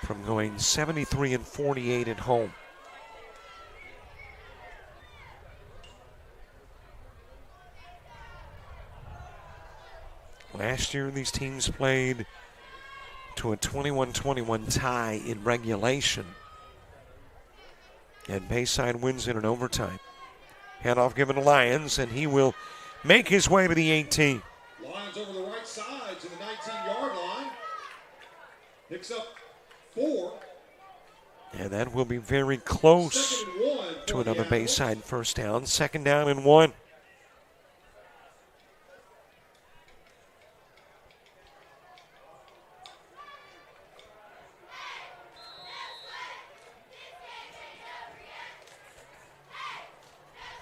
from going 73-48 at home. Last year, these teams played to a 21-21 tie in regulation. And Bayside wins in an overtime. Handoff given to Lyons, and he will make his way to the 18. Lions over the right side to the 19-yard line. Picks up 4. And that will be very close to another Bayside first down. 2nd down and 1.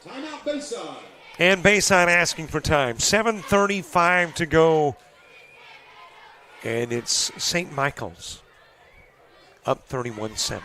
Timeout Bayside. And Bayside asking for time. 7:35 to go. And it's St. Michael's up 31-7.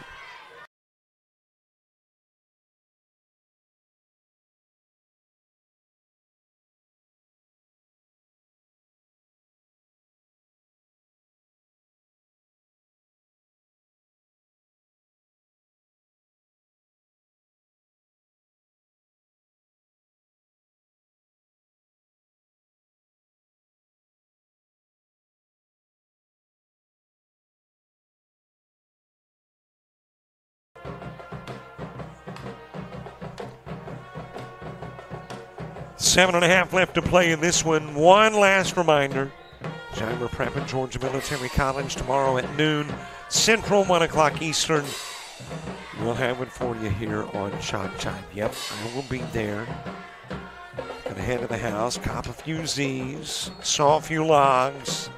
7.5 left to play in this one. One last reminder. Jive Prep at Georgia Military College tomorrow at noon Central, 1 o'clock Eastern. We'll have it for you here on JockJive. Yep, I will be there. Gonna head to the house, cop a few Z's, saw a few logs,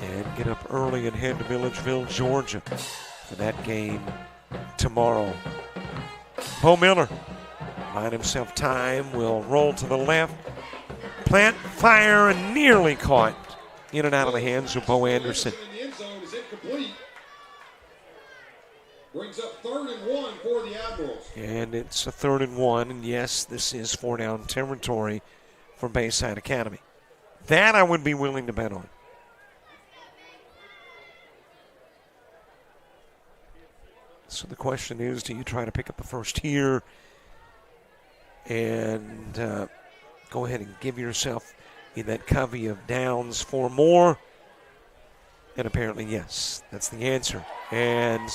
and get up early and head to Milledgeville, Georgia for that game tomorrow. Bo Miller, buying himself time, will roll to the left, plant, fire, and nearly caught in and out of the hands of Bo Anderson. In the end zone is incomplete. Brings up 3rd and 1 for the Admirals. And it's a 3rd and 1, and yes, this is 4-down territory for Bayside Academy. That I would be willing to bet on. So the question is, do you try to pick up the first here and go ahead and give yourself in that covey of downs 4 more? And apparently, yes, that's the answer. And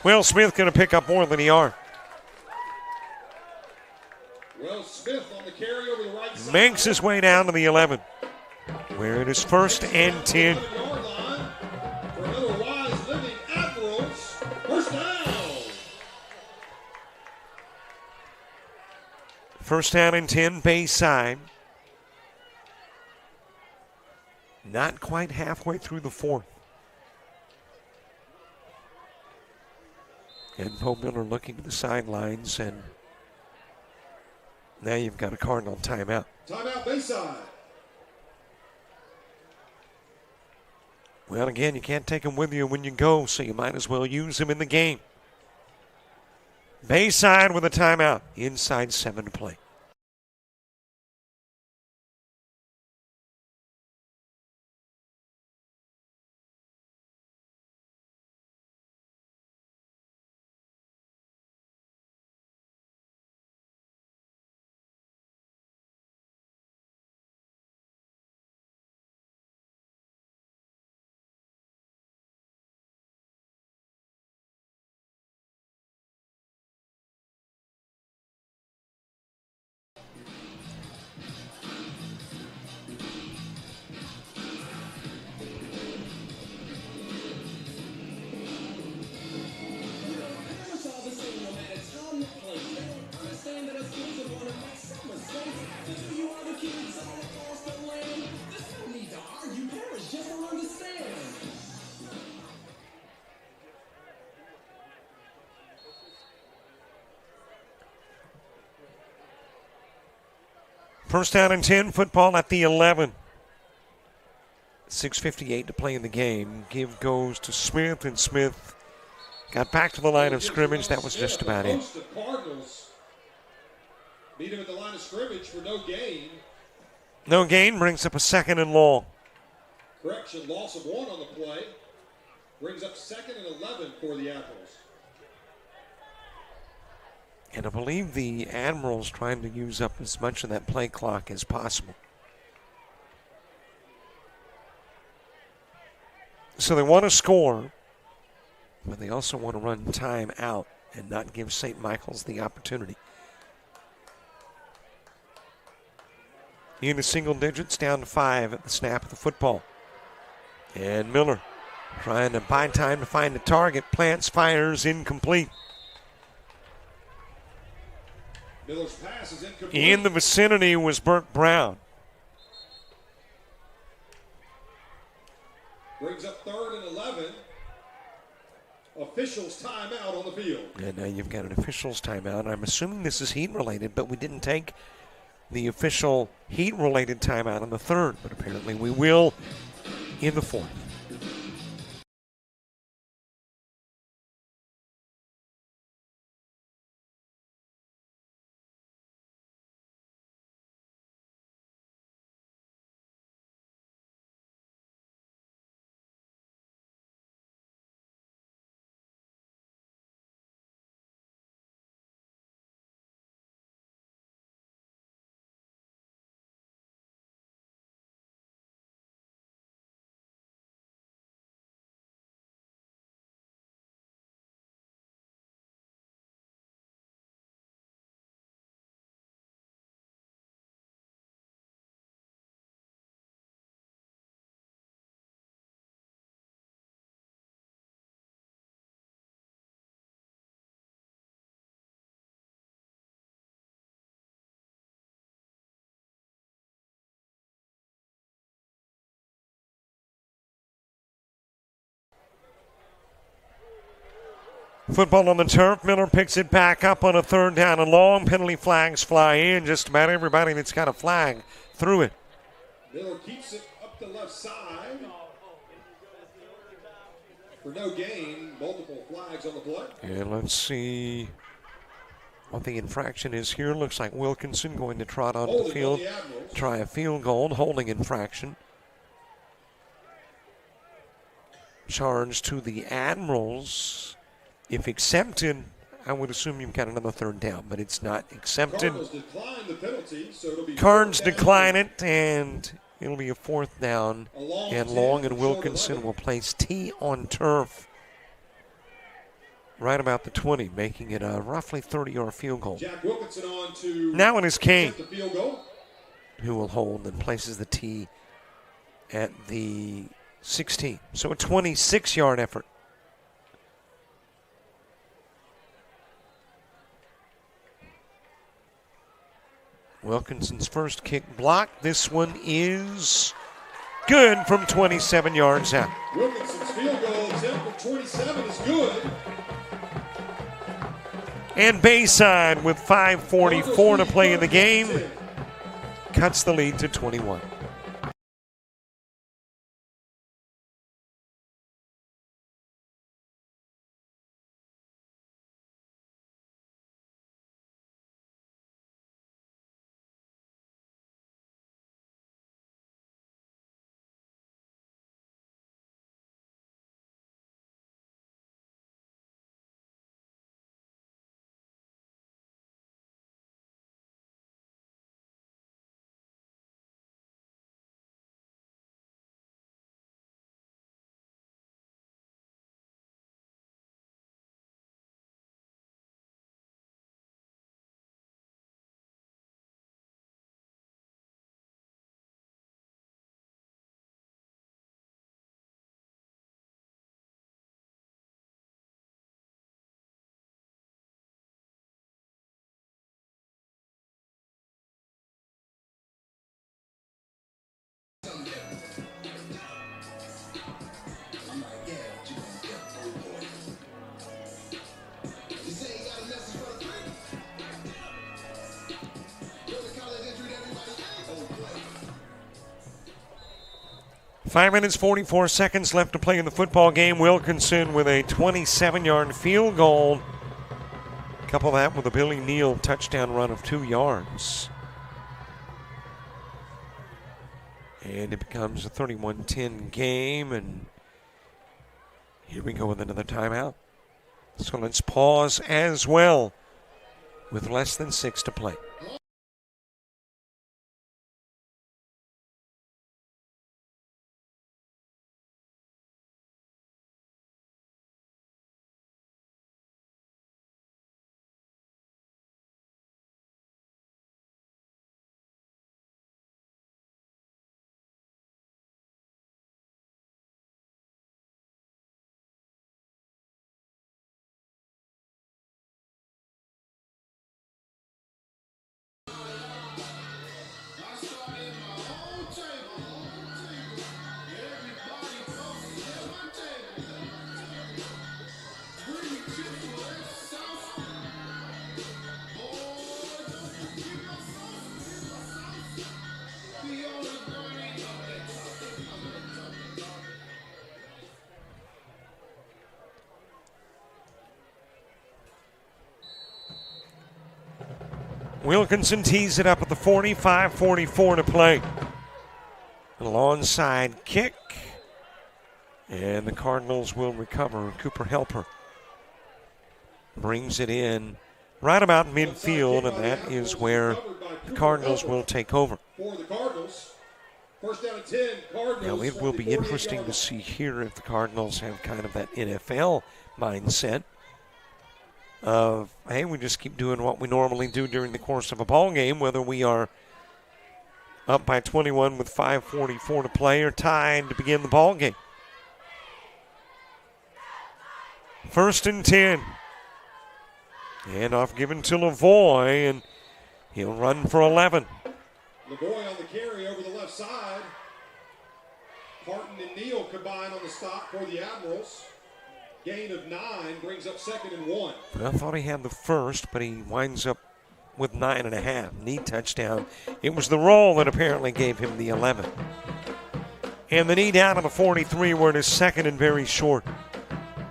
Will Smith going to pick up more than he are. Will Smith on the carry over the right side. Makes his way down to the 11, where it is 1st and 10. Yard line for another wise living Admirals. First down. 1st down and 10, Bayside. Not quite halfway through the 4th. And Bo Miller looking to the sidelines, and now you've got a Cardinal timeout. Timeout Bayside. Well, again, you can't take them with you when you go, so you might as well use them in the game. Bayside with a timeout, inside 7 to play. First down and 10, football at the 11. 6:58 to play in the game. Give goes to Smith, and Smith got back to the line of scrimmage. That was just about it. The Cardinals beat him at the line of scrimmage for no gain. No gain brings up a 2nd and long. Correction, loss of 1 on the play. Brings up 2nd and 11 for the Admirals. And I believe the Admirals trying to use up as much of that play clock as possible. So they want to score, but they also want to run time out and not give St. Michael's the opportunity. In the single digits, down to 5 at the snap of the football. And Miller trying to buy time to find the target. Plants, fires, incomplete. Miller's pass is incomplete. In the vicinity was Burt Brown. Brings up 3rd and 11. Officials timeout on the field. And now you've got an officials timeout. I'm assuming this is heat related, but we didn't take the official heat related timeout on the 3rd, but apparently we will in the 4th. Football on the turf. Miller picks it back up on a 3rd down and long. Penalty flags fly in. Just about everybody that's got a flag threw it. Miller keeps it up the left side. For no gain, multiple flags on the play. And let's see what the infraction is here. Looks like Wilkinson going to trot onto the field, try a field goal, holding infraction. Charge to the Admirals. If accepted, I would assume you've got another 3rd down, but it's not accepted. Cards decline it, and it'll be a 4th down and long, and Wilkinson will place T on turf right about the 20, making it a roughly 30-yard field goal. Jack Wilkinson on to now it is Kane, the field goal. who will hold and places the T at the 16. So a 26-yard effort. Wilkinson's first kick blocked. This one is good from 27 yards out. Wilkinson's field goal attempt from 27 is good. And Bayside, with 5:44 to play in the game, cuts the lead to 21. Five minutes, 44 seconds left to play in the football game. Wilkinson with a 27-yard field goal. Couple that with a Billy Neal touchdown run of 2 yards. And it becomes a 31-10 game, and here we go with another timeout. So let's pause as well with less than 6 to play. Wilkinson tees it up at the 45-44 to play. An onside kick. And the Cardinals will recover. Cooper Helper brings it in right about midfield, and that is where the Cardinals will take over. For the Cardinals. First down and 10, Cardinals. Now, it will be interesting to see here if the Cardinals have kind of that NFL mindset of, hey, we just keep doing what we normally do during the course of a ball game, whether we are up by 21 with 5:44 to play or tied to begin the ball game. First and 10. Handoff given to Lavoie, and he'll run for 11. Lavoie on the carry over the left side. Parton and Neal combine on the stop for the Admirals. Gain of 9 brings up 2nd and 1. I thought he had the first, but he winds up with 9.5. Knee touchdown. It was the roll that apparently gave him the 11. And the knee down to the 43, where it is 2nd and very short.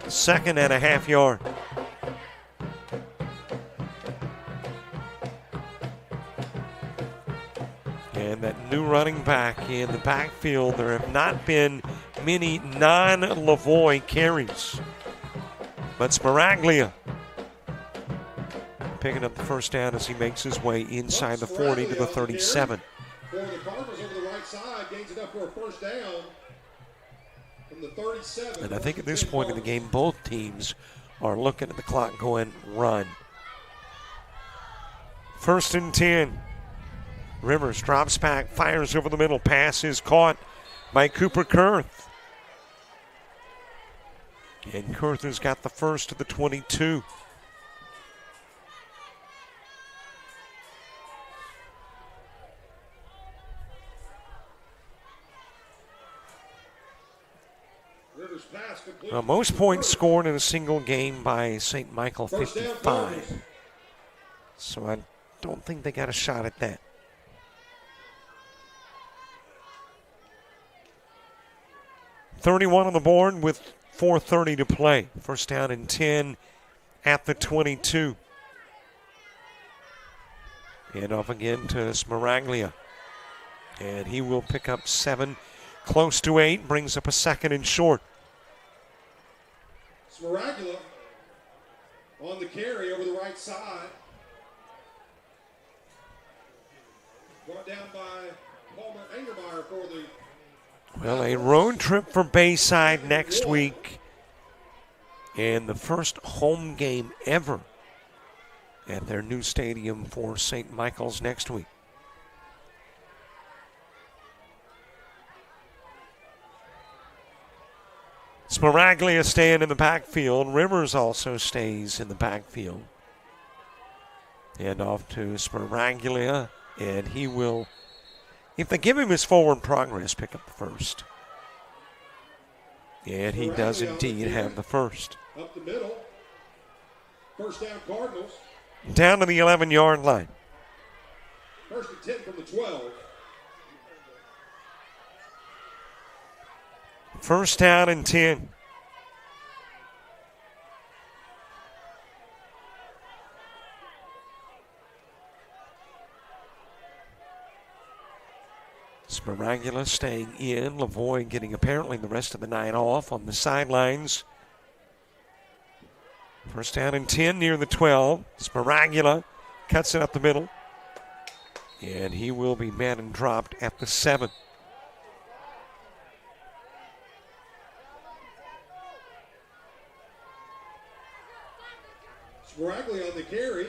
2nd and a half yard. And that new running back in the backfield, there have not been many non-Lavoie carries. But Smaraglia picking up the first down as he makes his way inside the 40 to the 37. For the Cardinals over the right side, gains enough for a first down from the 37. And I think at this point in the game, both teams are looking at the clock going, run. 1st and 10. Rivers drops back, fires over the middle. Pass is caught by Cooper Kurth. And Kurth has got the first to the 22. Well, most points scored in a single game by St. Michael, 55. So I don't think they got a shot at that. $31 on the board with 4:30 to play. First down and 10 at the 22. And off again to Smaraglia. And he will pick up 7, close to 8, brings up a 2nd and short. Smaraglia on the carry over the right side. Brought down by Palmer Engermeyer for the... Well, a road trip for Bayside next week. And the first home game ever at their new stadium for St. Michael's next week. Smaraglia staying in the backfield. Rivers also stays in the backfield. And off to Smaraglia, and he will, if they give him his forward progress, pick up the first. And he does indeed have the first. Up the middle. First down Cardinals. Down to the 11-yard line. 1st and 10 from the 12. First down and 10. Smaraglia staying in. Lavoie getting apparently the rest of the night off on the sidelines. First down and 10 near the 12. Smaraglia cuts it up the middle. And he will be met and dropped at the 7. Smaraglia on the carry.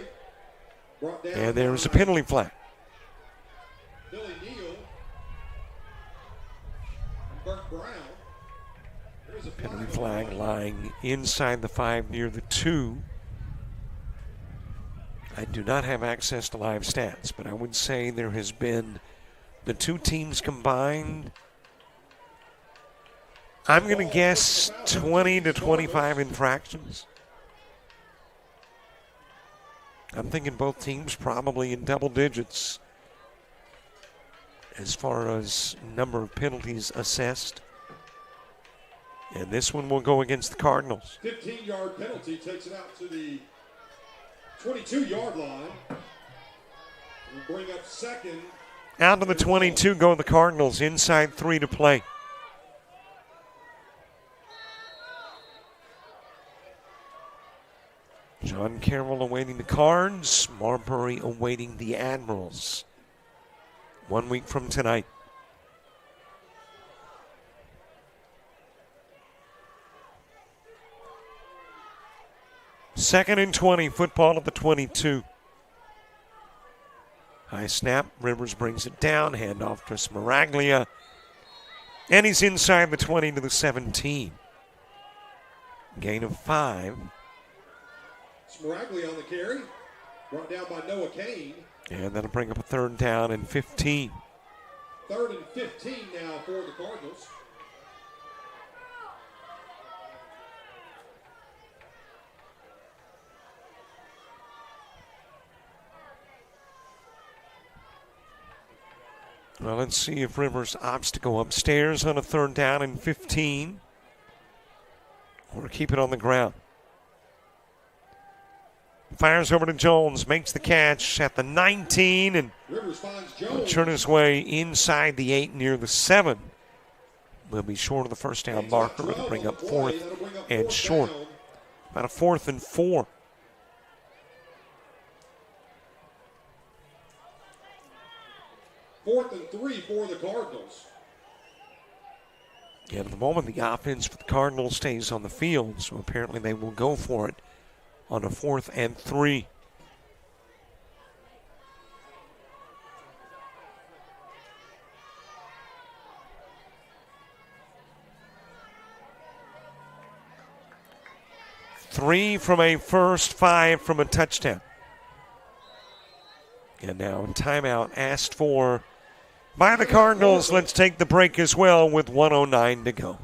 Brought down. And there is a penalty flag. Billy Neal. And Burt Brown. There's a Penalty flag lying inside the 5 near the 2. I do not have access to live stats, but I would say there has been the two teams combined. I'm going to guess 20 to 25 infractions. I'm thinking both teams probably in double digits as far as number of penalties assessed. And this one will go against the Cardinals. 15-yard penalty takes it out to the 22-yard line. We'll bring up 2nd. Out to the 22 go the Cardinals. Inside 3 to play. John Carroll awaiting the Cards. Marbury awaiting the Admirals. 1 week from tonight. Second and 20, football at the 22. High snap, Rivers brings it down, handoff to Smaraglia. And he's inside the 20 to the 17. Gain of 5. Smaraglia on the carry. Brought down by Noah Kane. And that'll bring up a 3rd down and 15. 3rd and 15 now for the Cardinals. Well, let's see if Rivers opts to go upstairs on a 3rd down and 15 or keep it on the ground. Fires over to Jones, makes the catch at the 19 and will turn his way inside the 8 near the 7. Will be short of the first down marker. It'll bring up 4th and short. About a 4th and 4. Fourth and 3 for the Cardinals. And at the moment, the offense for the Cardinals stays on the field, so apparently they will go for it on a 4th and 3. Three from a first, 5 from a touchdown. And now a timeout asked for by the Cardinals. Let's take the break as well with 1:09 to go.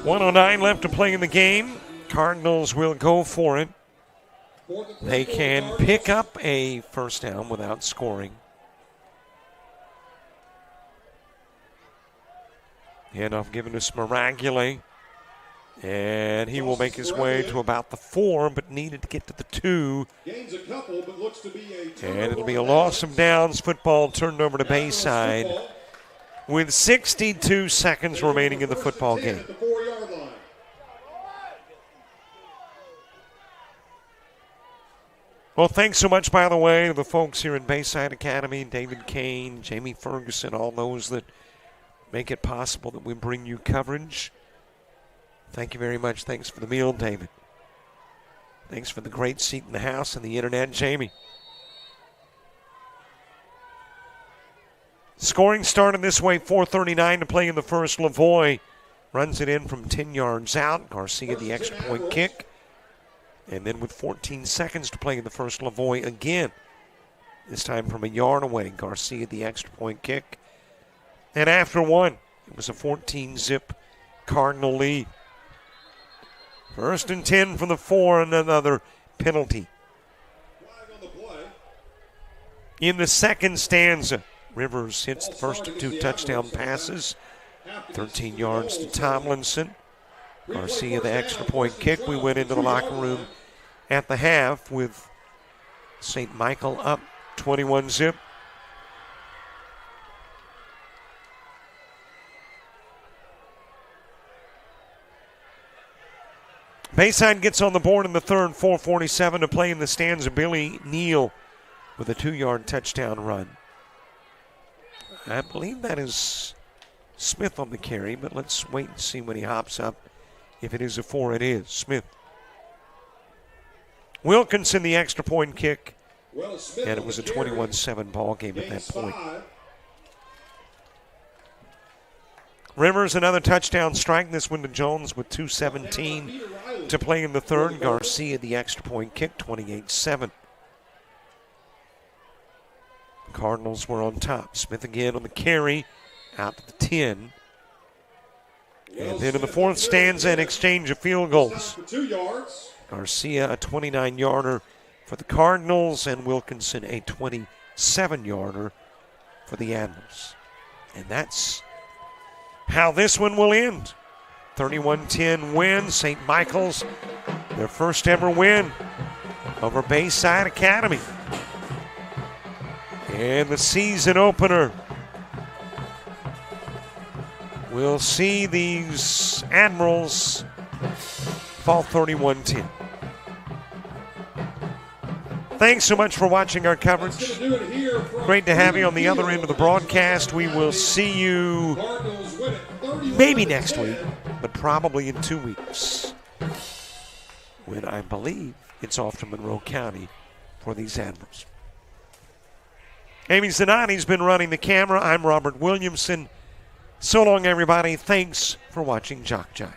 .109 left to play in the game. Cardinals will go for it. They can pick up a first down without scoring. Handoff given to Smaragule. And he will make his way to about the 4, but needed to get to the 2. And it'll be a loss of downs. Football turned over to Bayside with 62 seconds remaining in the football game. Well, thanks so much, by the way, to the folks here in Bayside Academy, David Kane, Jamie Ferguson, all those that make it possible that we bring you coverage. Thank you very much. Thanks for the meal, David. Thanks for the great seat in the house and the internet, Jamie. Scoring started this way, 4:39 to play in the first. Lavoie runs it in from 10 yards out. Garcia the extra point kick. And then with 14 seconds to play in the first, Lavoie again. This time from a yard away. Garcia the extra point kick. And after one, it was a 14-zip Cardinal lead. 1st and 10 from the 4 and another penalty. In the second stanza, Rivers hits the first of 2 touchdown passes. 13 yards to Tomlinson. Garcia the extra point kick. We went into the locker room at the half with St. Michael up 21-zip. Bayside gets on the board in the third, 4:47 to play in the stanza. Billy Neal with a 2-yard touchdown run. I believe that is Smith on the carry, but let's wait and see when he hops up. If it is a 4, it is Smith. Wilkinson the extra point kick, and it was a 21-7 ball game at that point. Rivers another touchdown strike, this one to Jones with 2:17 to play in the third. Garcia the extra point kick, 28-7. Cardinals were on top. Smith again on the carry, out to the 10. And then in the fourth stanza, an exchange of field goals. Garcia a 29-yarder for the Cardinals, and Wilkinson a 27-yarder for the Admirals. And that's how this one will end. 31-10 win. St. Michael's, their first ever win. over Bayside Academy. And the season opener. We'll see these Admirals fall 31-10. Thanks so much for watching our coverage. Great to have you on the other end of the broadcast. We will see you maybe next week, but probably in 2 weeks, when I believe it's off to Monroe County for these Admirals. Amy Zanotti's been running the camera. I'm Robert Williamson. So long, everybody. Thanks for watching JockJive.